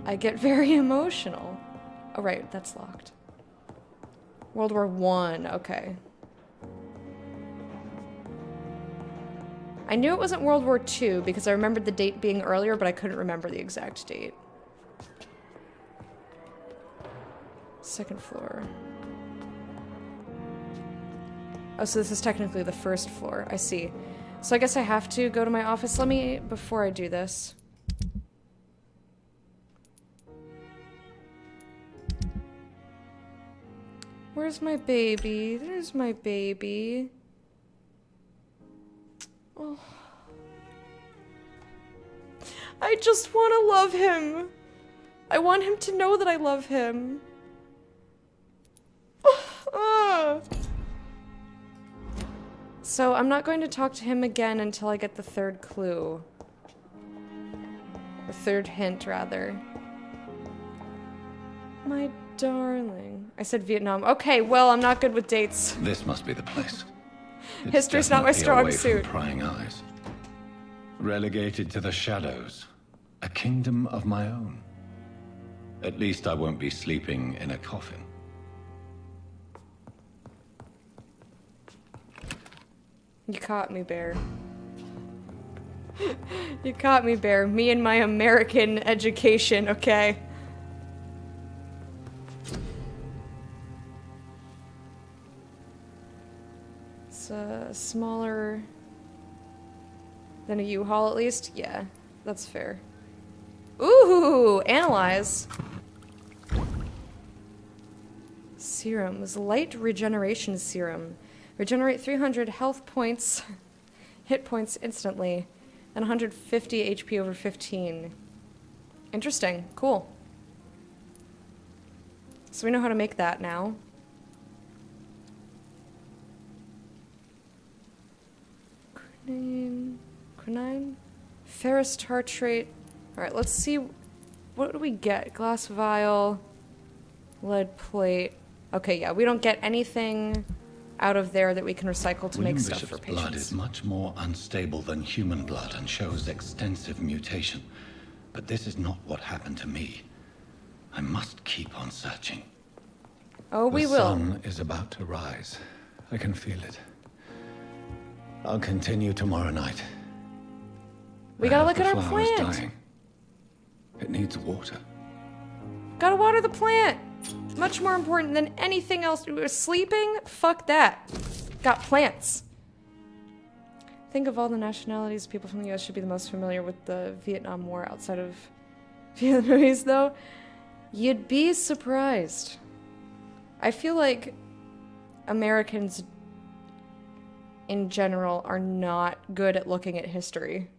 I get very emotional. Oh, right, that's locked. World War I, okay. I knew it wasn't World War II because I remembered the date being earlier, but I couldn't remember the exact date. Second floor. Oh, so this is technically the first floor. I see. So I guess I have to go to my office. Let me, before I do this. Where's my baby? There's my baby. Oh. I just want to love him. I want him to know that I love him. So I'm not going to talk to him again until I get the third clue. The third hint, rather. My darling. I said Vietnam. Okay, well, I'm not good with dates. This must be the place. It's History's not my definitely strong away suit. From prying eyes. Relegated to the shadows. A kingdom of my own. At least I won't be sleeping in a coffin. You caught me, Bear. You caught me, Bear. Me and my American education, okay? It's smaller than a U-Haul, at least? Yeah, that's fair. Ooh, analyze. Serums. Light regeneration serum. Regenerate 300 health points, hit points instantly, and 150 HP over 15. Interesting. Cool. So we know how to make that now. Quinine? Ferrous tartrate. Alright, let's see. What do we get? Glass vial. Lead plate. Okay, yeah, we don't get anything out of there that we can recycle to William make stuff Bishop's for patients. blood is much more unstable than human blood and shows extensive mutation. But this is not what happened to me. I must keep on searching. Oh, we will. The sun is about to rise. I can feel it. I'll continue tomorrow night. We gotta look The at our flower's plant. dying. It needs water. Gotta water the plant. Much more important than anything else. Sleeping? Fuck that. Got plants. Think of all the nationalities. People from the US should be the most familiar with the Vietnam War outside of Vietnamese, though. You'd be surprised. I feel like Americans in general are not good at looking at history.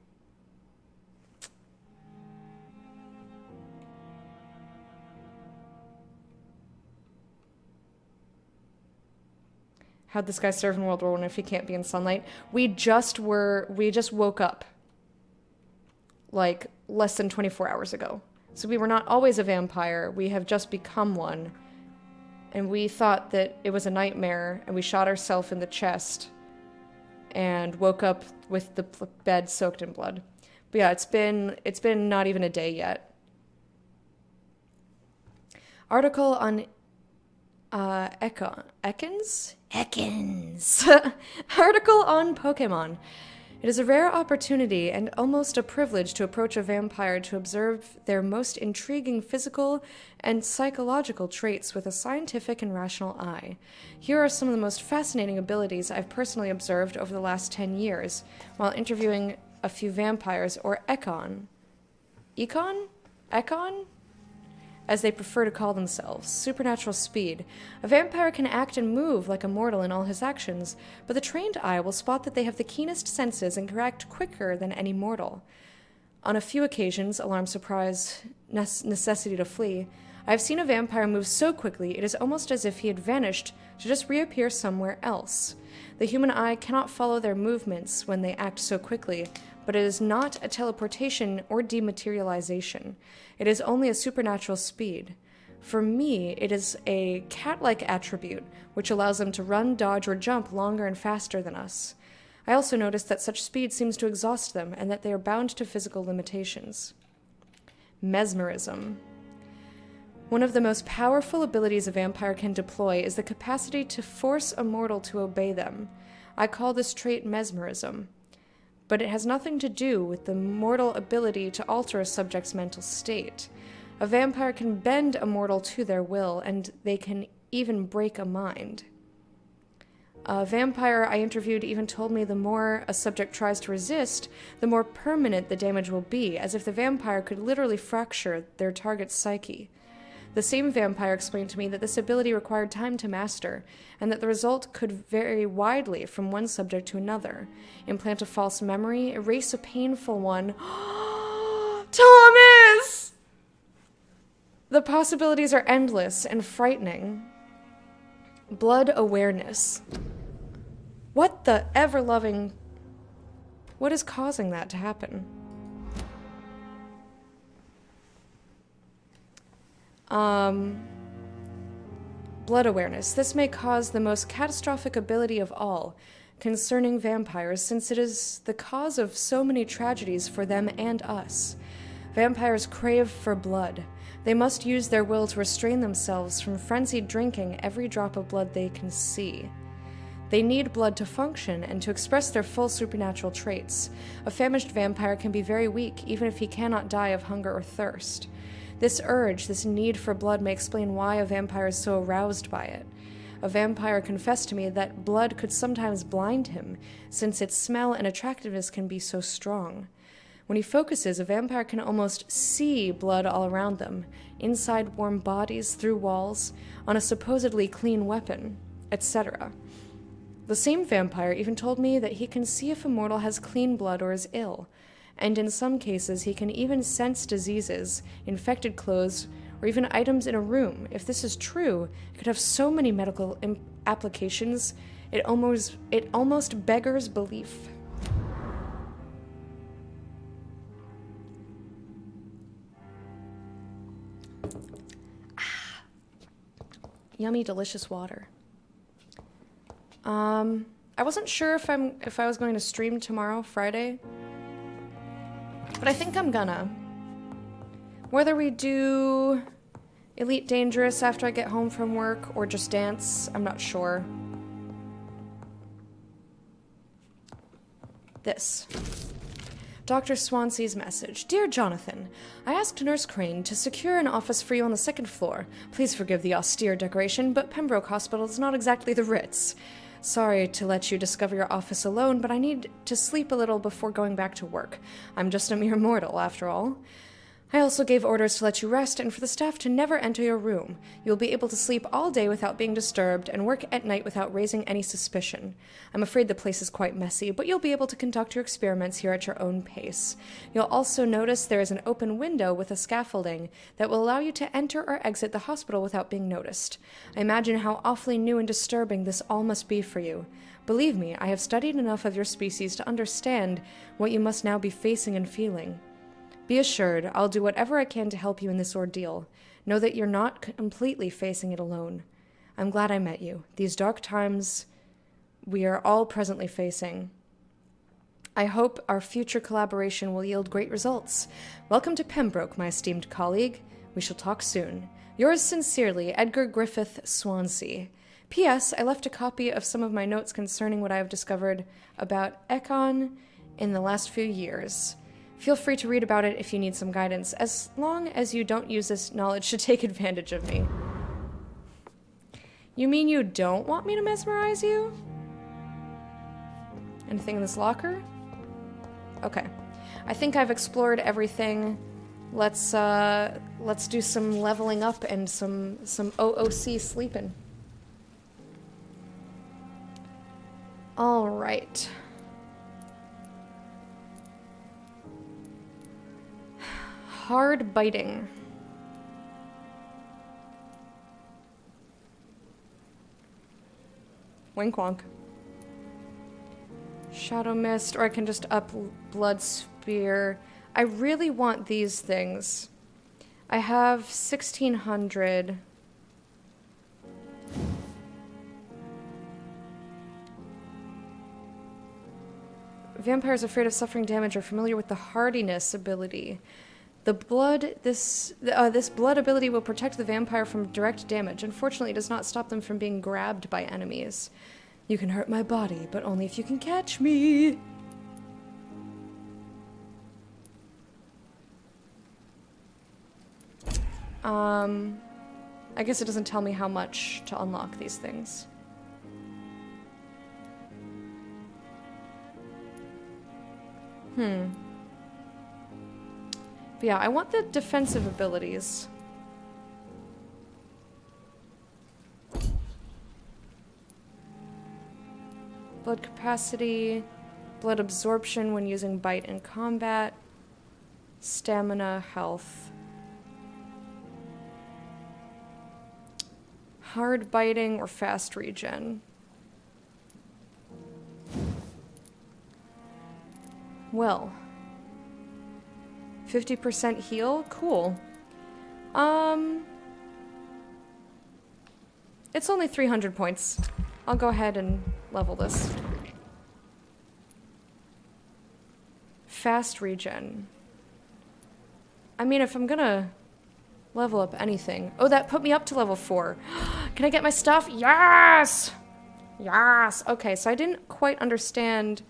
How'd this guy serve in World War I if he can't be in sunlight? We just woke up like less than 24 hours ago. So we were not always a vampire. We have just become one. And we thought that it was a nightmare, and we shot ourselves in the chest and woke up with the bed soaked in blood. But yeah, it's been not even a day yet. Article on Ekans? Article on Pokemon. It is a rare opportunity and almost a privilege to approach a vampire to observe their most intriguing physical and psychological traits with a scientific and rational eye. Here are some of the most fascinating abilities I've personally observed over the last 10 years while interviewing a few vampires, or Ekon, as they prefer to call themselves. Supernatural speed. A vampire can act and move like a mortal in all his actions, but the trained eye will spot that they have the keenest senses and can act quicker than any mortal. On a few occasions, alarm, surprise, necessity to flee, I have seen a vampire move so quickly it is almost as if he had vanished to just reappear somewhere else. The human eye cannot follow their movements when they act so quickly, but it is not a teleportation or dematerialization. It is only a supernatural speed. For me, it is a cat-like attribute, which allows them to run, dodge, or jump longer and faster than us. I also noticed that such speed seems to exhaust them, and that they are bound to physical limitations. Mesmerism. One of the most powerful abilities a vampire can deploy is the capacity to force a mortal to obey them. I call this trait mesmerism, but it has nothing to do with the mortal ability to alter a subject's mental state. A vampire can bend a mortal to their will, and they can even break a mind. A vampire I interviewed even told me the more a subject tries to resist, the more permanent the damage will be, as if the vampire could literally fracture their target's psyche. The same vampire explained to me that this ability required time to master, and that the result could vary widely from one subject to another. Implant a false memory, erase a painful one. Thomas! The possibilities are endless and frightening. Blood awareness. What the ever-loving... What is causing that to happen? Blood awareness. This may cause the most catastrophic ability of all concerning vampires, since it is the cause of so many tragedies for them and us. Vampires crave for blood. They must use their will to restrain themselves from frenzied drinking every drop of blood they can see. They need blood to function and to express their full supernatural traits. A famished vampire can be very weak, even if he cannot die of hunger or thirst. This urge, this need for blood, may explain why a vampire is so aroused by it. A vampire confessed to me that blood could sometimes blind him, since its smell and attractiveness can be so strong. When he focuses, a vampire can almost see blood all around them, inside warm bodies, through walls, on a supposedly clean weapon, etc. The same vampire even told me that he can see if a mortal has clean blood or is ill, and in some cases he can even sense diseases, infected clothes, or even items in a room. If this is true, it could have so many medical applications, it almost beggars belief. Yummy, delicious water. I wasn't sure if I was going to stream tomorrow, Friday, but I think I'm gonna. Whether we do Elite Dangerous after I get home from work or just dance, I'm not sure. This. Dr. Swansea's message. Dear Jonathan, I asked Nurse Crane to secure an office for you on the second floor. Please forgive the austere decoration, but Pembroke Hospital is not exactly the Ritz. Sorry to let you discover your office alone, but I need to sleep a little before going back to work. I'm just a mere mortal, after all. I also gave orders to let you rest and for the staff to never enter your room. You'll be able to sleep all day without being disturbed and work at night without raising any suspicion. I'm afraid the place is quite messy, but you'll be able to conduct your experiments here at your own pace. You'll also notice there is an open window with a scaffolding that will allow you to enter or exit the hospital without being noticed. I imagine how awfully new and disturbing this all must be for you. Believe me, I have studied enough of your species to understand what you must now be facing and feeling. Be assured, I'll do whatever I can to help you in this ordeal. Know that you're not completely facing it alone. I'm glad I met you. These dark times we are all presently facing. I hope our future collaboration will yield great results. Welcome to Pembroke, my esteemed colleague. We shall talk soon. Yours sincerely, Edgar Griffith Swansea. P.S. I left a copy of some of my notes concerning what I have discovered about Ekon in the last few years. Feel free to read about it if you need some guidance, as long as you don't use this knowledge to take advantage of me. You mean you don't want me to mesmerize you? Anything in this locker? Okay. I think I've explored everything. Let's do some leveling up and some OOC sleeping. All right. Hard biting. Wink wonk. Shadow Mist, or I can just up Blood Spear. I really want these things. I have 1600. Vampires afraid of suffering damage are familiar with the hardiness ability. This blood ability will protect the vampire from direct damage. Unfortunately, it does not stop them from being grabbed by enemies. You can hurt my body, but only if you can catch me. I guess it doesn't tell me how much to unlock these things. But yeah, I want the defensive abilities. Blood capacity, blood absorption when using bite in combat, stamina, health. Hard biting or fast regen. Well, 50% heal? Cool. It's only 300 points. I'll go ahead and level this. Fast regen. I mean, if I'm gonna level up anything. Oh, that put me up to level 4. Can I get my stuff? Yes! Yes! Okay, so I didn't quite understand.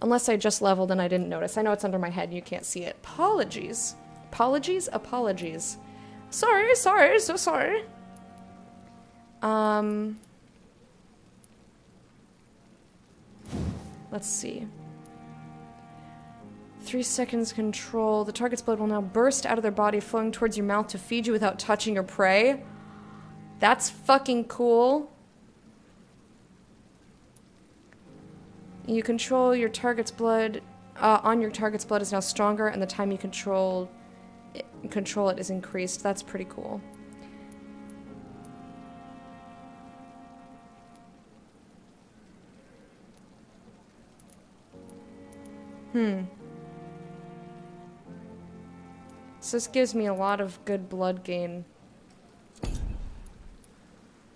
Unless I just leveled and I didn't notice. I know it's under my head and you can't see it. Apologies. Apologies? Apologies. Sorry, sorry, so sorry. Let's see. 3 seconds control. The target's blood will now burst out of their body, flowing towards your mouth to feed you without touching your prey. That's fucking cool. You control your target's blood. On your target's blood is now stronger, and the time you control it is increased. That's pretty cool. So this gives me a lot of good blood gain.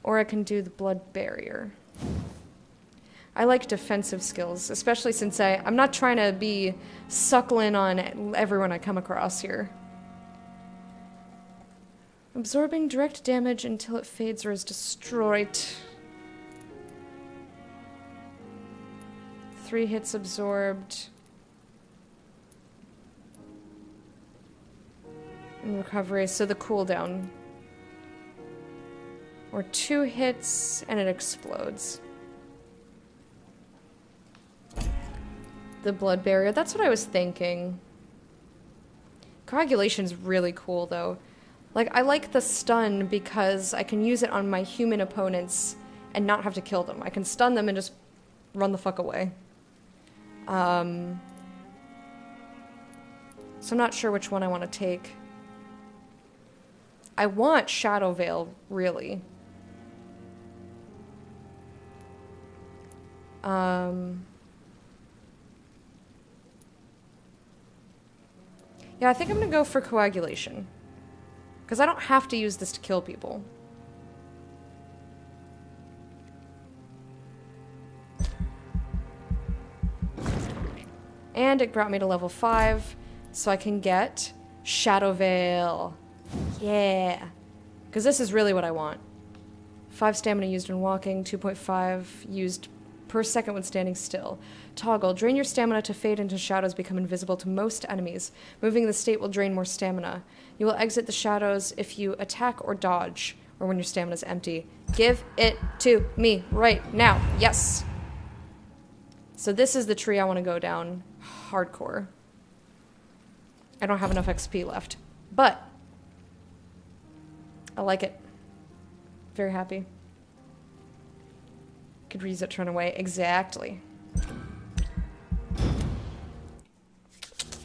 Or I can do the blood barrier. I like defensive skills, especially since I'm not trying to be suckling on everyone I come across here. Absorbing direct damage until it fades or is destroyed. 3 hits absorbed. And recovery, so the cooldown. Or 2 hits and it explodes. The blood barrier, that's what I was thinking. Coagulation's really cool though. Like, I like the stun because I can use it on my human opponents and not have to kill them. I can stun them and just run the fuck away. So I'm not sure which one I want to take. I want Shadow Veil, really. Yeah, I think I'm gonna go for coagulation. Because I don't have to use this to kill people. And it brought me to level 5, so I can get Shadow Veil. Yeah. Because this is really what I want. 5 stamina used when walking, 2.5 used per second when standing still. Toggle. Drain your stamina to fade into shadows, become invisible to most enemies. Moving the state will drain more stamina. You will exit the shadows if you attack or dodge, or when your stamina is empty. Give it to me right now. Yes. So this is the tree I want to go down. Hardcore. I don't have enough XP left. But I like it. Very happy. Could use it to run away. Exactly.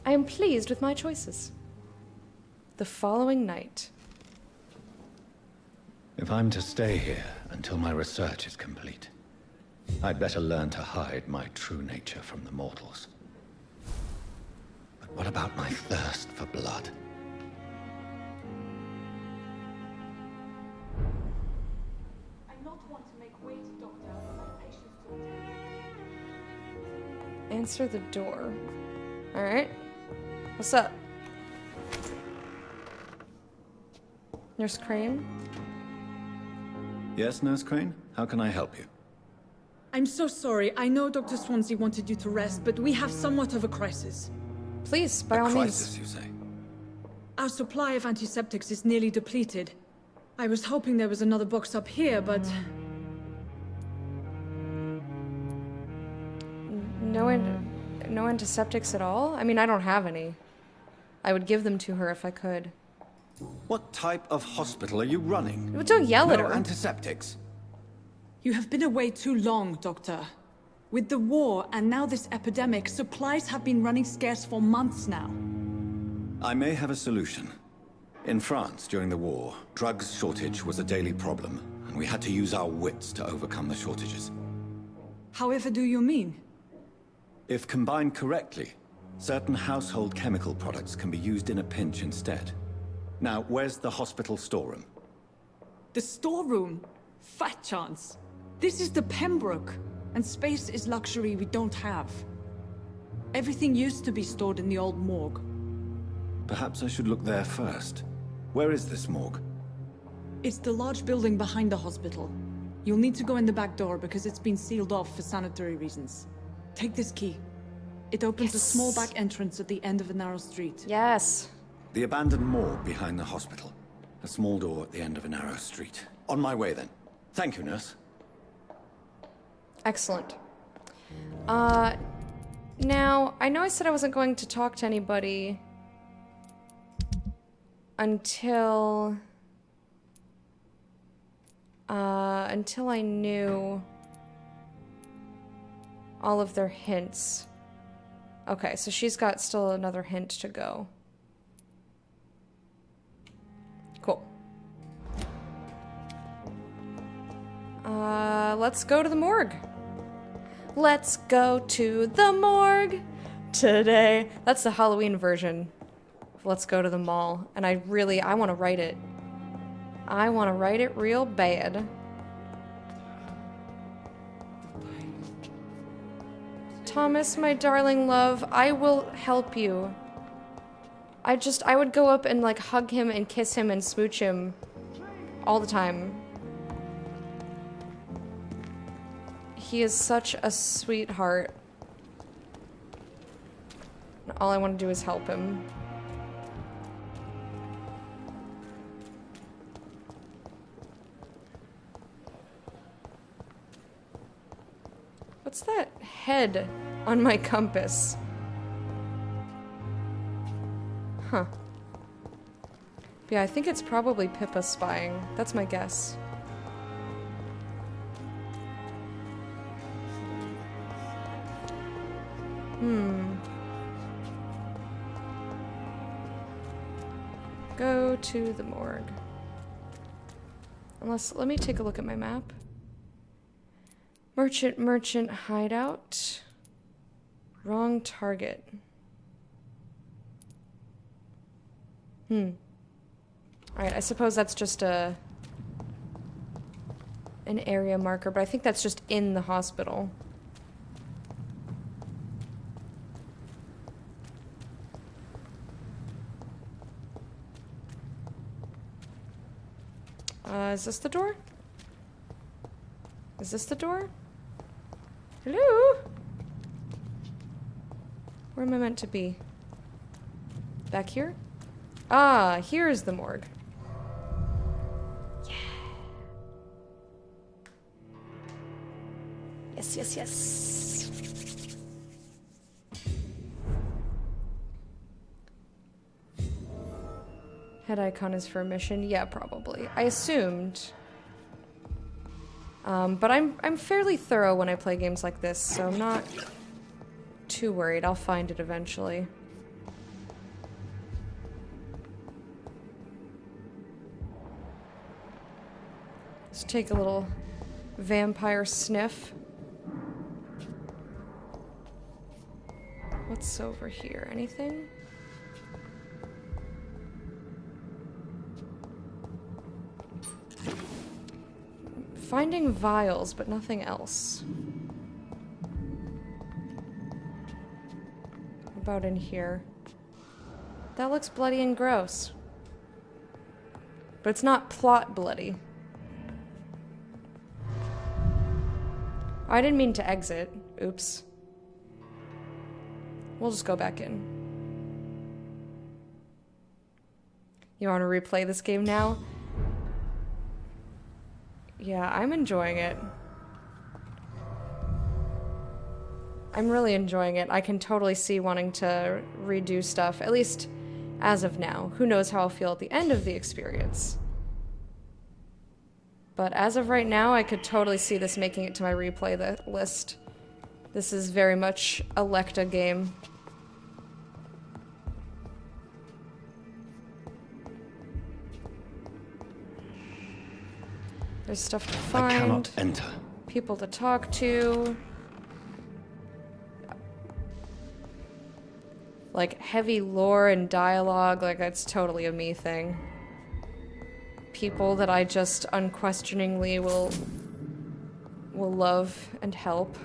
I am pleased with my choices. The following night. If I'm to stay here until my research is complete, I'd better learn to hide my true nature from the mortals. But what about my thirst for blood? Answer the door. Alright. What's up? Nurse Crane? Yes, Nurse Crane? How can I help you? I'm so sorry. I know Dr. Swansea wanted you to rest, but we have somewhat of a crisis. Please, by all means. Crisis, you say? Our supply of antiseptics is nearly depleted. I was hoping there was another box up here, but... No antiseptics at all? I mean, I don't have any. I would give them to her if I could. What type of hospital are you running? Don't yell at her. No antiseptics. You have been away too long, Doctor. With the war and now this epidemic, supplies have been running scarce for months now. I may have a solution. In France, during the war, drugs shortage was a daily problem, and we had to use our wits to overcome the shortages. However do you mean? If combined correctly, certain household chemical products can be used in a pinch instead. Now, where's the hospital storeroom? The storeroom? Fat chance. This is the Pembroke, and space is luxury we don't have. Everything used to be stored in the old morgue. Perhaps I should look there first. Where is this morgue? It's the large building behind the hospital. You'll need to go in the back door because it's been sealed off for sanitary reasons. Take this key. It opens a small back entrance at the end of a narrow street. Yes. The abandoned morgue behind the hospital. A small door at the end of a narrow street. On my way then. Thank you, nurse. Excellent. Now, I know I said I wasn't going to talk to anybody until I knew all of their hints. Okay, so she's got still another hint to go. Cool. Let's go to the morgue. Let's go to the morgue today. That's the Halloween version of Let's Go to the Mall. And I want to write it. I want to write it real bad. Thomas, my darling love, I will help you. I would go up and like hug him and kiss him and smooch him all the time. He is such a sweetheart. All I want to do is help him. What's that head on my compass? Huh. Yeah, I think it's probably Pippa spying. That's my guess. Go to the morgue. Let me take a look at my map. Merchant hideout. Wrong target. Alright, I suppose that's just an area marker, but I think that's just in the hospital. Is this the door? Is this the door? Hello? Where am I meant to be? Back here? Ah, here is the morgue. Yeah. Yes, yes, yes. Head icon is for a mission? Yeah, probably. I assumed. But I'm fairly thorough when I play games like this, so I'm not too worried. I'll find it eventually. Let's take a little vampire sniff. What's over here? Anything? Finding vials, but nothing else. What about in here? That looks bloody and gross. But it's not plot bloody. I didn't mean to exit. Oops. We'll just go back in. You want to replay this game now? Yeah, I'm enjoying it. I'm really enjoying it. I can totally see wanting to redo stuff, at least as of now. Who knows how I'll feel at the end of the experience. But as of right now, I could totally see this making it to my replay list. This is very much a Lecta game. There's stuff to find. I cannot enter. People to talk to. Like, heavy lore and dialogue, like, that's totally a me thing. People that I just unquestioningly will love and help.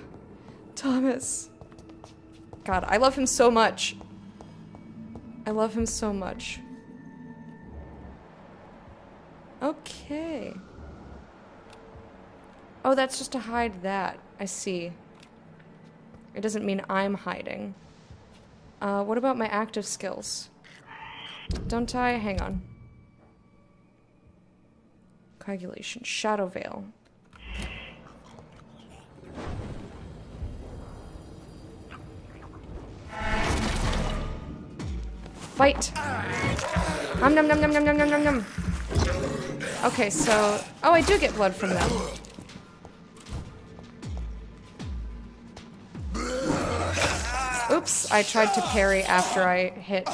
Thomas. God, I love him so much. I love him so much. Okay. Oh, that's just to hide that. I see. It doesn't mean I'm hiding. What about my active skills? Don't I? Hang on. Coagulation. Shadow Veil. Fight! Nom nom nom nom nom nom nom nom nom. Okay, so... Oh, I do get blood from them. Oops, I tried to parry after I hit.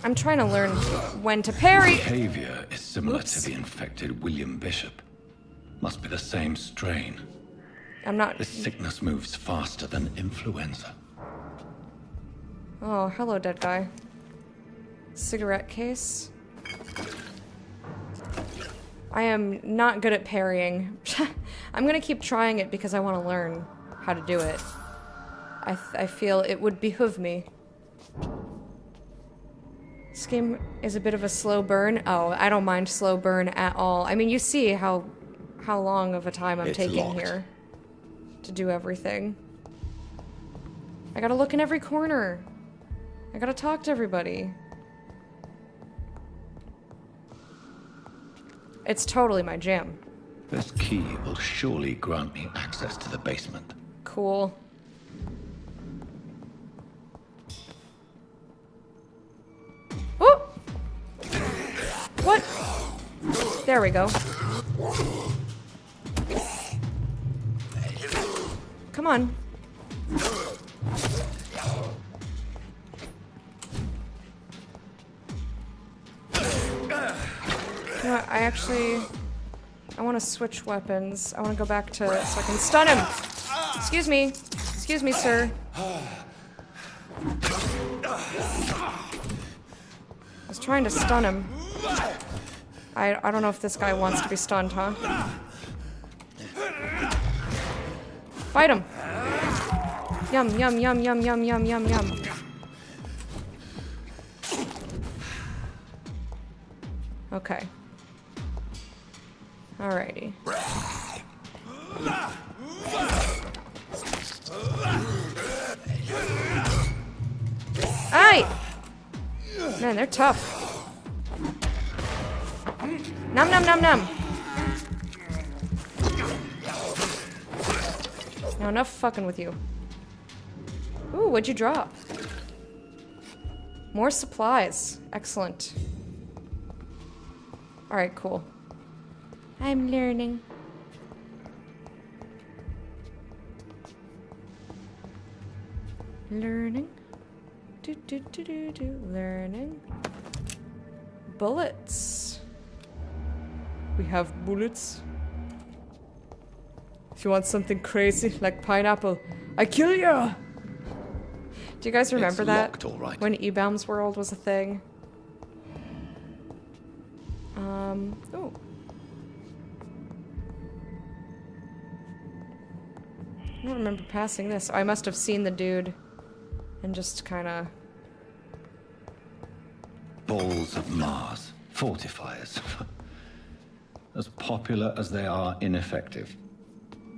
I'm trying to learn when to parry. Behavior is similar to the infected William Bishop. Must be the same strain. I'm not... This sickness moves faster than influenza. Oh, hello, dead guy. Cigarette case. I am not good at parrying. I'm gonna keep trying it because I want to learn how to do it. I feel it would behoove me. This game is a bit of a slow burn. Oh, I don't mind slow burn at all. I mean, you see how long of a time I'm taking here to do everything. I gotta look in every corner. I gotta talk to everybody. It's totally my jam. This key will surely grant me access to the basement. Cool. Oh! What? There we go. Come on. You know what, I want to switch weapons. I want to go back to so I can stun him. Excuse me, sir. I was trying to stun him. I don't know if this guy wants to be stunned, huh? Fight him. Yum, yum, yum, yum, yum, yum, yum, yum. Okay. Alrighty. Aye! Man, they're tough. Nom nom nom nom. No, enough fucking with you. Ooh, what'd you drop? More supplies. Excellent. Alright, cool. I'm learning. Learning. Learning. Bullets. We have bullets. If you want something crazy, like pineapple, I kill ya! Do you guys remember that? Locked, all right. When E-Bombs World was a thing? Oh. I don't remember passing this. Oh, I must have seen the dude and just kind of... Balls of Mars. Fortifiers. As popular as they are ineffective.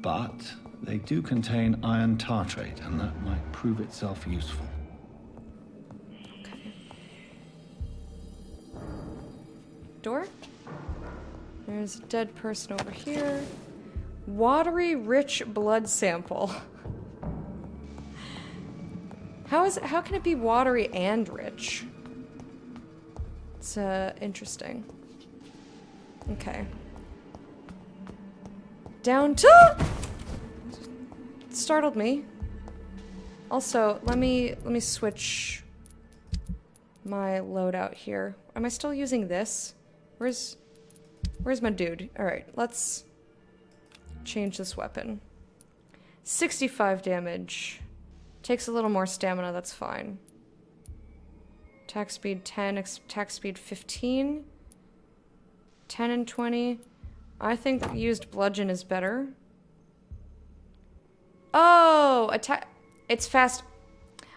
But they do contain iron tartrate, and that might prove itself useful. Okay. Door? There's a dead person over here. Watery, rich blood sample. How can it be watery and rich? It's interesting. Okay. Down to... Startled me. Also, let me switch my loadout here. Am I still using this? Where's my dude? Alright, let's change this weapon. 65 damage. Takes a little more stamina, that's fine. Attack speed 10, attack speed 15. 10 and 20. I think used bludgeon is better. Oh, attack. It's fast.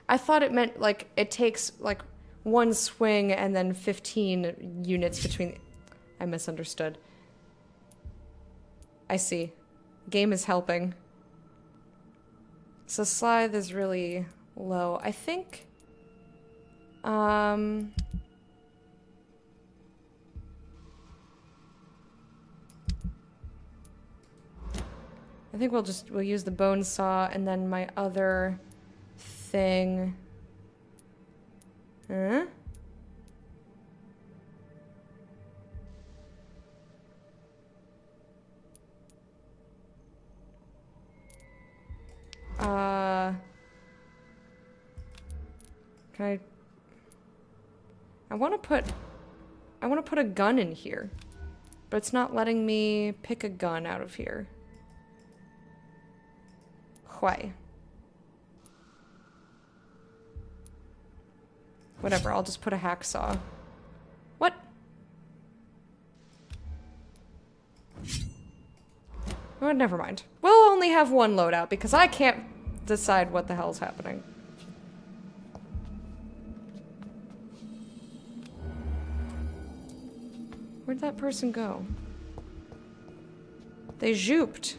I thought it meant like it takes like one swing and then 15 units between. I misunderstood. I see. Game is helping. So Scythe is really low. I think... I think we'll use the bone saw and then my other thing. Huh? Can I want to put a gun in here, but it's not letting me pick a gun out of here. Why? Whatever, I'll just put a hacksaw. What? Oh, never mind. We'll only have one loadout because I can't decide what the hell's happening. Where'd that person go? They zooped.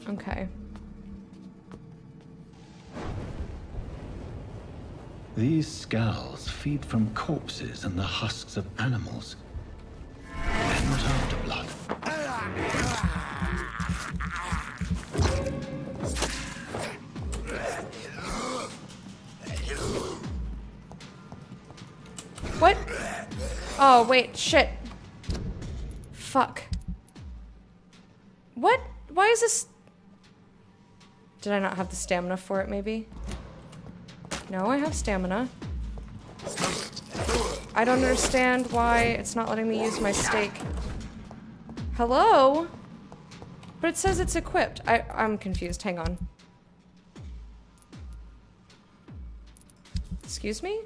Okay. These skulls feed from corpses and the husks of animals. They're not after blood. What? Oh, wait, shit. Fuck. What? Why is this... Did I not have the stamina for it, maybe? No, I have stamina. I don't understand why it's not letting me use my stake. Hello? But it says it's equipped. I'm confused. Hang on. Excuse me?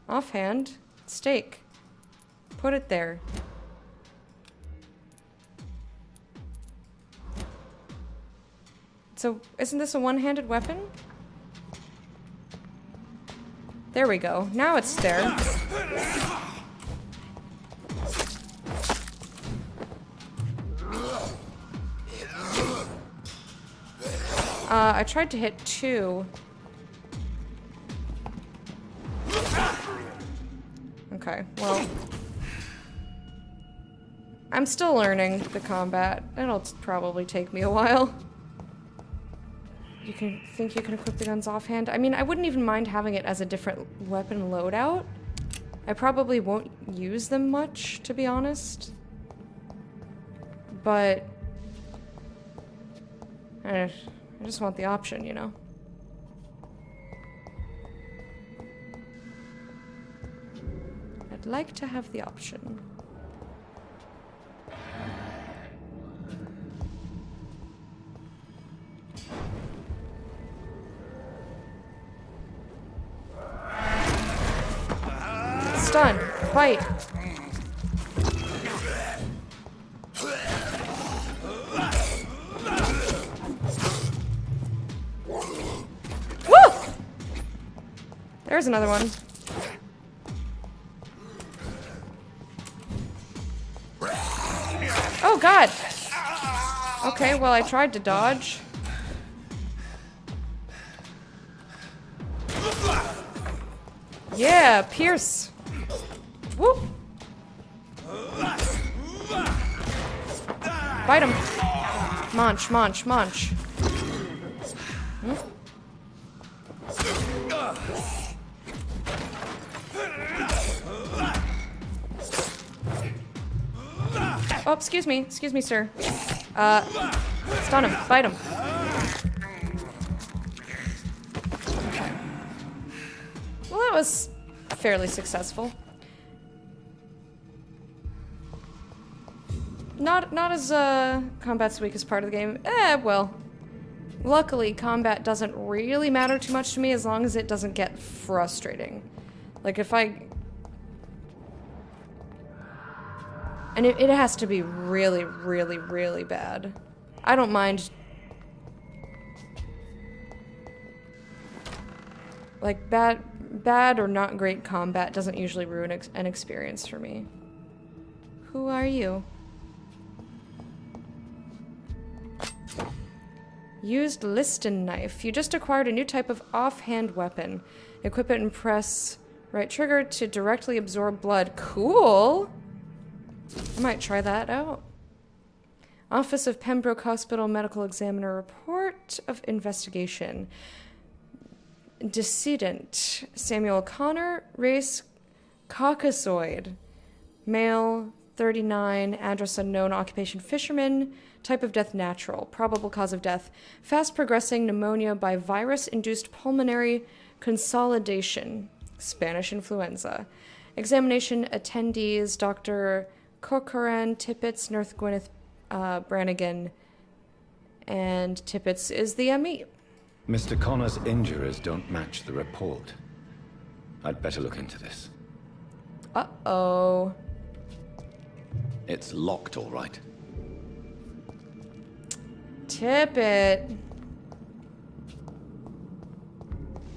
Offhand. Stake. Put it there. So, isn't this a one-handed weapon? There we go. Now it's there. I tried to hit 2. Okay, well... I'm still learning the combat. It'll probably take me a while. You think you can equip the guns offhand? I mean, I wouldn't even mind having it as a different weapon loadout. I probably won't use them much, to be honest. But... I just want the option, you know? I'd like to have the option. done. Fight. Woo! There's another one. Oh god! Okay, well I tried to dodge. Yeah, pierce! Whoop! Bite him! Munch, munch, munch. Hmm? Oh, excuse me, sir. Stun him, bite him. Okay. Well, that was fairly successful. Not as combat's the weakest part of the game. Well, luckily combat doesn't really matter too much to me as long as it doesn't get frustrating. Like if I... And it has to be really, really, really bad. I don't mind. Like, bad or not great combat doesn't usually ruin an experience for me. Who are you? Used Liston knife. You just acquired a new type of offhand weapon. Equip it and press right trigger to directly absorb blood. Cool! I might try that out. Office of Pembroke Hospital Medical Examiner Report of Investigation. Decedent Samuel Connor, race Caucasoid, male, 39, address unknown, occupation fisherman, type of death natural, probable cause of death fast progressing pneumonia by virus-induced pulmonary consolidation, Spanish influenza. Examination attendees Dr. Corcoran, Tippett, Nurse Gwyneth Brannigan, and Tippett is the ME. Mr. Connor's injuries don't match the report. I'd better look into this. Uh-oh. It's locked, all right. Tippett.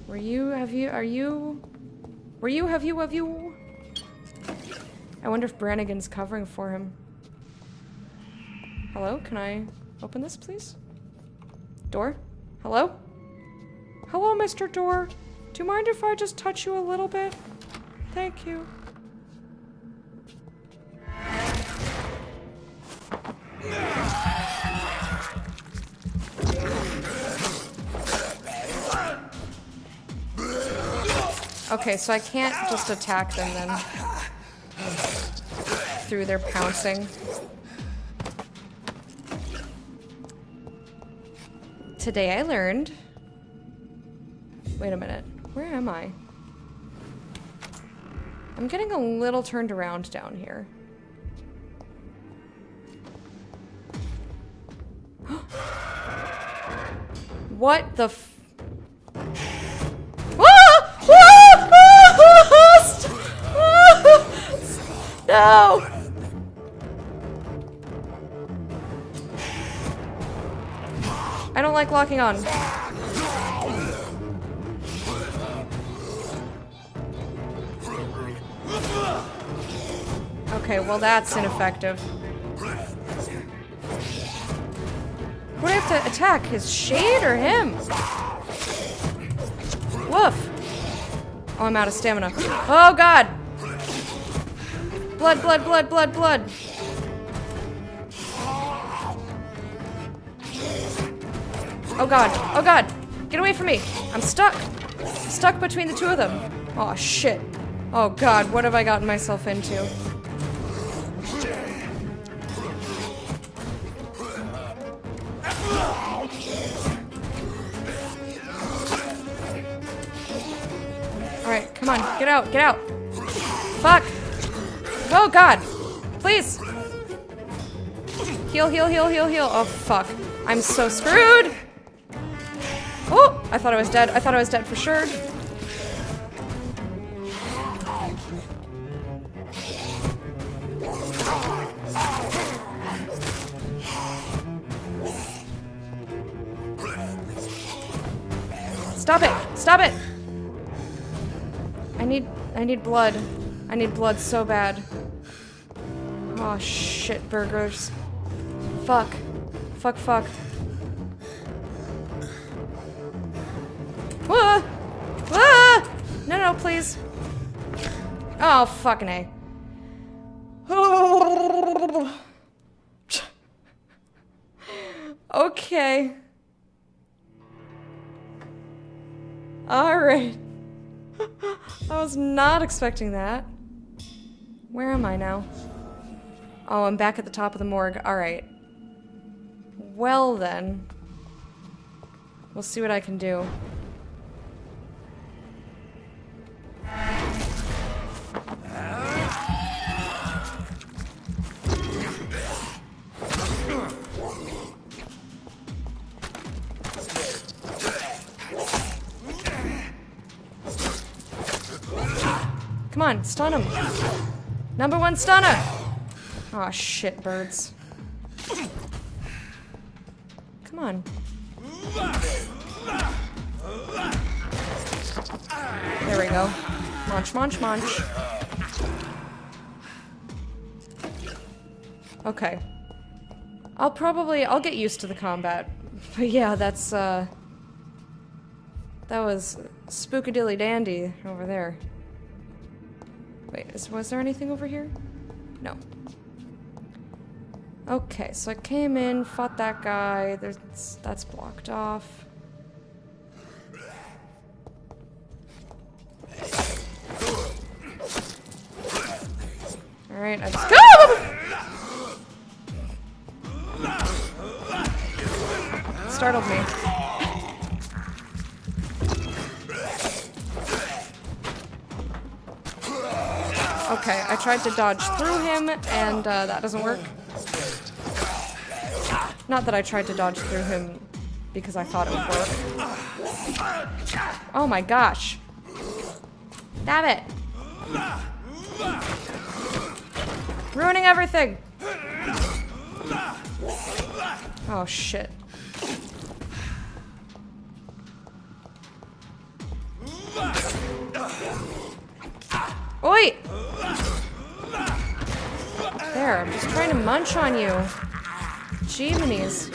Have you? I wonder if Brannigan's covering for him. Hello, can I open this, please? Door? Hello? Hello, Mr. Door. Do you mind if I just touch you a little bit? Thank you. Okay, so I can't just attack them then. Through their pouncing. Today I learned... Wait a minute. Where am I? I'm getting a little turned around down here. What the f... No! I don't like locking on. Okay, well that's ineffective. Who do I have to attack? His shade or him? Woof! Oh, I'm out of stamina. Oh god! Blood, blood, blood, blood, blood! Oh god, oh god! Get away from me! I'm stuck! I'm stuck between the two of them. Oh shit. Oh god, what have I gotten myself into? Alright, come on, get out, get out! Fuck! Oh god! Please! Heal, heal, heal, heal, heal. Oh fuck. I'm so screwed! Oh! I thought I was dead. I thought I was dead for sure. Stop it! Stop it! I need blood. I need blood so bad. Oh shit, burgers. Fuck. Fuck, fuck. Ah! Ah! No, no, please. Oh, fucking A. Okay. Alright. I was not expecting that. Where am I now? Oh, I'm back at the top of the morgue. Alright. Well then. We'll see what I can do. Come on, stun him. #1 stunner! Aw, shit, birds. Come on. There we go. Munch, munch, munch. Okay. I'll get used to the combat. But yeah, that's, that was spookadilly dandy over there. Wait, was there anything over here? No. Okay, so I came in, fought that guy. That's blocked off. Alright, I just startled me. Okay, I tried to dodge through him, and that doesn't work. Not that I tried to dodge through him because I thought it would work. Oh my gosh. Damn it. Ruining everything. Oh shit. Oi! There, I'm just trying to munch on you. Jiminy's.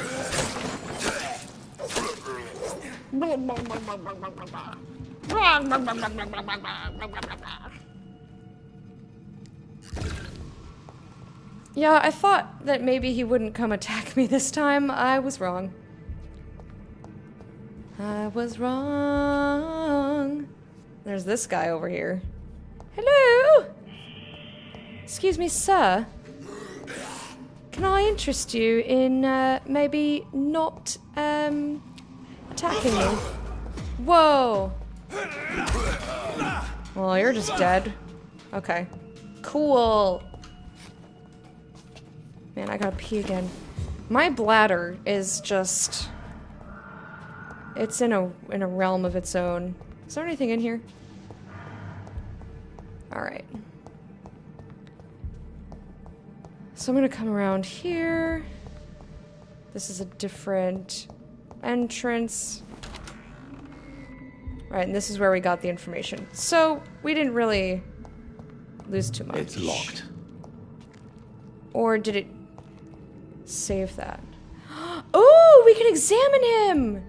Yeah, I thought that maybe he wouldn't come attack me this time. I was wrong. I was wrong. There's this guy over here. Hello? Excuse me, sir. Can I interest you in, maybe not, attacking me? Whoa! Well, you're just dead. Okay. Cool. Man, I gotta pee again. My bladder is just... It's in a realm of its own. Is there anything in here? Alright. So I'm gonna come around here. This is a different entrance. Right, and this is where we got the information. So, we didn't really lose too much. It's locked. Or did it save that? Oh, we can examine him!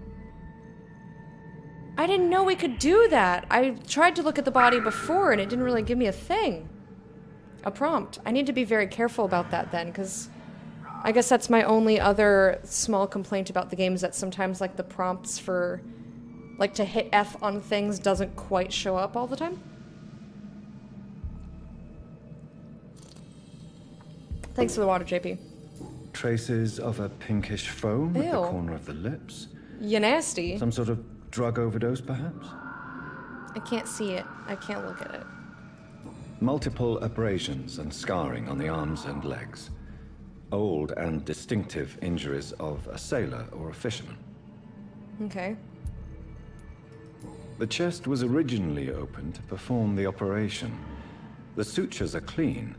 I didn't know we could do that. I tried to look at the body before and it didn't really give me a thing. A prompt. I need to be very careful about that then, because I guess that's my only other small complaint about the game is that sometimes like the prompts for like to hit F on things doesn't quite show up all the time. Thanks for the water, JP. Traces of a pinkish foam at the corner of the lips. You nasty. Some sort of drug overdose, perhaps? I can't see it. I can't look at it. Multiple abrasions and scarring on the arms and legs. Old and distinctive injuries of a sailor or a fisherman. Okay. The chest was originally opened to perform the operation. The sutures are clean,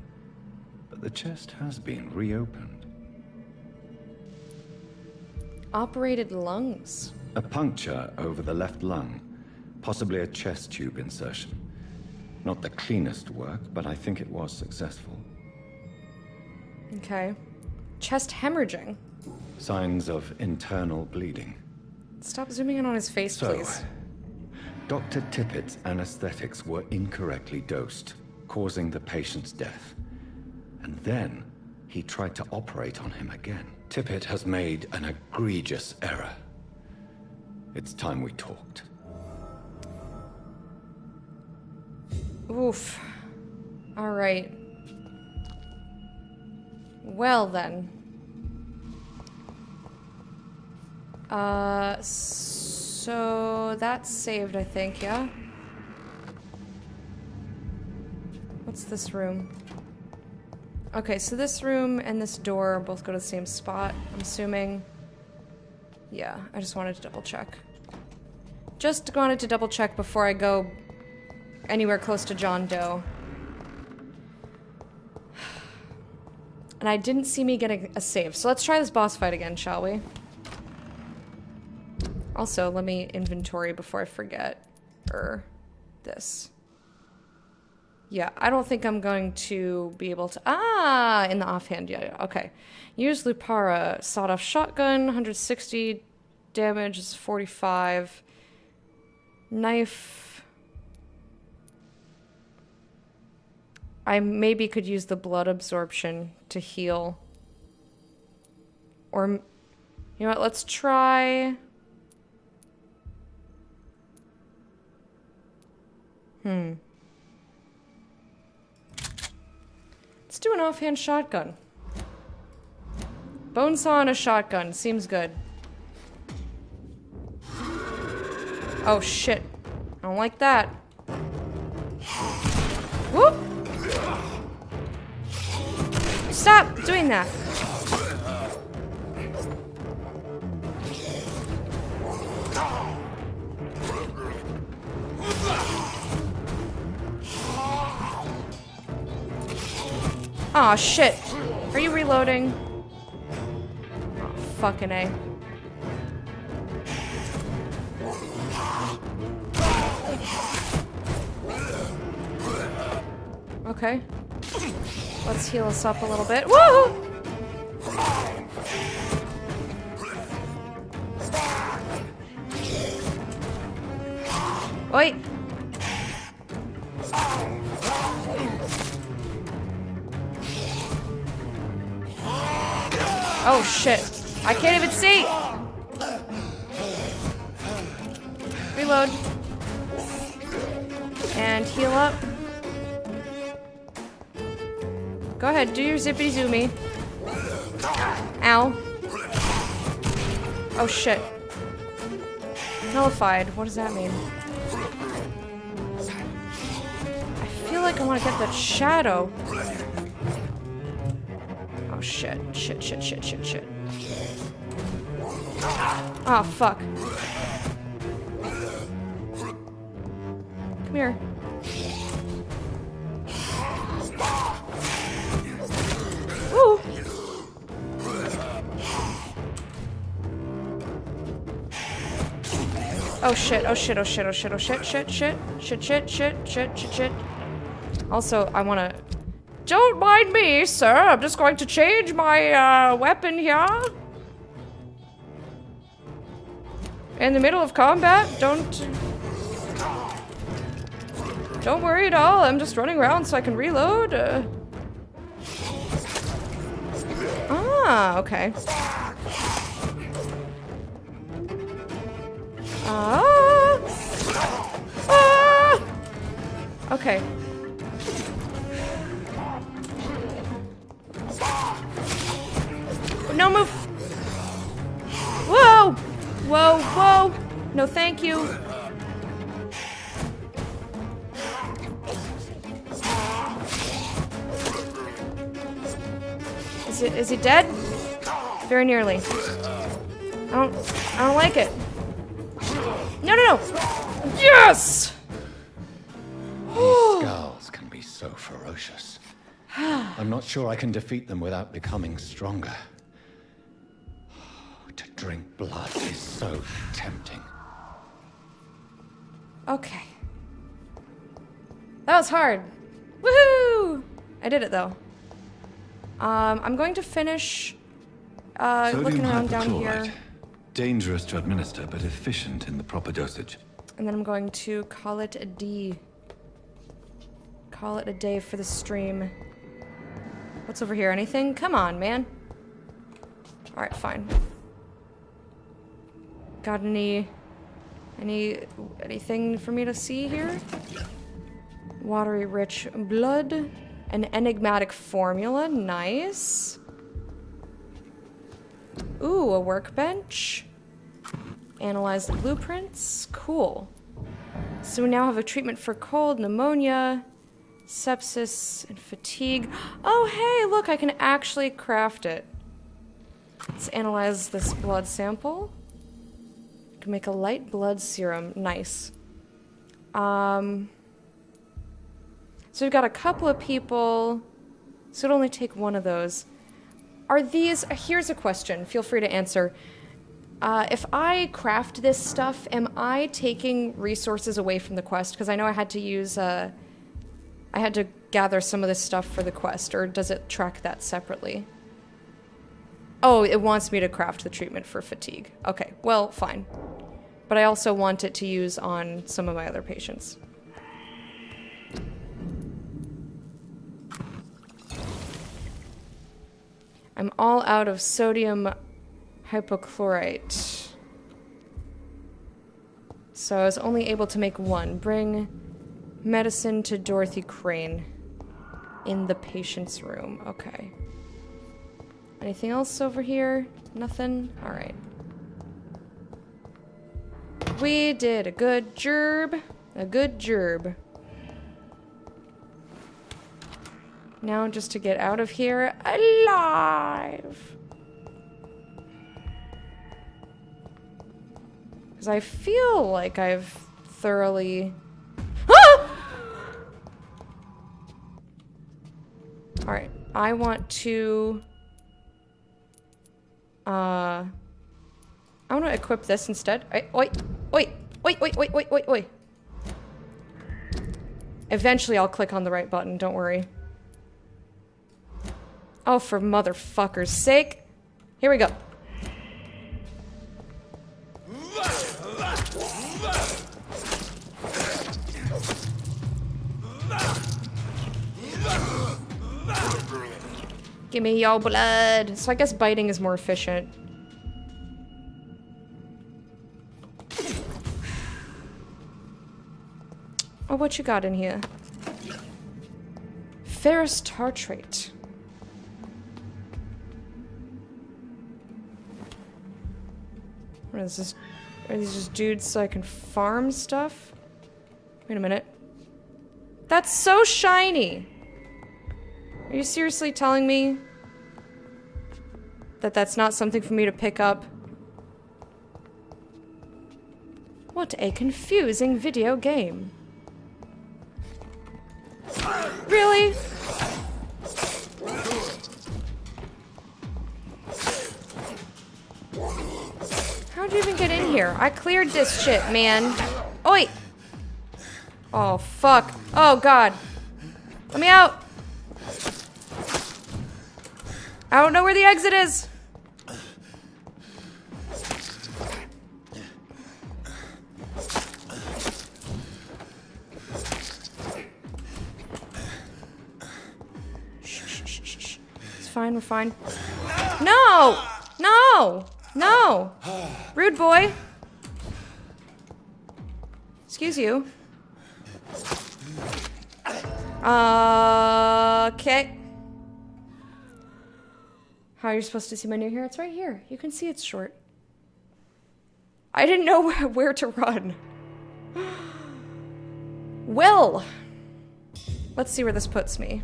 but the chest has been reopened. Operated lungs. A puncture over the left lung. Possibly a chest tube insertion. Not the cleanest work, but I think it was successful. Okay. Chest hemorrhaging. Signs of internal bleeding. Stop zooming in on his face, please. Dr. Tippett's anesthetics were incorrectly dosed, causing the patient's death. And then he tried to operate on him again. Tippett has made an egregious error. It's time we talked. Oof. All right. Well then. So that's saved, I think, yeah? What's this room? Okay, so this room and this door both go to the same spot, I'm assuming. Yeah, I just wanted to double check. Just wanted to double check before I go anywhere close to John Doe. And I didn't see me getting a save, so let's try this boss fight again, shall we? Also, let me inventory before I forget. This. Yeah, I don't think I'm going to be able to... Ah! In the offhand, yeah, okay. Use Lupara. Sawed-off shotgun, 160 damage is 45. Knife... I maybe could use the blood absorption to heal. Or... You know what, let's try... Let's do an offhand shotgun. Bone saw and a shotgun. Seems good. Oh shit. I don't like that. Whoop! Stop doing that. Aw, shit. Are you reloading? Oh, fucking A. Okay. Let's heal us up a little bit. Woo! Wait. Oh shit. I can't even see! Reload. And heal up. Go ahead, do your zippity zoomy. Ow. Oh shit. Nullified. What does that mean? I feel like I want to get that shadow. Oh shit. Shit, shit, shit, shit, shit. Oh fuck. Come here. Woo! Oh shit, oh shit, oh shit, oh shit, oh shit, shit, shit, shit, shit, shit, shit, shit, shit. Also, I wanna... Don't mind me, sir. I'm just going to change my, weapon here. In the middle of combat, don't worry at all. I'm just running around so I can reload. Ah, okay. Ah! Okay. No move! Whoa! Whoa, whoa! No, thank you. Is he dead? Very nearly. I don't like it. No, no, no! Yes! These skulls can be so ferocious. I'm not sure I can defeat them without becoming stronger. To drink blood is so tempting. Okay. That was hard. Woohoo! I did it though. I'm going to finish looking around down here. Dangerous to administer, but efficient in the proper dosage. And then I'm going to call it a D. Call it a day for the stream. What's over here? Anything? Come on, man. Alright, fine. Got anything for me to see here? Watery rich blood. An enigmatic formula. Nice. Ooh, a workbench. Analyze the blueprints. Cool. So we now have a treatment for cold, pneumonia, sepsis, and fatigue. Oh, hey, look, I can actually craft it. Let's analyze this blood sample. I can make a light blood serum. Nice. So we've got a couple of people, so it'll only take one of those. Are these... Here's a question. Feel free to answer. If I craft this stuff, am I taking resources away from the quest? Because I know I had to use... I had to gather some of this stuff for the quest, or does it track that separately? Oh, it wants me to craft the treatment for fatigue. Okay, well, fine. But I also want it to use on some of my other patients. I'm all out of sodium hypochlorite. So I was only able to make one. Bring medicine to Dorothy Crane in the patient's room. Okay. Anything else over here? Nothing? Alright. We did a good gerb. A good gerb. Now just to get out of here alive. Because I feel like I've thoroughly... Ah! Alright, I want to... I want to equip this instead. Wait. Eventually I'll click on the right button, don't worry. Oh, for motherfucker's sake. Here we go. Give me your blood. So I guess biting is more efficient. Oh, what you got in here? Ferrous tartrate. What is this? Are these just dudes so I can farm stuff? Wait a minute. That's so shiny! Are you seriously telling me that that's not something for me to pick up? What a confusing video game. Really? How'd you even get in here? I cleared this shit, man. Oi! Oh, fuck. Oh, God. Let me out! I don't know where the exit is! Shh. It's fine, we're fine. No! No! No! Rude boy. Excuse you. Okay. How are you supposed to see my new hair? It's right here. You can see it's short. I didn't know where to run. Well, let's see where this puts me.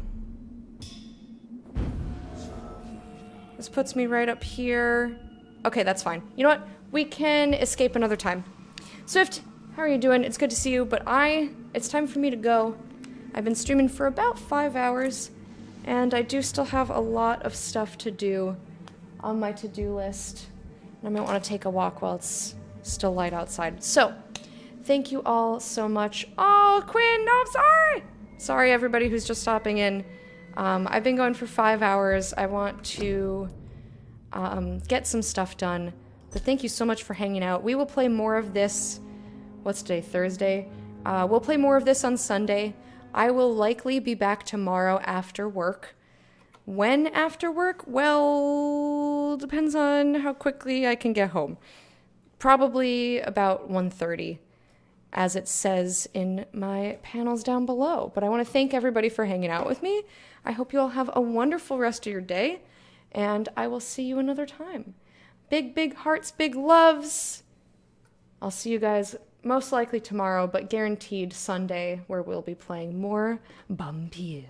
This puts me right up here. Okay, that's fine. You know what? We can escape another time. Swift, how are you doing? It's good to see you, but it's time for me to go. I've been streaming for about 5 hours, and I do still have a lot of stuff to do on my to-do list. And I might want to take a walk while it's still light outside. So, Thank you all so much. Oh, Quinn, no, I'm sorry. Sorry, everybody who's just stopping in. I've been going for 5 hours. I want to get some stuff done. But thank you so much for hanging out. We will play more of this. What's today? Thursday. We'll play more of this on Sunday. I will likely be back tomorrow after work. When after work? Well, depends on how quickly I can get home. Probably about 1:30, as it says in my panels down below. But I want to thank everybody for hanging out with me. I hope you all have a wonderful rest of your day, and I will see you another time. Big, big hearts, big loves. I'll see you guys most likely tomorrow, but guaranteed Sunday, where we'll be playing more Vampyr.